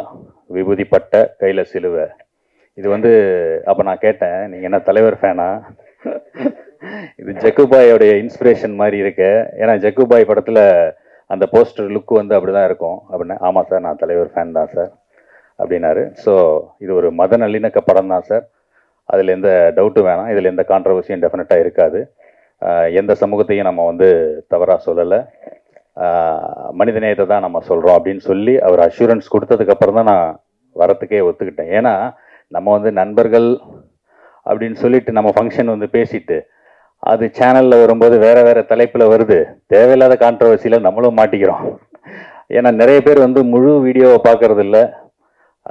விபூதி பட்டை கையில் சிலுவை, இது வந்து அப்போ நான் கேட்டேன், நீங்கள் என்ன தலைவர் ஃபேனா? இது ஜக்குபாயோடைய இன்ஸ்பிரேஷன் மாதிரி இருக்கு. ஏன்னா ஜக்குபாய் படத்தில் அந்த போஸ்டர் லுக்கு வந்து அப்படி தான் இருக்கும் அப்படின்னு. ஆமாம் சார், நான் தலைவர் ஃபேன் தான் சார் அப்படின்னாரு. ஸோ இது ஒரு மத நல்லிணக்க படம் தான் சார், அதில் எந்த டவுட்டும் வேணாம், இதில் எந்த கான்ட்ரவர்சியும் டெஃபினட்டாக இருக்காது, எந்த சமூகத்தையும் நம்ம வந்து தவறாக சொல்லலை, மனிதநேயத்தை தான் நம்ம சொல்கிறோம் அப்படின்னு சொல்லி அவர் அஷூரன்ஸ் கொடுத்ததுக்கப்புறம் தான் நான் வரத்துக்கே ஒத்துக்கிட்டேன். ஏன்னா நம்ம வந்து நண்பர்கள் அப்படின்னு சொல்லிட்டு நம்ம ஃபங்க்ஷன் வந்து பேசிட்டு அது சேனலில் வரும்போது வேறு வேறு தலைப்பில் வருது. தேவையில்லாத கான்ட்ரவர்சியில் நம்மளும் மாட்டிக்கிறோம். ஏன்னா நிறைய பேர் வந்து முழு வீடியோவை பார்க்கறது இல்லை.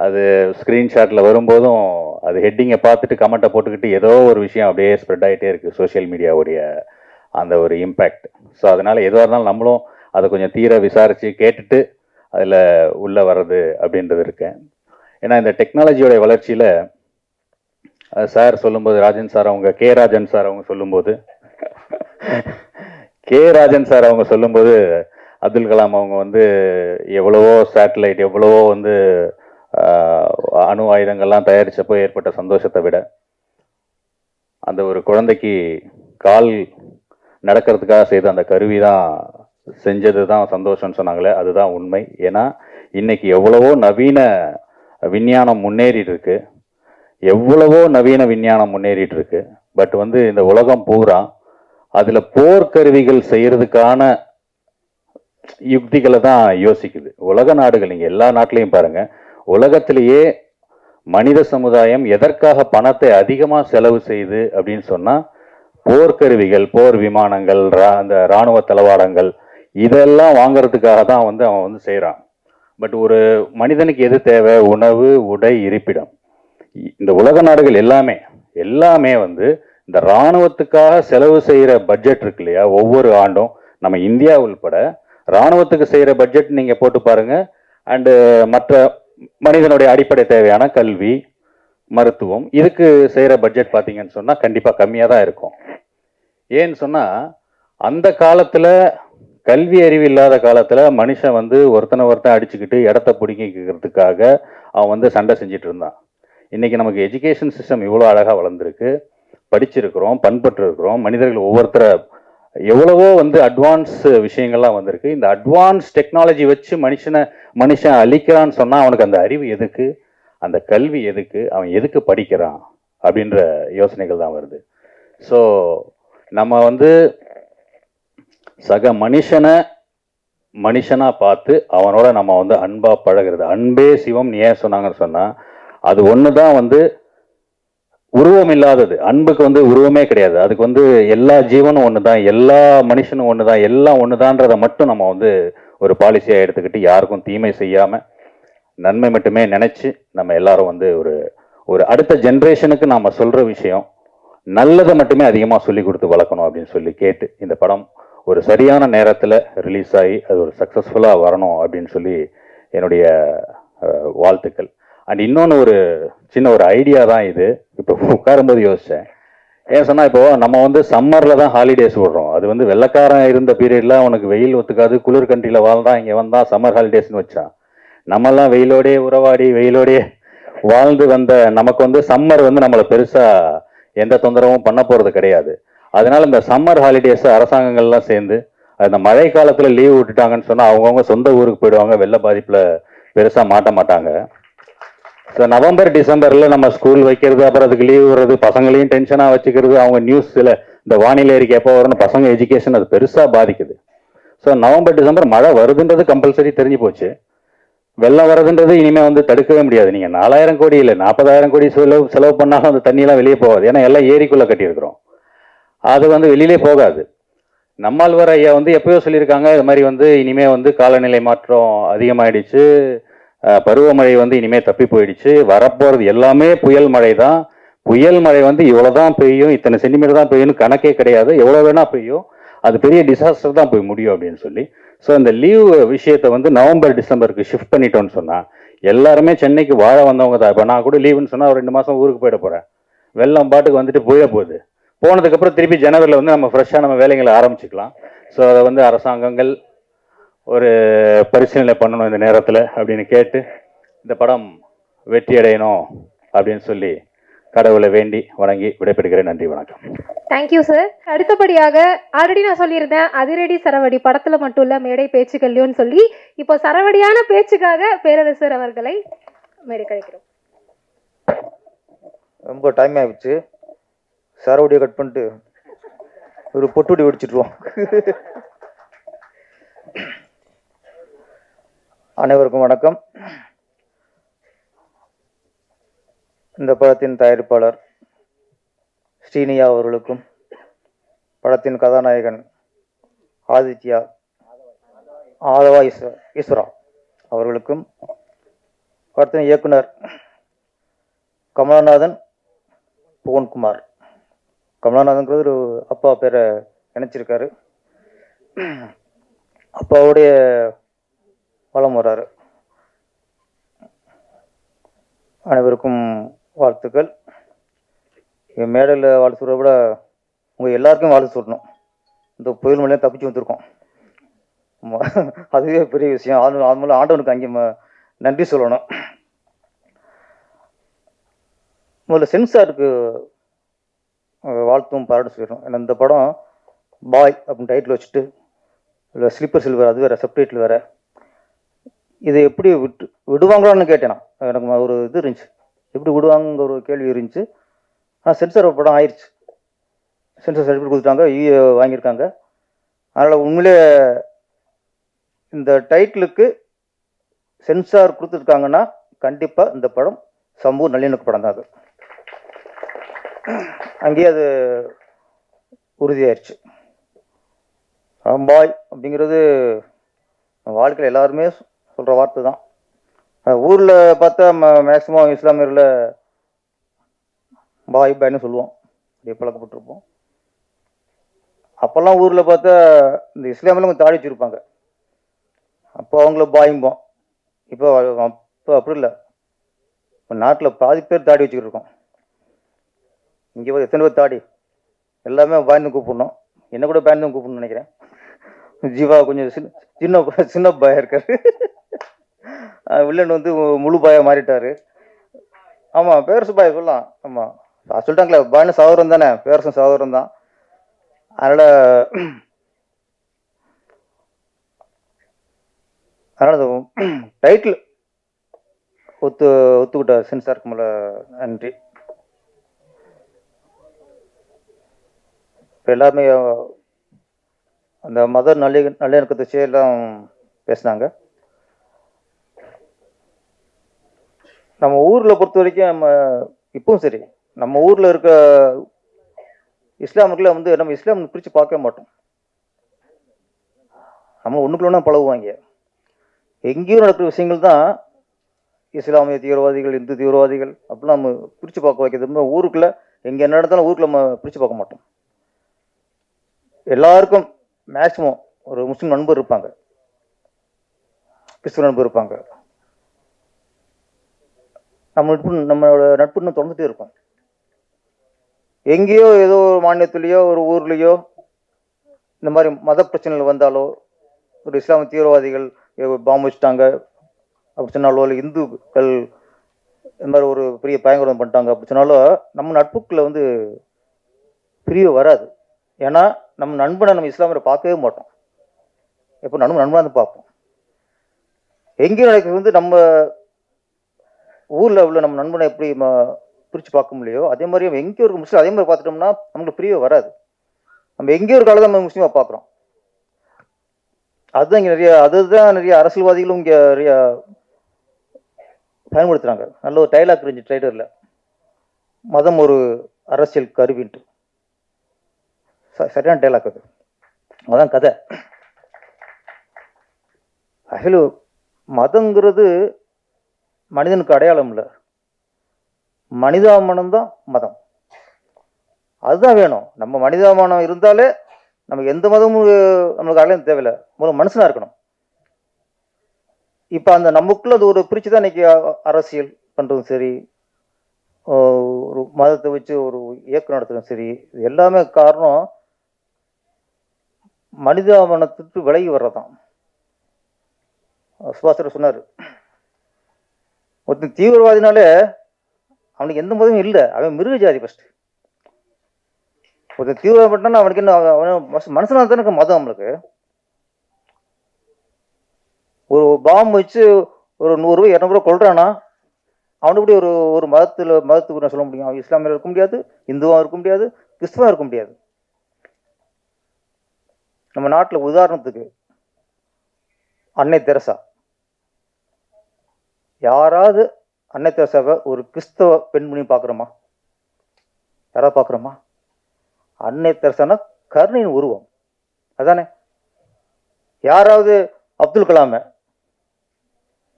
அது ஸ்க்ரீன்ஷாட்டில் வரும்போதும் அது ஹெட்டிங்கை பார்த்துட்டு கமெண்ட்டை போட்டுக்கிட்டு ஏதோ ஒரு விஷயம் அப்படியே ஸ்ப்ரெட் ஆகிட்டே இருக்குது, சோஷியல் மீடியாவுடைய அந்த ஒரு இம்பேக்ட். ஸோ அதனால் எதுவாக இருந்தாலும் நம்மளும் அதை கொஞ்சம் தீர விசாரித்து கேட்டுட்டு அதில் உள்ளே வர்றது அப்படின்றது இருக்கேன். ஏன்னா இந்த டெக்னாலஜியோடைய வளர்ச்சியில் சார் சொல்லும்போது, ராஜன் சார் அவங்க ராஜன் சார் அவங்க சொல்லும்போது ராஜன் சார் அவங்க சொல்லும்போது அப்துல் கலாம் அவங்க வந்து எவ்வளவோ சேட்டலைட், எவ்வளவோ வந்து அணு ஆயுதங்கள்லாம் தயாரித்தப்போ ஏற்பட்ட சந்தோஷத்தை விட அந்த ஒரு குழந்தைக்கு கால் நடக்கிறதுக்காக செய்த அந்த கருவி தான் செஞ்சது தான் சந்தோஷம்னு சொன்னாங்களே, அதுதான் உண்மை. ஏன்னா இன்னைக்கு எவ்வளவோ நவீன விஞ்ஞானம் முன்னேறிட்டு இருக்கு, எவ்வளவோ நவீன விஞ்ஞானம் முன்னேறிட்டு இருக்கு. பட் வந்து இந்த உலகம் பூரா அதில் போர்க்கருவிகள் செய்யறதுக்கான யுக்திகளை தான் யோசிக்குது. உலக நாடுகள், நீங்கள் எல்லா நாட்டிலையும் பாருங்க, உலகத்திலேயே மனித சமுதாயம் எதற்காக பணத்தை அதிகமாக செலவு செய்யுது அப்படின்னு சொன்னால் போர்க்கருவிகள், போர் விமானங்கள், அந்த இராணுவ தளவாடங்கள், இதெல்லாம் வாங்கிறதுக்காக தான் வந்து அவன் வந்து செய்கிறான். பட் ஒரு மனிதனுக்கு எது தேவை? உணவு, உடை, இருப்பிடம். இந்த உலக நாடுகள் எல்லாமே வந்து இந்த இராணுவத்துக்காக செலவு செய்கிற பட்ஜெட் இருக்கு இல்லையா, ஒவ்வொரு ஆண்டும் நம்ம இந்தியா உள்பட இராணுவத்துக்கு செய்கிற பட்ஜெட் நீங்கள் போட்டு பாருங்க. அண்டு மற்ற மனிதனுடைய அடிப்படை தேவையான கல்வி, மருத்துவம், இதுக்கு செய்கிற பட்ஜெட் பார்த்தீங்கன்னு சொன்னால் கண்டிப்பாக கம்மியாக தான் இருக்கும். ஏன்னு சொன்னால் அந்த காலத்தில், கல்வி அறிவு இல்லாத காலத்தில் மனுஷன் வந்து ஒருத்தனை அடிச்சுக்கிட்டு இடத்த பிடிக்கிறதுக்காக அவன் வந்து சண்டை செஞ்சுட்டு இருந்தான். இன்றைக்கி நமக்கு எஜுகேஷன் சிஸ்டம் இவ்வளோ அழகாக வளர்ந்துருக்கு, படிச்சிருக்கிறோம், பண்பட்டு இருக்கிறோம், மனிதர்கள் ஒவ்வொருத்தரை எவ்வளவோ வந்து அட்வான்ஸ் விஷயங்கள்லாம் வந்திருக்கு. இந்த அட்வான்ஸ் டெக்னாலஜி வச்சு மனுஷன் அழிக்கிறான்னு சொன்னால் அவனுக்கு அந்த அறிவு எதுக்கு, அந்த கல்வி எதுக்கு, அவன் எதுக்கு படிக்கிறான் அப்படின்ற யோசனைகள் தான் வருது. ஸோ நம்ம வந்து சக மனுஷனாக பார்த்து அவனோட நம்ம வந்து அன்பாக பழகிறது. அன்பே சிவம் ஏன் சொன்னாங்கன்னு சொன்னால் அது ஒன்று தான் வந்து உருவம் இல்லாதது. அன்புக்கு வந்து உருவமே கிடையாது. அதுக்கு வந்து எல்லா ஜீவனும் ஒன்று தான், எல்லா மனுஷனும் ஒன்று தான், எல்லாம் ஒன்று தான்றதை மட்டும் நம்ம வந்து ஒரு பாலிசியாக எடுத்துக்கிட்டு யாருக்கும் தீமை செய்யாமல் நன்மை மட்டுமே நினச்சி நம்ம எல்லாரும் வந்து ஒரு அடுத்த ஜென்ரேஷனுக்கு நாம் சொல்கிற விஷயம் நல்லதை மட்டுமே அதிகமாக சொல்லி கொடுத்து வளர்க்கணும் அப்படின்னு சொல்லி கேட்டு, இந்த படம் ஒரு சரியான நேரத்தில் ரிலீஸ் ஆகி அது ஒரு சக்ஸஸ்ஃபுல்லாக வரணும் அப்படின்னு சொல்லி என்னுடைய வாழ்த்துக்கள். அண்ட் இன்னொன்று ஒரு சின்ன ஒரு ஐடியா தான் இது. இப்போ உட்காரும்போது யோசித்தேன். ஏன் சொன்னால் இப்போது நம்ம வந்து சம்மரில் தான் ஹாலிடேஸ் விடுறோம். அது வந்து வெள்ளைக்காரன் இருந்த பீரியடில் அவனுக்கு வெயில் ஒத்துக்காது, குளிர் கண்ட்ரியில் வாழ்ந்தான், இங்கே வந்தான் சம்மர் ஹாலிடேஸ்னு வச்சான். நம்மெல்லாம் வெயிலோடையே உறவாடி வெயிலோடையே வாழ்ந்து வந்த நமக்கு வந்து சம்மர் வந்து நம்மளை பெருசாக எந்த தொந்தரவும் பண்ண போகிறது கிடையாது. அதனால இந்த சம்மர் ஹாலிடேஸை அரசாங்கங்கள்லாம் சேர்ந்து அந்த மழை காலத்தில் லீவ் விட்டுட்டாங்கன்னு சொன்னால் அவங்கவுங்க சொந்த ஊருக்கு போயிடுவாங்க, வெள்ள பாதிப்பில் பெருசாக மாட்ட மாட்டாங்க. ஸோ நவம்பர் டிசம்பரில் நம்ம ஸ்கூல் வைக்கிறது, அப்புறம் அதுக்கு லீவ் விடுறது, பசங்களையும் டென்ஷனாக வச்சுக்கிறது, அவங்க நியூஸில் இந்த வானிலை அறிக்கை எப்போ வரும்னு பசங்க எஜுகேஷன் அது பெருசாக பாதிக்குது. ஸோ நவம்பர் டிசம்பர் மழை வருதுன்றது கம்பல்சரி தெரிஞ்சு போச்சு. வெள்ளம் வரதுன்றது இனிமேல் வந்து தடுக்கவே முடியாது. நீங்கள் 4000 கோடி இல்லை 40,000 கோடி செலவு பண்ணாலும் அந்த தண்ணியெல்லாம் வெளியே போகாது. ஏன்னா எல்லாம் ஏரிக்குள்ளே கட்டியிருக்கிறோம், அது வந்து வெளியிலே போகாது. நம்மாழ்வார் ஐயா வந்து எப்பயோ சொல்லியிருக்காங்க, இது மாதிரி வந்து இனிமேல் வந்து காலநிலை மாற்றம் அதிகமாகிடுச்சு, பருவமழை வந்து இனிமேல் தப்பி போயிடுச்சு, வரப்போகிறது எல்லாமே புயல் மழை தான். புயல் மழை வந்து இவ்வளோ தான் பெய்யும், இத்தனை சென்டிமீட்டர் தான் பெய்யும்னு கணக்கே கிடையாது, எவ்வளோ வேணால் பெய்யும், அது பெரிய டிசாஸ்டர் தான் போய் முடியும் அப்படின்னு சொல்லி. ஸோ இந்த லீவ் விஷயத்தை வந்து நவம்பர் டிசம்பருக்கு ஷிஃப்ட் பண்ணிட்டோன்னு சொன்னால் எல்லாருமே சென்னைக்கு வாழ வந்தவங்க தான். இப்போ நான் கூட லீவுன்னு சொன்னால் ஒரு 2 மாதம் ஊருக்கு போயிட போகிறேன், வெள்ளம் பாட்டுக்கு வந்துட்டு போயிட போகுது. போனதுக்கப்புறம் திருப்பி ஜனவரியில் வந்து நம்ம ஃப்ரெஷ்ஷாக நம்ம வேலைகளை ஆரம்பிச்சுக்கலாம். ஸோ அதை வந்து அரசாங்கங்கள் ஒரு பரிசீலனை பண்ணணும் இந்த நேரத்தில் அப்படின்னு கேட்டு இந்த படம் வெற்றி அடையணும் அப்படின்னு சொல்லி கடவுளை வேண்டி வணங்கி விடைபெறுகிறேன். நன்றி, வணக்கம். Thank you sir. அடுத்தபடியாக ஆல்ரெடி நான் சொல்லியிருந்தேன் அதிரடி சரவடி படத்தில் மட்டும் இல்லை மேடை பேச்சுக்கள்லையோன்னு சொல்லி, இப்போ சரவடியான பேச்சுக்காக பேரரசர் அவர்களை மேடை கிடைக்கிறோம். ரொம்ப டைம் ஆகிடுச்சு, சரவடியை கட் பண்ணிட்டு ஒரு பொட்டுடி வெடிச்சிட்ருவோம். அனைவருக்கும் வணக்கம். இந்த படத்தின் தயாரிப்பாளர் ஸ்ரீனியா அவர்களுக்கும், படத்தின் கதாநாயகன் ஆதித்யா ஆதவா ஈஸ்வரா அவர்களுக்கும், படத்தின் இயக்குனர் கமலநாதன் புவன்குமார். கமலநாதன்கிறது ஒரு அப்பா பேரை நினைச்சிருக்காரு. அப்பாவுடைய வளம் வர்றாரு. அனைவருக்கும் வாழ்த்துக்கள். என் மேடையில் வாழ்த்து சொல்கிறத விட உங்கள் எல்லாருக்கும் வாழ்த்து சொல்லணும். இந்த புயல் மலையாக தப்பிச்சு வந்திருக்கோம். அதுவே பெரிய விஷயம். அது மூலம் ஆண்டவனுக்கு அங்கே நன்றி சொல்லணும். முதல்ல சென்சாருக்கு வாழ்த்தும் பாராட்டு சொல்லிடணும். ஏன்னா இந்த படம் பாய் அப்படின்னு டைட்டில் வச்சுட்டு இல்லை ஸ்லீப்பர் சில்வர் அது வேறு செப்பரேட்டில் வேறு. இதை எப்படி விடுவாங்களான்னு கேட்டேன் நான். எனக்கு ஒரு இது இருந்துச்சு, எப்படி விடுவாங்க ஒரு கேள்வி இருந்துச்சு. ஆனால் சென்சார் படம் ஆயிடுச்சு, சென்சார் சர்டிஃபிகேட் கொடுத்துட்டாங்க, வாங்கியிருக்காங்க. அதனால் உண்மையிலே இந்த டைட்டிலுக்கு சென்சார் கொடுத்துருக்காங்கன்னா கண்டிப்பாக இந்த படம் சமூக நல்லிணக்க படம் தான். அது அங்கேயே அது உறுதியாயிருச்சு. பாய் அப்படிங்கிறது வாழ்க்கையில் எல்லாருமே சொல்கிற வார்த்தை தான். ஊரில் பார்த்தா மேக்ஸிமம் இஸ்லாமியரில் பாய் பாய்னு சொல்லுவோம், அப்படியே பழக்கப்பட்டிருப்போம். அப்போல்லாம் ஊரில் பார்த்தா இந்த இஸ்லாமியில் கொஞ்சம் தாடி வச்சுருப்பாங்க, அப்போ அவங்கள பாயும்போம். இப்போ அப்படி இல்லை. இப்போ நாட்டில் பாதி பேர் தாடி வச்சுக்கிட்டு இருக்கோம். இங்கே எத்தனை பேர் தாடி, எல்லாமே பாய்னு கூப்பிடணும். என்ன கூட பாய்னு தான் கூப்பிடணும்னு நினைக்கிறேன். ஜீவா கொஞ்சம் சின்ன பாயா இருக்காரு. வில்லன் வந்து முழு பாயா மாறிட்டாரு. ஆமாம், பேரரசு பாய் சொல்லலாம். ஆமாம், சொல்லிட்டாங்களே பாய்னு சகோதரன் தானே, பேரரசும் சகோதரன் தான். அதனால் டைட்டில் ஒத்துக்கிட்ட சென்சாருக்கு மேலே நன்றி. இப்போ எல்லாருமே அந்த மத நல்லிணக்கத்தை செய்யலாம் பேசினாங்க. நம்ம ஊரில் பொறுத்த வரைக்கும் நம்ம இப்பவும் சரி, நம்ம ஊரில் இருக்க இஸ்லாமுக்குள்ள வந்து நம்ம இஸ்லாம் பிரித்து பார்க்கவே மாட்டோம். நம்ம ஒன்றுக்குள்ள பழகுவாங்க. எங்கேயும் நடக்கிற விஷயங்கள் தான் இஸ்லாமிய தீவிரவாதிகள், இந்து தீவிரவாதிகள் அப்படிலாம் நம்ம பிரித்து பார்க்க வைக்கிறது. ஊருக்குள்ளே எங்கே என்ன நடந்தாலும் ஊருக்குள்ள நம்ம பிரித்து பார்க்க மாட்டோம். எல்லாருக்கும் மேக்சிமம் ஒரு முஸ்லீம் நண்பர் இருப்பாங்க, கிறிஸ்துவ நண்பர் இருப்பாங்க. நம்மளோட நட்பு இன்னும் தொடர்ந்துட்டே இருக்கும். எங்கேயோ ஏதோ ஒரு மாநிலத்திலேயோ ஒரு ஊர்லேயோ இந்த மாதிரி மத பிரச்சனைகள் வந்தாலோ, ஒரு இஸ்லாமிய தீவிரவாதிகள் பாம்பு வச்சுட்டாங்க அப்படி சொன்னாலோ, இல்லை இந்துக்கள் இந்த மாதிரி ஒரு பெரிய பயங்கரம் பண்ணிட்டாங்க அப்படி சொன்னாலும் நம்ம நட்புக்குள்ள வந்து பிரிவு வராது. ஏன்னா நம்ம நண்பனை நம்ம இஸ்லாமியரை பார்க்கவே மாட்டோம். எப்போ நண்பனாக தான் பார்ப்போம். எங்கேயும் நடக்கிறது வந்து நம்ம ஊரில் உள்ள நம்ம நண்பனை எப்படி பிரித்து பார்க்க முடியலையோ அதே மாதிரி எங்கேயோ ஒரு முஸ்லீம் அதே மாதிரி பார்த்துட்டோம்னா நமக்கு பிரிவே வராது. நம்ம எங்கேயோ ஒரு காலத்தில் நம்ம முஸ்லீமாக பார்க்குறோம். அதுதான் இங்கே நிறைய அரசியல்வாதிகளும் இங்கே நிறைய பயன்படுத்துகிறாங்க. நல்ல ஒரு டைலாக் இருந்துச்சு ட்ரைலரில், மதம் ஒரு அரசியல் கருவின்ட்டு. சரியான டைலாக் அது. அதான் கதை. ஆக்சுவலி மதங்கிறது மனிதனுக்கு அடையாளம் இல்லை, மனிதாபிமானம் தான் மதம். அதுதான் வேணும். நம்ம மனிதாபிமானம் இருந்தாலே நம்ம எந்த மதமும் நம்மளுக்கு அடையாளம் தேவையில்லை. முதல்ல மனுஷனாக இருக்கணும். இப்போ அந்த நமக்குள்ள அது ஒரு பிரித்து தான் இன்னைக்கு அரசியல் பண்ணுறதும் சரி, ஒரு மதத்தை வச்சு ஒரு இயக்கம் நடத்துறதும் சரி, இது எல்லாமே காரணம் மனிதாபிமானத்துக்கு விலகி வர்றதான். சுபாஷர் சொன்னார், ஒருத்தன் தீவிரவாதினாலே அவனுக்கு எந்த மதமும் இல்லை, அவன் மிருக ஜாதி. ஃபர்ஸ்ட் ஒருத்தன் தீவிரப்பட்டானா அவனுக்கு என்ன, அவன் மனுஷனாக தானே மதம். நம்மளுக்கு ஒரு பாம்பு வச்சு ஒரு 100 ரூபாய் 200 ரூபாய் கொள்றானா அவனுக்கு இப்படி ஒரு மதத்துக்கு நான் சொல்ல முடியும். அவன் இஸ்லாமியர் இருக்க முடியாது, இந்துவாக இருக்க முடியாது, கிறிஸ்துவா இருக்க முடியாது. நம்ம நாட்டில் உதாரணத்துக்கு அன்னை தெரசா, யாராவது அன்னை தெரசாவை ஒரு கிறிஸ்தவ பெண்மணி பார்க்குறோமா? யாராவது பார்க்குறோமா? அன்னை தெரசானா கருணையின் உருவம், அதானே? யாராவது அப்துல் கலாம,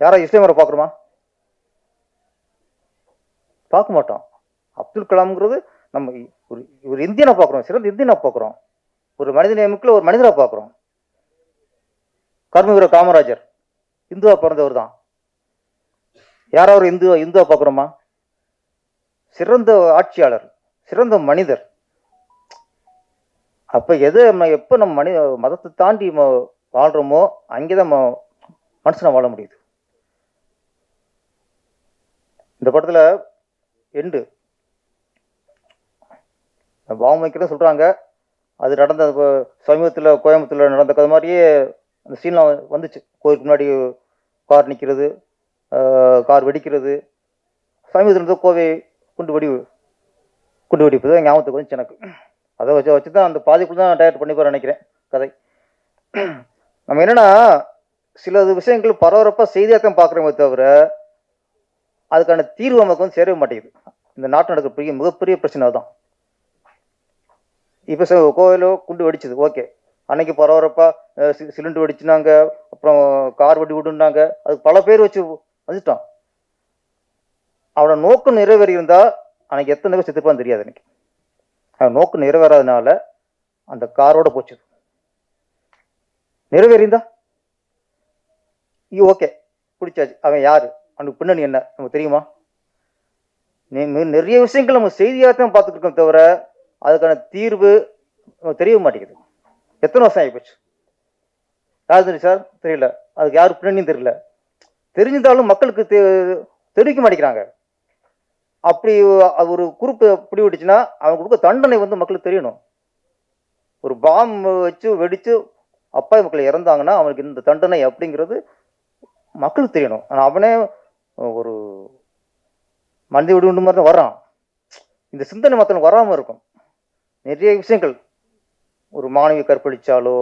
யாராவது இஸ்லாமரை பார்க்குறோமா? பார்க்க மாட்டோம். அப்துல் கலாம்ங்கிறது நம்ம ஒரு இந்தியனை பார்க்குறோம், சிறந்த இந்தியனை பார்க்குறோம், ஒரு மனித நேயமுக்குள்ள ஒரு மனிதரை பார்க்குறோம். கர்மவீர காமராஜர் இந்துவா பிறந்தவர் தான். யாராவது இந்துவா பார்க்குறோமா? சிறந்த ஆட்சியாளர், சிறந்த மனிதர். அப்போ எப்போ நம்ம மதத்தை தாண்டி வாழ்கிறோமோ அங்கேதான் மனுஷனை வாழ முடியுது. இந்த படத்தில் எண்டு பாவம் வைக்கிறத சொல்கிறாங்க. அது நடந்த சமீபத்தில் கோயம்புத்தூரில் நடந்த கதை மாதிரியே அந்த சீன்லாம் வந்துச்சு. கோயிலுக்கு முன்னாடி கார் நிற்கிறது, கார் வெடிக்கிறது. சமீபத்தில் இருந்த கோவை குண்டு வெடிப்பு தான் ஞாபகத்துக்கு வந்துச்சு எனக்கு. அதை வச்சு தான் அந்த பாதிப்புல தான் டைரக்ட் பண்ணி போகிற நினைக்கிறேன் கதை. நம்ம என்னென்னா சில விஷயங்கள் பரபரப்பாக செய்தியாக தான் பார்க்குறோமே தவிர அதுக்கான தீர்வு நமக்கு வந்து சேரவே மாட்டேங்குது. இந்த நாட்டு நடக்கிற மிகப்பெரிய பிரச்சனை தான். இப்போ கோவிலோ குண்டு வெடிச்சது, ஓகே, அன்னைக்கு பரபரப்பாக சிலிண்டர் வெடிச்சுனாங்க, அப்புறம் கார் வெடி விடுனாங்க, அதுக்கு பல பேர் வச்சு வந்துட்டான். அவனோட நோக்கம் நிறைவேறி இருந்தால் அன்னைக்கு எத்தனை பேர் செத்துப்பான்னு தெரியாது. எனக்கு அவன் நோக்கம் நிறைவேறாதனால அந்த காரோட போச்சு. நிறைவேறிந்தா ஓகே, பிடிச்சாச்சு. அவன் யாரு, அவனுக்கு பின்னணி என்ன நமக்கு தெரியுமா? நிறைய விஷயங்கள் நம்ம செய்தியாக தான் பார்த்துட்டு இருக்கோம் தவிர அதுக்கான தீர்வு தெரிய மாட்டேங்குது. எத்தனை வருஷம் ஆகிப்போச்சு? யார் தெரியும் சார்? தெரியல. அதுக்கு யாரு பின்னணியும் தெரியல. தெரிஞ்சிருந்தாலும் மக்களுக்கு தெரிவிக்க மாட்டேங்கிறாங்க. அப்படி ஒரு குரூப் பிடி விட்டுச்சுன்னா அவன் கொடுக்க தண்டனை வந்து மக்களுக்கு தெரியணும். ஒரு பாம்பு வச்சு வெடிச்சு அப்பாவி மக்கள் இறந்தாங்கன்னா அவனுக்கு இந்த தண்டனை அப்படிங்கிறது மக்களுக்கு தெரியணும். ஆனால் அவனே ஒரு மனித விடு மாதிரி தான் வர்றான். இந்த சிந்தனை மக்களுக்கு வராமல் இருக்கும். நிறைய விஷயங்கள், ஒரு மாணவி கற்பழிச்சாலோ,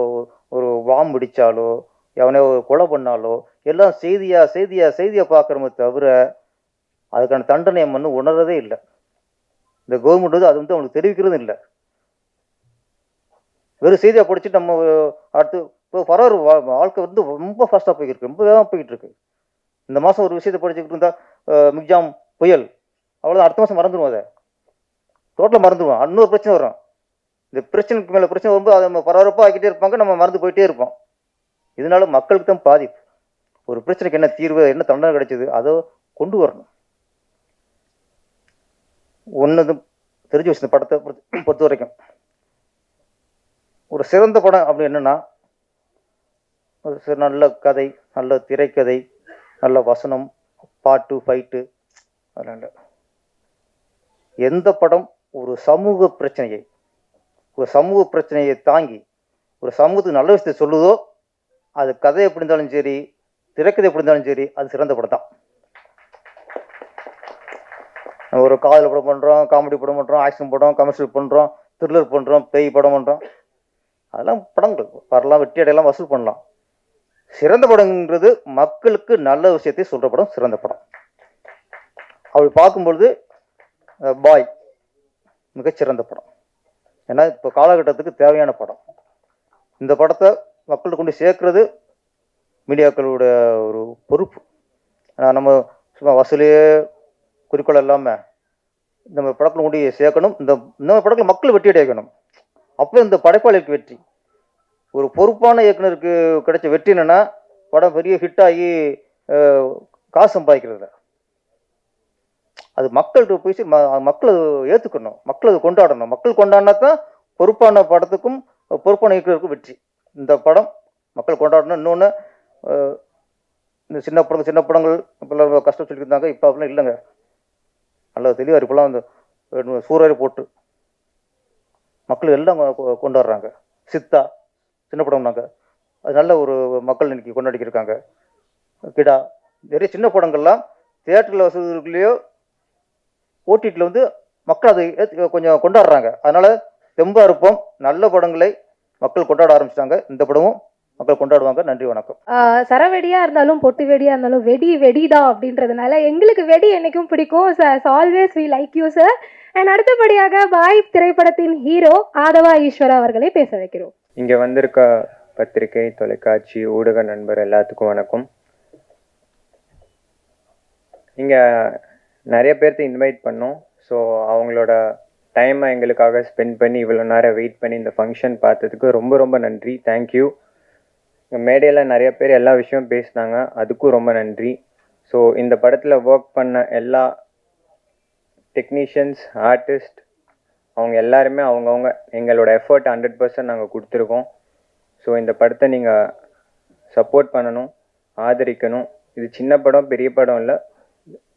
ஒரு பாம்பு வெடிச்சாலோ, எவனே கொலை பண்ணாலோ எல்லாம் செய்தியாக பார்க்குறோமே தவிர அதுக்கான தண்டனை வந்து உணர்றதே இல்லை. இந்த கவர்மெண்ட் வந்து அது வந்து அவனுக்கு தெரிவிக்கிறதும் இல்லை. வெறும் செய்தியாக படிச்சுட்டு நம்ம அடுத்து இப்போ பரவாயில்ல, வாழ்க்கை வந்து ரொம்ப ஃபாஸ்ட்டாக போய்கிட்டு இருக்கு, ரொம்ப வேகமாக போய்கிட்டு இருக்கு. இந்த மாதம் ஒரு விஷயத்தை படிச்சுக்கிட்டு இருந்தால் மிக்ஜாம் புயல், அவ்வளோதான், அடுத்த மாதம் மறந்துடுவோம். அதை டோட்டலாக மறந்துடுவோம். இன்னொரு பிரச்சனை வரும். இந்த பிரச்சனைக்கு மேலே பிரச்சனை வரும்போது அதை நம்ம பரபரப்பாக ஆக்கிட்டே இருப்பாங்க, நம்ம மறந்து போயிட்டே இருப்போம். இதனால மக்களுக்கு தான் பாதிப்பு. ஒரு பிரச்சனைக்கு என்ன தீர்வு, என்ன தண்டனை கிடைச்சது, அதை கொண்டு வரணும். ஒன்று தெரிஞ்சு வச்சு, இந்த படத்தை பொறுத்த வரைக்கும் ஒரு சிறந்த படம் அப்படி என்னன்னா, ஒரு நல்ல கதை, நல்ல திரைக்கதை, நல்ல வசனம், பாட்டு, ஃபைட்டு. அதனால எந்த படம் ஒரு சமூக பிரச்சனையை தாங்கி ஒரு சமூகத்துக்கு நல்ல விஷயத்தை சொல்லுதோ, அது கதை எப்படி இருந்தாலும் சரி, திரைக்கதை எப்படி இருந்தாலும் சரி, அது சிறந்த படம் தான். ஒரு காதல் படம் பண்ணுறோம், காமெடி படம் பண்ணுறோம், ஆக்ஷன் படம், கமர்ஷியல் பண்ணுறோம், த்ரில்லர் பண்ணுறோம், பேய் படம் பண்ணுறோம். அதெல்லாம் படங்கள் வரலாம், வெற்றி அடையலாம், வசூல் பண்ணலாம். சிறந்த படங்கிறது மக்களுக்கு நல்ல விஷயத்தை சொல்கிற படம் சிறந்த படம். அப்படி பார்க்கும்பொழுது பாய் மிகச்சிறந்த படம். ஏன்னா இப்போ காலகட்டத்துக்கு தேவையான படம். இந்த படத்தை மக்களுக்கு கொண்டு சேர்க்கறது மீடியாக்களோட ஒரு பொறுப்பு. நம்ம சும்மா வசூலே குறிக்கோள் இல்லாமல் நம்ம படத்தில் கொண்டு சேர்க்கணும். இந்த படத்தில் மக்கள் வெற்றி அடையணும். அப்போ இந்த படைப்பாளிக்கு வெற்றி. ஒரு பொறுப்பான இயக்குனருக்கு கிடைச்ச வெற்றி என்னன்னா, படம் பெரிய ஹிட் ஆகி காசு சம்பாதிக்கிறது. அது மக்கள்கிட்ட போய் மக்கள் அதை ஏற்றுக்கணும், மக்கள் அதை கொண்டாடணும். மக்கள் கொண்டாடினா தான் பொறுப்பான படத்துக்கும் பொறுப்பான இயக்குனருக்கும் வெற்றி. இந்த படம் மக்கள் கொண்டாடணும். இன்னொன்று, இந்த சின்ன படங்கள் இப்போல்லாம் கஷ்டம் சொல்லியிருந்தாங்க, இப்போ அப்படிலாம் இல்லைங்க. நல்ல தெளிவாக இப்போலாம் அந்த சூறாரி போட்டு மக்கள் எல்லாம் கொண்டாடுறாங்க. சித்தா சின்ன படம்னாங்க, அது நல்ல ஒரு மக்கள் இன்னைக்கு கொண்டாடிக்கிருக்காங்க. கிடா, நிறைய சின்ன படங்கள்லாம் தியேட்டரில் வசதிக்குள்ளேயோ ஓடிடியில் வந்து மக்கள் அதை கொஞ்சம் கொண்டாடுறாங்க. அதனால் தெம்பாக இருப்போம். நல்ல படங்களை மக்கள் கொண்டாட ஆரம்பிச்சிட்டாங்க. இந்த படமும் மக்கள் கொண்டாடுவாங்க. நன்றி, வணக்கம். சரவெடியா இருந்தாலும் பொட்டு வெடியா இருந்தாலும் வெடி வெடிதான் அப்படின்றதுனால எங்களுக்கு வெடி என்னைக்கும் பிடிக்கும். Always we like you sir. And அடுத்தபடியாக பாய் திரைப்படத்தின் ஹீரோ ஆதவா ஈஸ்வரா அவர்களை பேச வைக்கிறோம். இங்கே வந்திருக்க பத்திரிகை, தொலைக்காட்சி, ஊடக நண்பர் எல்லாத்துக்கும் வணக்கம். இங்கே நிறைய பேர்த்து இன்வைட் பண்ணோம். ஸோ அவங்களோட டைமை எங்களுக்காக ஸ்பெண்ட் பண்ணி இவ்வளோ நேரம் வெயிட் பண்ணி இந்த ஃபங்க்ஷன் பார்த்ததுக்கு ரொம்ப ரொம்ப நன்றி. தேங்க்யூ. இங்கே மேடையில் நிறைய பேர் எல்லா விஷயமும் பேசினாங்க, அதுக்கும் ரொம்ப நன்றி. ஸோ இந்த படத்தில் ஒர்க் பண்ண எல்லா டெக்னீஷியன்ஸ், ஆர்டிஸ்ட், அவங்க எல்லாருமே அவங்கவுங்க எங்களோட எஃபர்ட் 100% நாங்கள் கொடுத்துருக்கோம். ஸோ இந்த படத்தை நீங்கள் சப்போர்ட் பண்ணணும், ஆதரிக்கணும். இது சின்ன படம் பெரிய படம் இல்லை,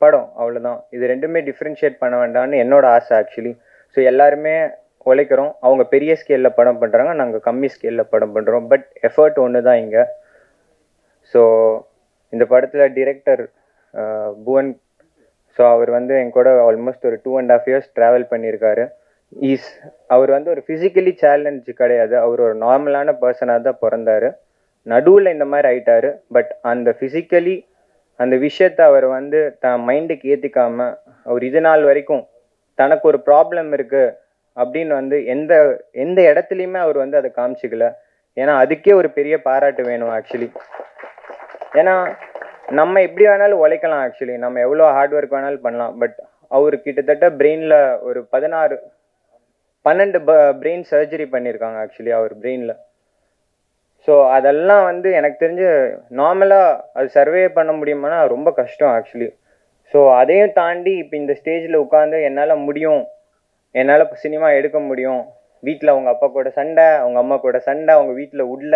படம் அவ்வளோதான். இது ரெண்டுமே டிஃப்ரென்ஷியேட் பண்ண வேண்டாம்னு என்னோட ஆசை ஆக்சுவலி. ஸோ எல்லாருமே உழைக்கிறோம். அவங்க பெரிய ஸ்கேலில் படம் பண்ணுறாங்க, நாங்கள் கம்மி ஸ்கேலில் படம் பண்ணுறோம். பட் எஃபர்ட் ஒன்று தான் இங்கே. ஸோ இந்த படத்தில் டிரெக்டர் புவன், ஸோ அவர் வந்து என் கூட ஆல்மோஸ்ட் ஒரு 2.5 years ட்ராவல் பண்ணியிருக்காரு. அவர் வந்து ஒரு ஃபிசிக்கலி சேலஞ்சு கிடையாது, அவர் ஒரு நார்மலான பர்சனாக தான் பிறந்தார். நடுவில் இந்த மாதிரி ஆயிட்டாரு. பட் அந்த ஃபிசிக்கலி அந்த விஷயத்தை அவர் வந்து தன் மைண்டுக்கு ஏற்றிக்காமல் அவர் இது நாள் வரைக்கும் தனக்கு ஒரு ப்ராப்ளம் இருக்குது அப்படின்னு வந்து எந்த எந்த இடத்துலையுமே அவர் வந்து அதை காமிச்சிக்கல. ஏன்னா அதுக்கே ஒரு பெரிய பாராட்டு வேணும் ஆக்சுவலி. ஏன்னா நம்ம எப்படி வேணாலும் உழைக்கலாம் ஆக்சுவலி, நம்ம எவ்வளோ ஹார்ட் ஒர்க் வேணாலும் பண்ணலாம். பட் அவர் கிட்டத்தட்ட பிரெயினில் ஒரு 12 பிரெயின் சர்ஜரி பண்ணியிருக்காங்க ஆக்சுவலி அவர் பிரெயினில். ஸோ அதெல்லாம் வந்து எனக்கு தெரிஞ்சு நார்மலாக அது சர்வே பண்ண முடியுமானா ரொம்ப கஷ்டம் ஆக்சுவலி. ஸோ அதையும் தாண்டி இப்போ இந்த ஸ்டேஜில் உட்காந்து என்னால் முடியும், என்னால் சினிமா எடுக்க முடியும், வீட்டில் அவங்க அப்பா கூட சண்டை, அவங்க அம்மா கூட சண்டை, அவங்க வீட்டில் உள்ள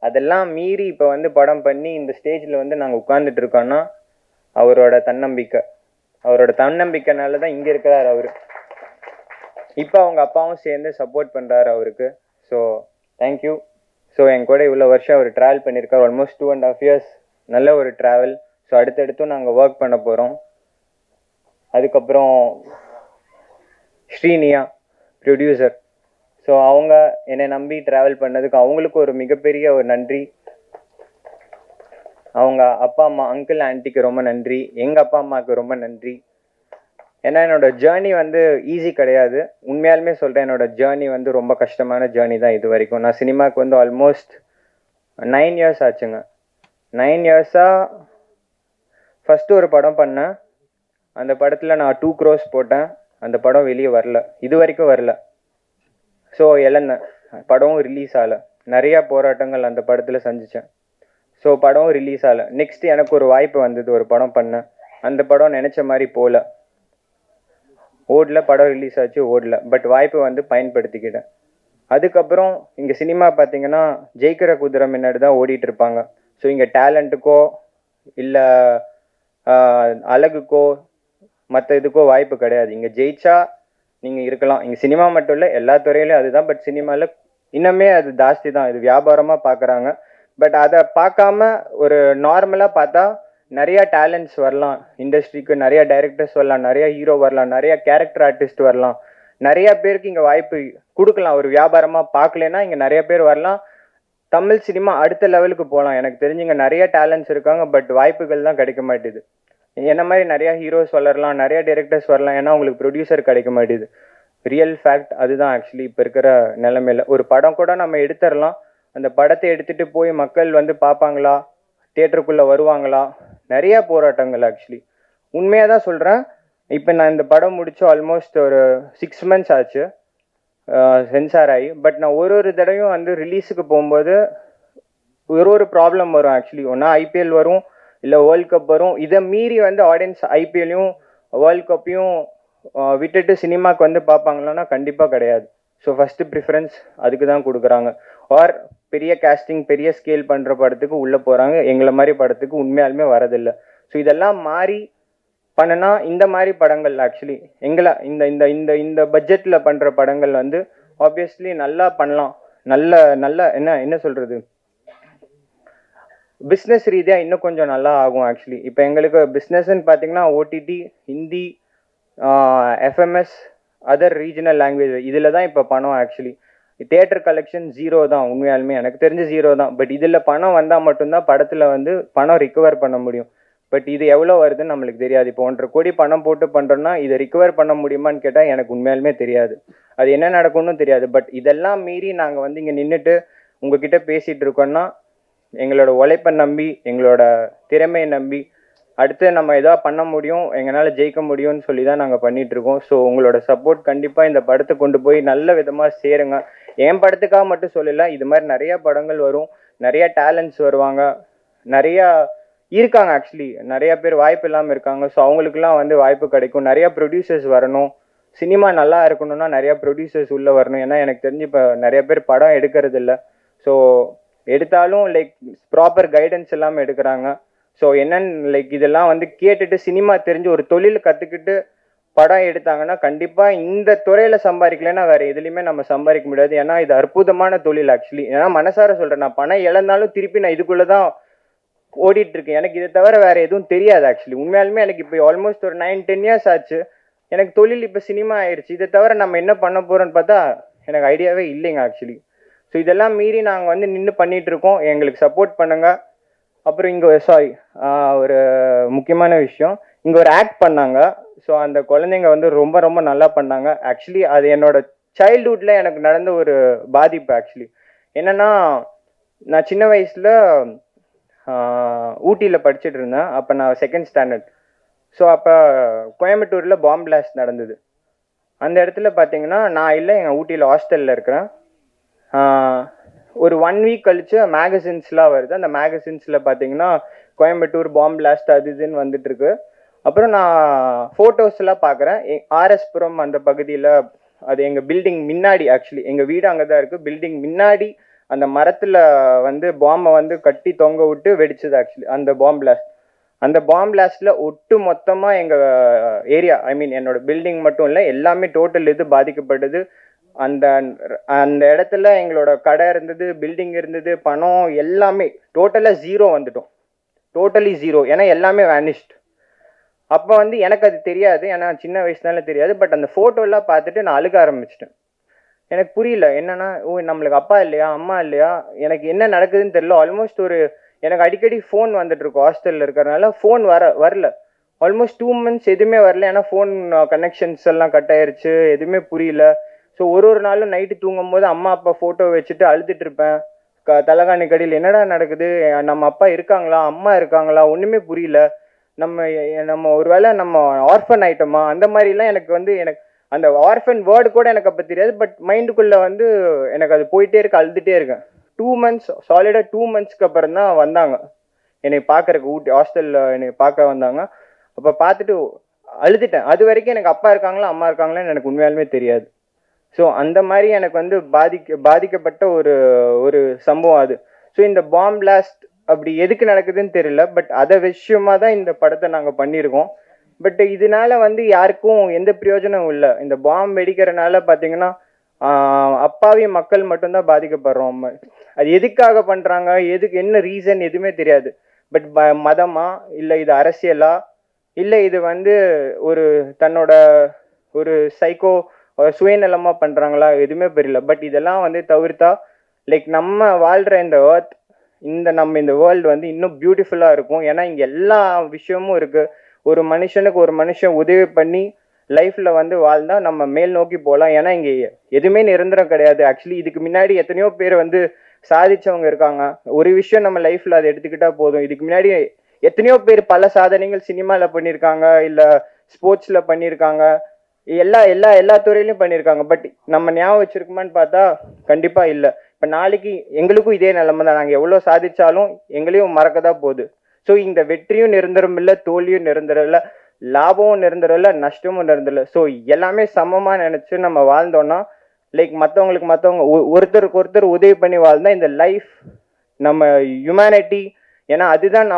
அதெல்லாம் மீறி இப்போ வந்து படம் பண்ணி இந்த ஸ்டேஜில் வந்து நாங்கள் உட்காந்துட்டு இருக்கோன்னா அவரோட தன்னம்பிக்கைனால தான் இங்கே இருக்கிறார் அவர். இப்போ அவங்க அப்பாவும் சேர்ந்து சப்போர்ட் பண்ணுறாரு அவருக்கு. So thank you. ஸோ என் கூட இவ்வளோ வருஷம் அவர் ட்ராவல் பண்ணியிருக்கார், ஆல்மோஸ்ட் 2.5 years நல்ல ஒரு ட்ராவல். ஸோ அடுத்தடுத்தும் நாங்கள் ஒர்க் பண்ண போகிறோம். அதுக்கப்புறம் ஸ்ரீனியா ப்ரொடியூசர், ஸோ அவங்க என்னை நம்பி ட்ராவல் பண்ணதுக்கு அவங்களுக்கு ஒரு மிகப்பெரிய ஒரு நன்றி. அவங்க அப்பா அம்மா, அங்கிள் ஆன்ட்டிக்கு ரொம்ப நன்றி. எங்கள் அப்பா அம்மாவுக்கு ரொம்ப நன்றி. ஏன்னா என்னோட ஜேர்னி வந்து ஈஸி கிடையாது. உண்மையாலுமே சொல்கிறேன், என்னோட ஜேர்னி வந்து ரொம்ப கஷ்டமான ஜேர்னி தான் இது வரைக்கும். நான் சினிமாவுக்கு வந்து ஆல்மோஸ்ட் 9 years ஆச்சுங்க. 9 years-ஆக ஃபஸ்ட்டு ஒரு படம் பண்ணேன். அந்த படத்தில் நான் 2 crores போட்டேன். அந்த படம் வெளியே வரல, இது வரைக்கும் வரல. ஸோ இழந்தேன், படமும் ரிலீஸ் ஆகலை. நிறையா போராட்டங்கள் அந்த படத்தில் சந்தித்தேன். ஸோ படமும் ரிலீஸ் ஆகலை. நெக்ஸ்ட் எனக்கு ஒரு வாய்ப்பு வந்தது, ஒரு படம் பண்ணேன். அந்த படம் நினச்ச மாதிரி போகல, ஓடல. படம் ரிலீஸ் ஆச்சு, ஓடல. பட் வாய்ப்பு வந்து பயன்படுத்திக்கிட்டேன். அதுக்கப்புறம் இங்கே சினிமா பார்த்தீங்கன்னா ஜெயிக்கிற குதிரை முன்னாடி தான் ஓடிட்டு இருப்பாங்க. ஸோ இங்கே டேலண்ட்டுக்கோ இல்லை அழகுக்கோ மற்ற இதுக்கோ வாய்ப்பு கிடையாது. இங்கே ஜெயிச்சா நீங்கள் இருக்கலாம். இங்கே சினிமா மட்டும் இல்லை, எல்லா துறையிலையும் அதுதான். பட் சினிமாவில் இன்னுமே அது ஜாஸ்தி தான், இது வியாபாரமாக பார்க்குறாங்க. பட் அதை பார்க்காம ஒரு நார்மலாக பார்த்தா நிறைய டேலண்ட்ஸ் வரலாம் இண்டஸ்ட்ரிக்கு, நிறைய டைரக்டர்ஸ் வரலாம், நிறைய ஹீரோ வரலாம், நிறைய கேரக்டர் ஆர்டிஸ்ட் வரலாம். நிறைய பேருக்கு இங்கே வாய்ப்பு கொடுக்கலாம். ஒரு வியாபாரமாக பார்க்கலன்னா இங்கே நிறைய பேர் வரலாம். தமிழ் சினிமா அடுத்த லெவலுக்கு போகலாம். எனக்கு தெரிஞ்சு இங்கே நிறைய டேலண்ட்ஸ் இருக்காங்க, பட் வாய்ப்புகள் தான் கிடைக்க மாட்டேது. என்ன மாதிரி நிறைய ஹீரோஸ் வளரலாம், நிறைய டைரக்டர்ஸ் வரலாம், ஏன்னா உங்களுக்கு ப்ரொடியூசர் கிடைக்க மாட்டேது. ரியல் ஃபேக்ட் அதுதான் ஆக்சுவலி இப்போ இருக்கிற நிலைமையில. ஒரு படம் கூட நம்ம எடுத்துடலாம், அந்த படத்தை எடுத்துகிட்டு போய் மக்கள் வந்து பார்ப்பாங்களா, தியேட்டருக்குள்ளே வருவாங்களா, நிறைய போராட்டங்கள் ஆக்சுவலி. உண்மையாக தான் சொல்கிறேன். இப்போ நான் இந்த படம் முடிச்சு ஆல்மோஸ்ட் ஒரு 6 months ஆச்சு சென்சார் ஆகி. பட் நான் ஒரு தடவையும் வந்து ரிலீஸுக்கு போகும்போது ஒரு ப்ராப்ளம் வரும் ஆக்சுவலி. ஒன்றா ஐபிஎல் வரும், இல்லை வேர்ல்ட் கப் வரும். இதை மீறி வந்து ஆடியன்ஸ் ஐபிஎல்லையும் வேர்ல்ட் கப்பையும் விட்டுட்டு சினிமாவுக்கு வந்து பார்ப்பாங்களான்னா கண்டிப்பாக கிடையாது. ஸோ ஃபஸ்ட்டு ப்ரிஃபரன்ஸ் அதுக்கு தான் கொடுக்குறாங்க. ஆர் பெரிய கேஸ்டிங், பெரிய ஸ்கேல் பண்ணுற படத்துக்கு உள்ளே போகிறாங்க. எங்களை மாதிரி படத்துக்கு உண்மையாலுமே வரதில்லை. ஸோ இதெல்லாம் மாறி பண்ணனா இந்த மாதிரி படங்கள் ஆக்சுவலி எங்களை இந்த இந்த இந்த இந்த பட்ஜெட்டில் பண்ணுற படங்கள் வந்து ஆப்வியஸ்லி நல்லா பண்ணலாம். நல்ல என்ன சொல்கிறது, பிஸ்னஸ் ரீதியாக இன்னும் கொஞ்சம் நல்லா ஆகும் ஆக்சுவலி. இப்போ எங்களுக்கு பிஸ்னஸ்ன்னு பார்த்தீங்கன்னா OTT, Hindi, FMS, other regional language, இதில் தான் இப்போ பணம் ஆக்சுவலி. தியேட்டர் கலெக்ஷன் 0 தான், உண்மையாலுமே எனக்கு தெரிஞ்சு 0 தான். பட் இதில் பணம் வந்தால் மட்டும்தான் படத்தில் வந்து பணம் ரிகவர் பண்ண முடியும். பட் இது எவ்வளோ வருதுன்னு நம்மளுக்கு தெரியாது. இப்போ 1.5 கோடி பணம் போட்டு பண்ணுறோன்னா இதை ரிகவர் பண்ண முடியுமான்னு கேட்டால் எனக்கு உண்மையாலுமே தெரியாது. அது என்ன நடக்கும்னு தெரியாது. பட் இதெல்லாம் மீறி நாங்கள் வந்து இங்கே நின்றுட்டு உங்ககிட்ட பேசிகிட்டு இருக்கோன்னா எங்களோட உழைப்பை நம்பி, எங்களோட திறமையை நம்பி, அடுத்து நம்ம எதா பண்ண முடியும், எங்களால் ஜெயிக்க முடியும்னு சொல்லி தான் நாங்கள் பண்ணிகிட்ருக்கோம். ஸோ உங்களோட சப்போர்ட் கண்டிப்பாக இந்த படத்தை கொண்டு போய் நல்ல விதமாக சேருங்க. என் படத்துக்காக மட்டும் சொல்லலை, இது மாதிரி நிறையா படங்கள் வரும், நிறையா டேலண்ட்ஸ் வருவாங்க, நிறையா இருக்காங்க. ஆக்சுவலி நிறையா பேர் வாய்ப்பு இல்லாமல் இருக்காங்க. ஸோ அவங்களுக்குலாம் வந்து வாய்ப்பு கிடைக்கும். நிறையா ப்ரொடியூசர்ஸ் வரணும். சினிமா நல்லா இருக்கணும்னா நிறையா ப்ரொடியூசர்ஸ் உள்ளே வரணும். ஏன்னா எனக்கு தெரிஞ்சு இப்போ நிறைய பேர் படம் எடுக்கிறது இல்லை. ஸோ எடுத்தாலும் லைக் ப்ராப்பர் கைடன்ஸ் இல்லாமல் எடுக்கிறாங்க. ஸோ என்னன்னு லைக் இதெல்லாம் வந்து கேட்டுட்டு சினிமா தெரிஞ்சு ஒரு தொழில் கற்றுக்கிட்டு படம் எடுத்தாங்கன்னா கண்டிப்பாக இந்த துறையில் சம்பாதிக்கலைன்னா வேறு எதுலேயுமே நம்ம சம்பாதிக்க முடியாது. ஏன்னா இது அற்புதமான தொழில் ஆக்சுவலி. ஏன்னா மனசார சொல்கிறேன், நான் பணம் இழந்தாலும் திருப்பி நான் இதுக்குள்ளே தான் ஓடிட்டுருக்கேன். எனக்கு இதை தவிர வேறு எதுவும் தெரியாது ஆக்சுவலி. உண்மையாலுமே எனக்கு இப்போ ஆல்மோஸ்ட் ஒரு 9-10 இயர்ஸ் ஆச்சு. எனக்கு தொழில் இப்போ சினிமா ஆயிடுச்சு. இதை தவிர நம்ம என்ன பண்ண போகிறோன்னு பார்த்தா எனக்கு ஐடியாவே இல்லைங்க ஆக்சுவலி. ஸோ இதெல்லாம் மீறி நாங்கள் வந்து நின்று பண்ணிகிட்ருக்கோம். எங்களுக்கு சப்போர்ட் பண்ணுங்கள். அப்புறம் இங்கே ஒரு முக்கியமான விஷயம், இங்கே ஒரு ஆக்ட் பண்ணாங்க. ஸோ அந்த குழந்தைங்க வந்து ரொம்ப ரொம்ப நல்லா பண்ணாங்க ஆக்சுவலி. அது என்னோட சைல்ட்ஹுட்டில் எனக்கு நடந்த ஒரு பாதிப்பு ஆக்சுவலி. என்னென்னா நான் சின்ன வயசில் ஊட்டியில் படிச்சுட்டு இருந்தேன். அப்போ நான் 2nd ஸ்டாண்டர்ட். ஸோ அப்போ கோயம்புத்தூரில் பாம்பு பிளாஸ்ட் நடந்தது. அந்த இடத்துல பார்த்தீங்கன்னா நான் இல்லை, எங்கள் ஊட்டியில் ஹாஸ்டலில் இருக்கிறேன். ஒரு 1 வீக் கழிச்சு மேகசின்ஸ்லாம் வருது. அந்த மேகசின்ஸில் பார்த்தீங்கன்னா கோயம்புத்தூர் பாம்பு பிளாஸ்ட் அது இதுன்னு வந்துட்டுருக்கு. அப்புறம் நான் ஃபோட்டோஸ்லாம் பார்க்குறேன். ஆர்எஸ்புரம் அந்த பகுதியில், அது எங்கள் பில்டிங் முன்னாடி ஆக்சுவலி, எங்கள் வீடு அங்கே தான் இருக்குது. பில்டிங் முன்னாடி அந்த மரத்தில் வந்து பாம்பை வந்து கட்டி தொங்க விட்டு வெடிச்சது ஆக்சுவலி அந்த பாம்பு பிளாஸ்ட். அந்த பாம்பு பிளாஸ்ட்டில் ஒட்டு மொத்தமாக எங்கள் ஏரியா, ஐ மீன் என்னோட பில்டிங் மட்டும் இல்லை, எல்லாமே டோட்டல் இது பாதிக்கப்பட்டது. அந்த அந்த இடத்துல எங்களோட கடை இருந்தது, பில்டிங் இருந்தது, பணம் எல்லாமே டோட்டலாக 0 வந்துட்டோம். டோட்டலி 0. ஏன்னா எல்லாமே வேனிஷ்ட். அப்போ வந்து எனக்கு அது தெரியாது, ஏன்னா சின்ன வயசுனால தெரியாது. பட் அந்த ஃபோட்டோலாம் பார்த்துட்டு நான் அழுக ஆரம்பிச்சிட்டேன். எனக்கு புரியல என்னன்னா, நம்மளுக்கு அப்பா இல்லையா, அம்மா இல்லையா, எனக்கு என்ன நடக்குதுன்னு தெரியல. ஆல்மோஸ்ட் எனக்கு அடிக்கடி ஃபோன் வந்துட்டு இருக்கும் ஹாஸ்டலில் இருக்கிறனால. ஃபோன் வரல ஆல்மோஸ்ட் 2 months எதுவுமே வரல. ஏன்னா ஃபோன் கனெக்ஷன்ஸ் எல்லாம் கட் ஆயிருச்சு, எதுவுமே புரியல. ஸோ ஒரு நாளும் நைட்டு தூங்கும் போது அம்மா அப்பா ஃபோட்டோ வச்சுட்டு அழுதுட்டு இருப்பேன். தலைகாணி கடையில் என்னடா நடக்குது, நம்ம அப்பா இருக்காங்களா, அம்மா இருக்காங்களா, ஒன்றுமே புரியல. நம்ம ஒருவேளை நம்ம ஆர்ஃபன் ஆயிட்டோமா, அந்த மாதிரிலாம் எனக்கு அந்த ஆர்ஃபன் வேர்டு கூட எனக்கு அப்போ தெரியாது. பட் மைண்டுக்குள்ளே எனக்கு அது போயிட்டே இருக்கு, அழுதுகிட்டே இருக்கேன். 2 months சாலிடாக 2 monthsக்கு அப்புறம் தான் வந்தாங்க என்னை பார்க்குறக்கு. ஊட்டி ஹாஸ்டலில் என்னை பார்க்க வந்தாங்க. அப்போ பார்த்துட்டு அழுதுட்டேன். அது வரைக்கும் எனக்கு அப்பா இருக்காங்களா அம்மா இருக்காங்களான்னு எனக்கு உண்மையாலுமே தெரியாது. ஸோ அந்த மாதிரி எனக்கு பாதிக்கப்பட்ட ஒரு சம்பவம் அது. ஸோ இந்த பாம்பு பிளாஸ்ட் அப்படி எதுக்கு நடக்குதுன்னு தெரியல. பட் அதை விஷயமா தான் இந்த படத்தை நாங்கள் பண்ணியிருக்கோம். பட் இதனால யாருக்கும் எந்த பிரயோஜனமும் இல்லை. இந்த பாம்பு வெடிக்கிறனால பார்த்தீங்கன்னா அப்பாவி மக்கள் மட்டும்தான் பாதிக்கப்படுறோம். அது எதுக்காக பண்ணுறாங்க, என்ன ரீசன் எதுவுமே தெரியாது. பட் மதமா, இல்லை இது அரசியலா, இல்லை இது ஒரு தன்னோட ஒரு சைக்கோ சுயநலமாக பண்ணுறாங்களா, எதுவுமே தெரியல. பட் இதெல்லாம் தவிர்த்தா லைக் நம்ம வாழ்கிற இந்த எர்த், இந்த வேர்ல்டு இன்னும் பியூட்டிஃபுல்லாக இருக்கும். ஏன்னா இங்கே எல்லா விஷயமும் இருக்குது. ஒரு மனுஷன் உதவி பண்ணி லைஃப்பில் வாழ்ந்தா நம்ம மேல் நோக்கி போகலாம். ஏன்னா இங்கே எதுவுமே நிரந்தரம் கிடையாது. ஆக்சுவலி இதுக்கு முன்னாடி எத்தனையோ பேர் சாதிச்சவங்க இருக்காங்க. ஒரு விஷயம் நம்ம லைஃப்பில் அதை எடுத்துக்கிட்டா போதும். இதுக்கு முன்னாடி எத்தனையோ பேர் பல சாதனைகள் சினிமாவில் பண்ணியிருக்காங்க, இல்லை ஸ்போர்ட்ஸில் பண்ணியிருக்காங்க, எல்லா துறையிலையும் பண்ணியிருக்காங்க. பட் நம்ம ஞாபகம் வச்சிருக்குமான்னு பார்த்தா கண்டிப்பாக இல்லை. இப்போ நாளைக்கு எங்களுக்கும் இதே நிலைமை தான். நாங்கள் எவ்வளோ சாதிச்சாலும் எங்களையும் மறக்க தான் போகுது. ஸோ இந்த வெற்றியும் நிரந்தரம் இல்லை, தோல்வியும் நிரந்தரம் இல்லை, லாபமும் நிரந்தரம் இல்லை, நஷ்டமும் நிரந்தரம் இல்லை. ஸோ எல்லாமே சமமாக நினச்சி நம்ம வாழ்ந்தோன்னா லைக் மற்றவங்க ஒருத்தருக்கு ஒருத்தர் உதவி பண்ணி வாழ்ந்தா இந்த லைஃப் நம்ம ஹியூமனிட்டி. ஏன்னா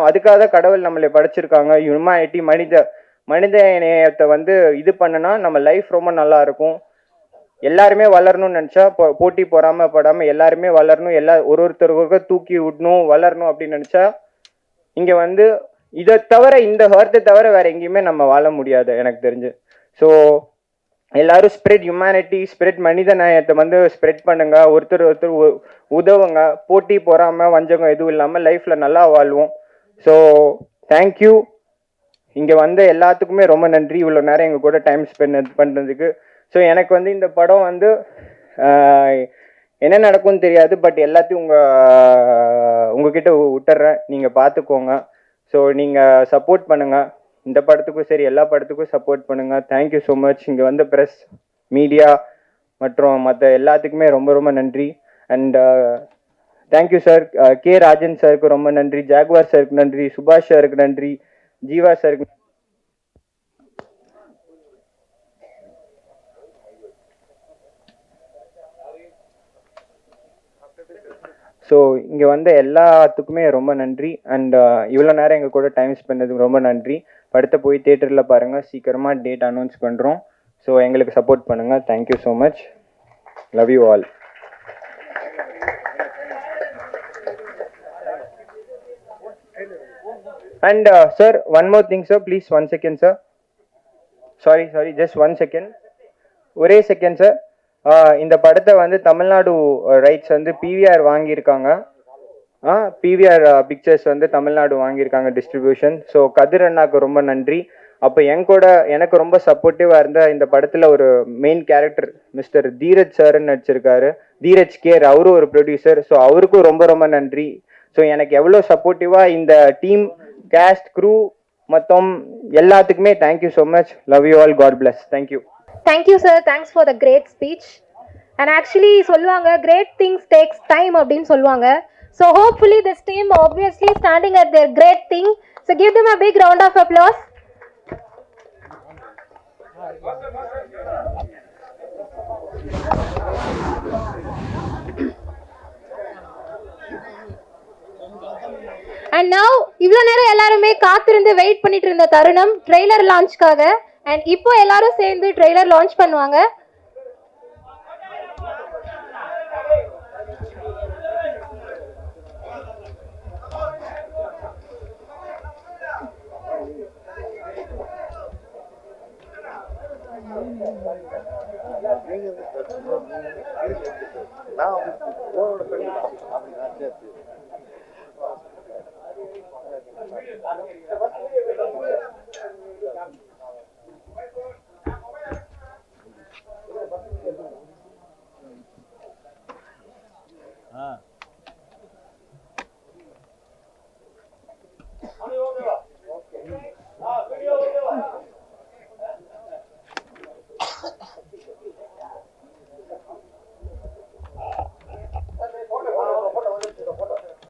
அதுக்காக தான் கடவுள் நம்மளை படைச்சிருக்காங்க. ஹியூமனிட்டி, மனித நேயத்தை இது பண்ணுனா நம்ம லைஃப் ரொம்ப நல்லா இருக்கும். எல்லாருமே வளரணும்னு நினச்சா போட்டி பொறாமப்படாமல் எல்லாருமே வளரணும். ஒருத்தருக்கு தூக்கி விடணும், வளரணும் அப்படின்னு நினச்சா இங்கே இதை தவிர, இந்த ஹர்த்தை தவிர வேற எங்கேயுமே நம்ம வாழ முடியாது எனக்கு தெரிஞ்சு. ஸோ எல்லாரும் ஸ்ப்ரெட் ஹியூமனிட்டி, ஸ்ப்ரெட் மனித நேயத்தை வந்து ஸ்ப்ரெட் பண்ணுங்க. ஒருத்தர் ஒருத்தர் உதவுங்க. போட்டி பொறாம வஞ்சகம் எதுவும் இல்லாமல் லைஃப்பில் நல்லா வாழ்வோம். So thank you. இங்கே வந்த எல்லாத்துக்குமே ரொம்ப நன்றி, இவ்வளோ நேரம் எங்கள் கூட டைம் ஸ்பெண்ட் பண்ணுறதுக்கு. ஸோ எனக்கு வந்து இந்த படம் வந்து என்ன நடக்கும்னு தெரியாது, பட் எல்லாத்தையும் உங்ககிட்ட விட்டுறேன், நீங்கள் பார்த்துக்கோங்க. ஸோ நீங்கள் சப்போர்ட் பண்ணுங்கள், இந்த படத்துக்கும் சரி எல்லா படத்துக்கும் சப்போர்ட் பண்ணுங்கள். Thank you so much. இங்கே வந்த ப்ரெஸ், மீடியா மற்றும் மற்ற எல்லாத்துக்குமே ரொம்ப ரொம்ப நன்றி. And thank you sir. K Rajan சாருக்கு ரொம்ப நன்றி, ஜாகுவார் சாருக்கு நன்றி, சுபாஷ் சாருக்கு நன்றி, ஜீவா சாருக்கு. ஸோ இங்கே வந்த எல்லாத்துக்குமே ரொம்ப நன்றி. அண்ட் இவ்வளோ நேரம் எங்கள் கூட டைம் ஸ்பெண்டதுக்கு ரொம்ப நன்றி. படத்தை போய் தியேட்டரில் பாருங்கள், சீக்கிரமாக டேட் அனௌன்ஸ் பண்ணுறோம். ஸோ எங்களுக்கு சப்போர்ட் பண்ணுங்கள். Thank you so much. Love you all. And sir, one more thing sir, please 1 second sir. Sorry, just 1 second. ஒரே செகண்ட் சார். இந்த படத்தை வந்து தமிழ்நாடு ரைட்ஸ் வந்து பிவிஆர் வாங்கியிருக்காங்க. பிவிஆர் பிக்சர்ஸ் வந்து தமிழ்நாடு வாங்கியிருக்காங்க டிஸ்ட்ரிபியூஷன். ஸோ கதிர் அண்ணாக்கு ரொம்ப நன்றி. அப்போ எனக்கு ரொம்ப சப்போர்ட்டிவாக இருந்த இந்த படத்தில் ஒரு மெயின் கேரக்டர் மிஸ்டர் தீரஜ் சார்ன்னு நடிச்சிருக்காரு, தீரஜ் கேர், அவரும் ஒரு ப்ரொடியூசர். ஸோ அவருக்கும் ரொம்ப ரொம்ப நன்றி. ஸோ எனக்கு எவ்வளோ சப்போர்ட்டிவாக இந்த டீம், கேஸ்ட், க்ரூ மொத்தம் எல்லாத்துக்குமே thank you so much. Love you all. God bless. Thank you. Thank you sir. Thanks for the great speech. And actually சொல்லுவாங்க கிரேட் திங்ஸ் டேக்ஸ் டைம் அப்படின்னு சொல்லுவாங்க. So hopefully this team obviously standing at there great thing. So give them a big round of applause. And now இவ்வளோ நேரம் எல்லாருமே காத்திருந்து wait பண்ணிட்டு இருந்த தருணம் ட்ரெய்லர் லான்ச்காக. அண்ட் இப்போ எல்லாரும் சேர்ந்து ட்ரெய்லர் லான்ச் பண்ணுவாங்க. நான்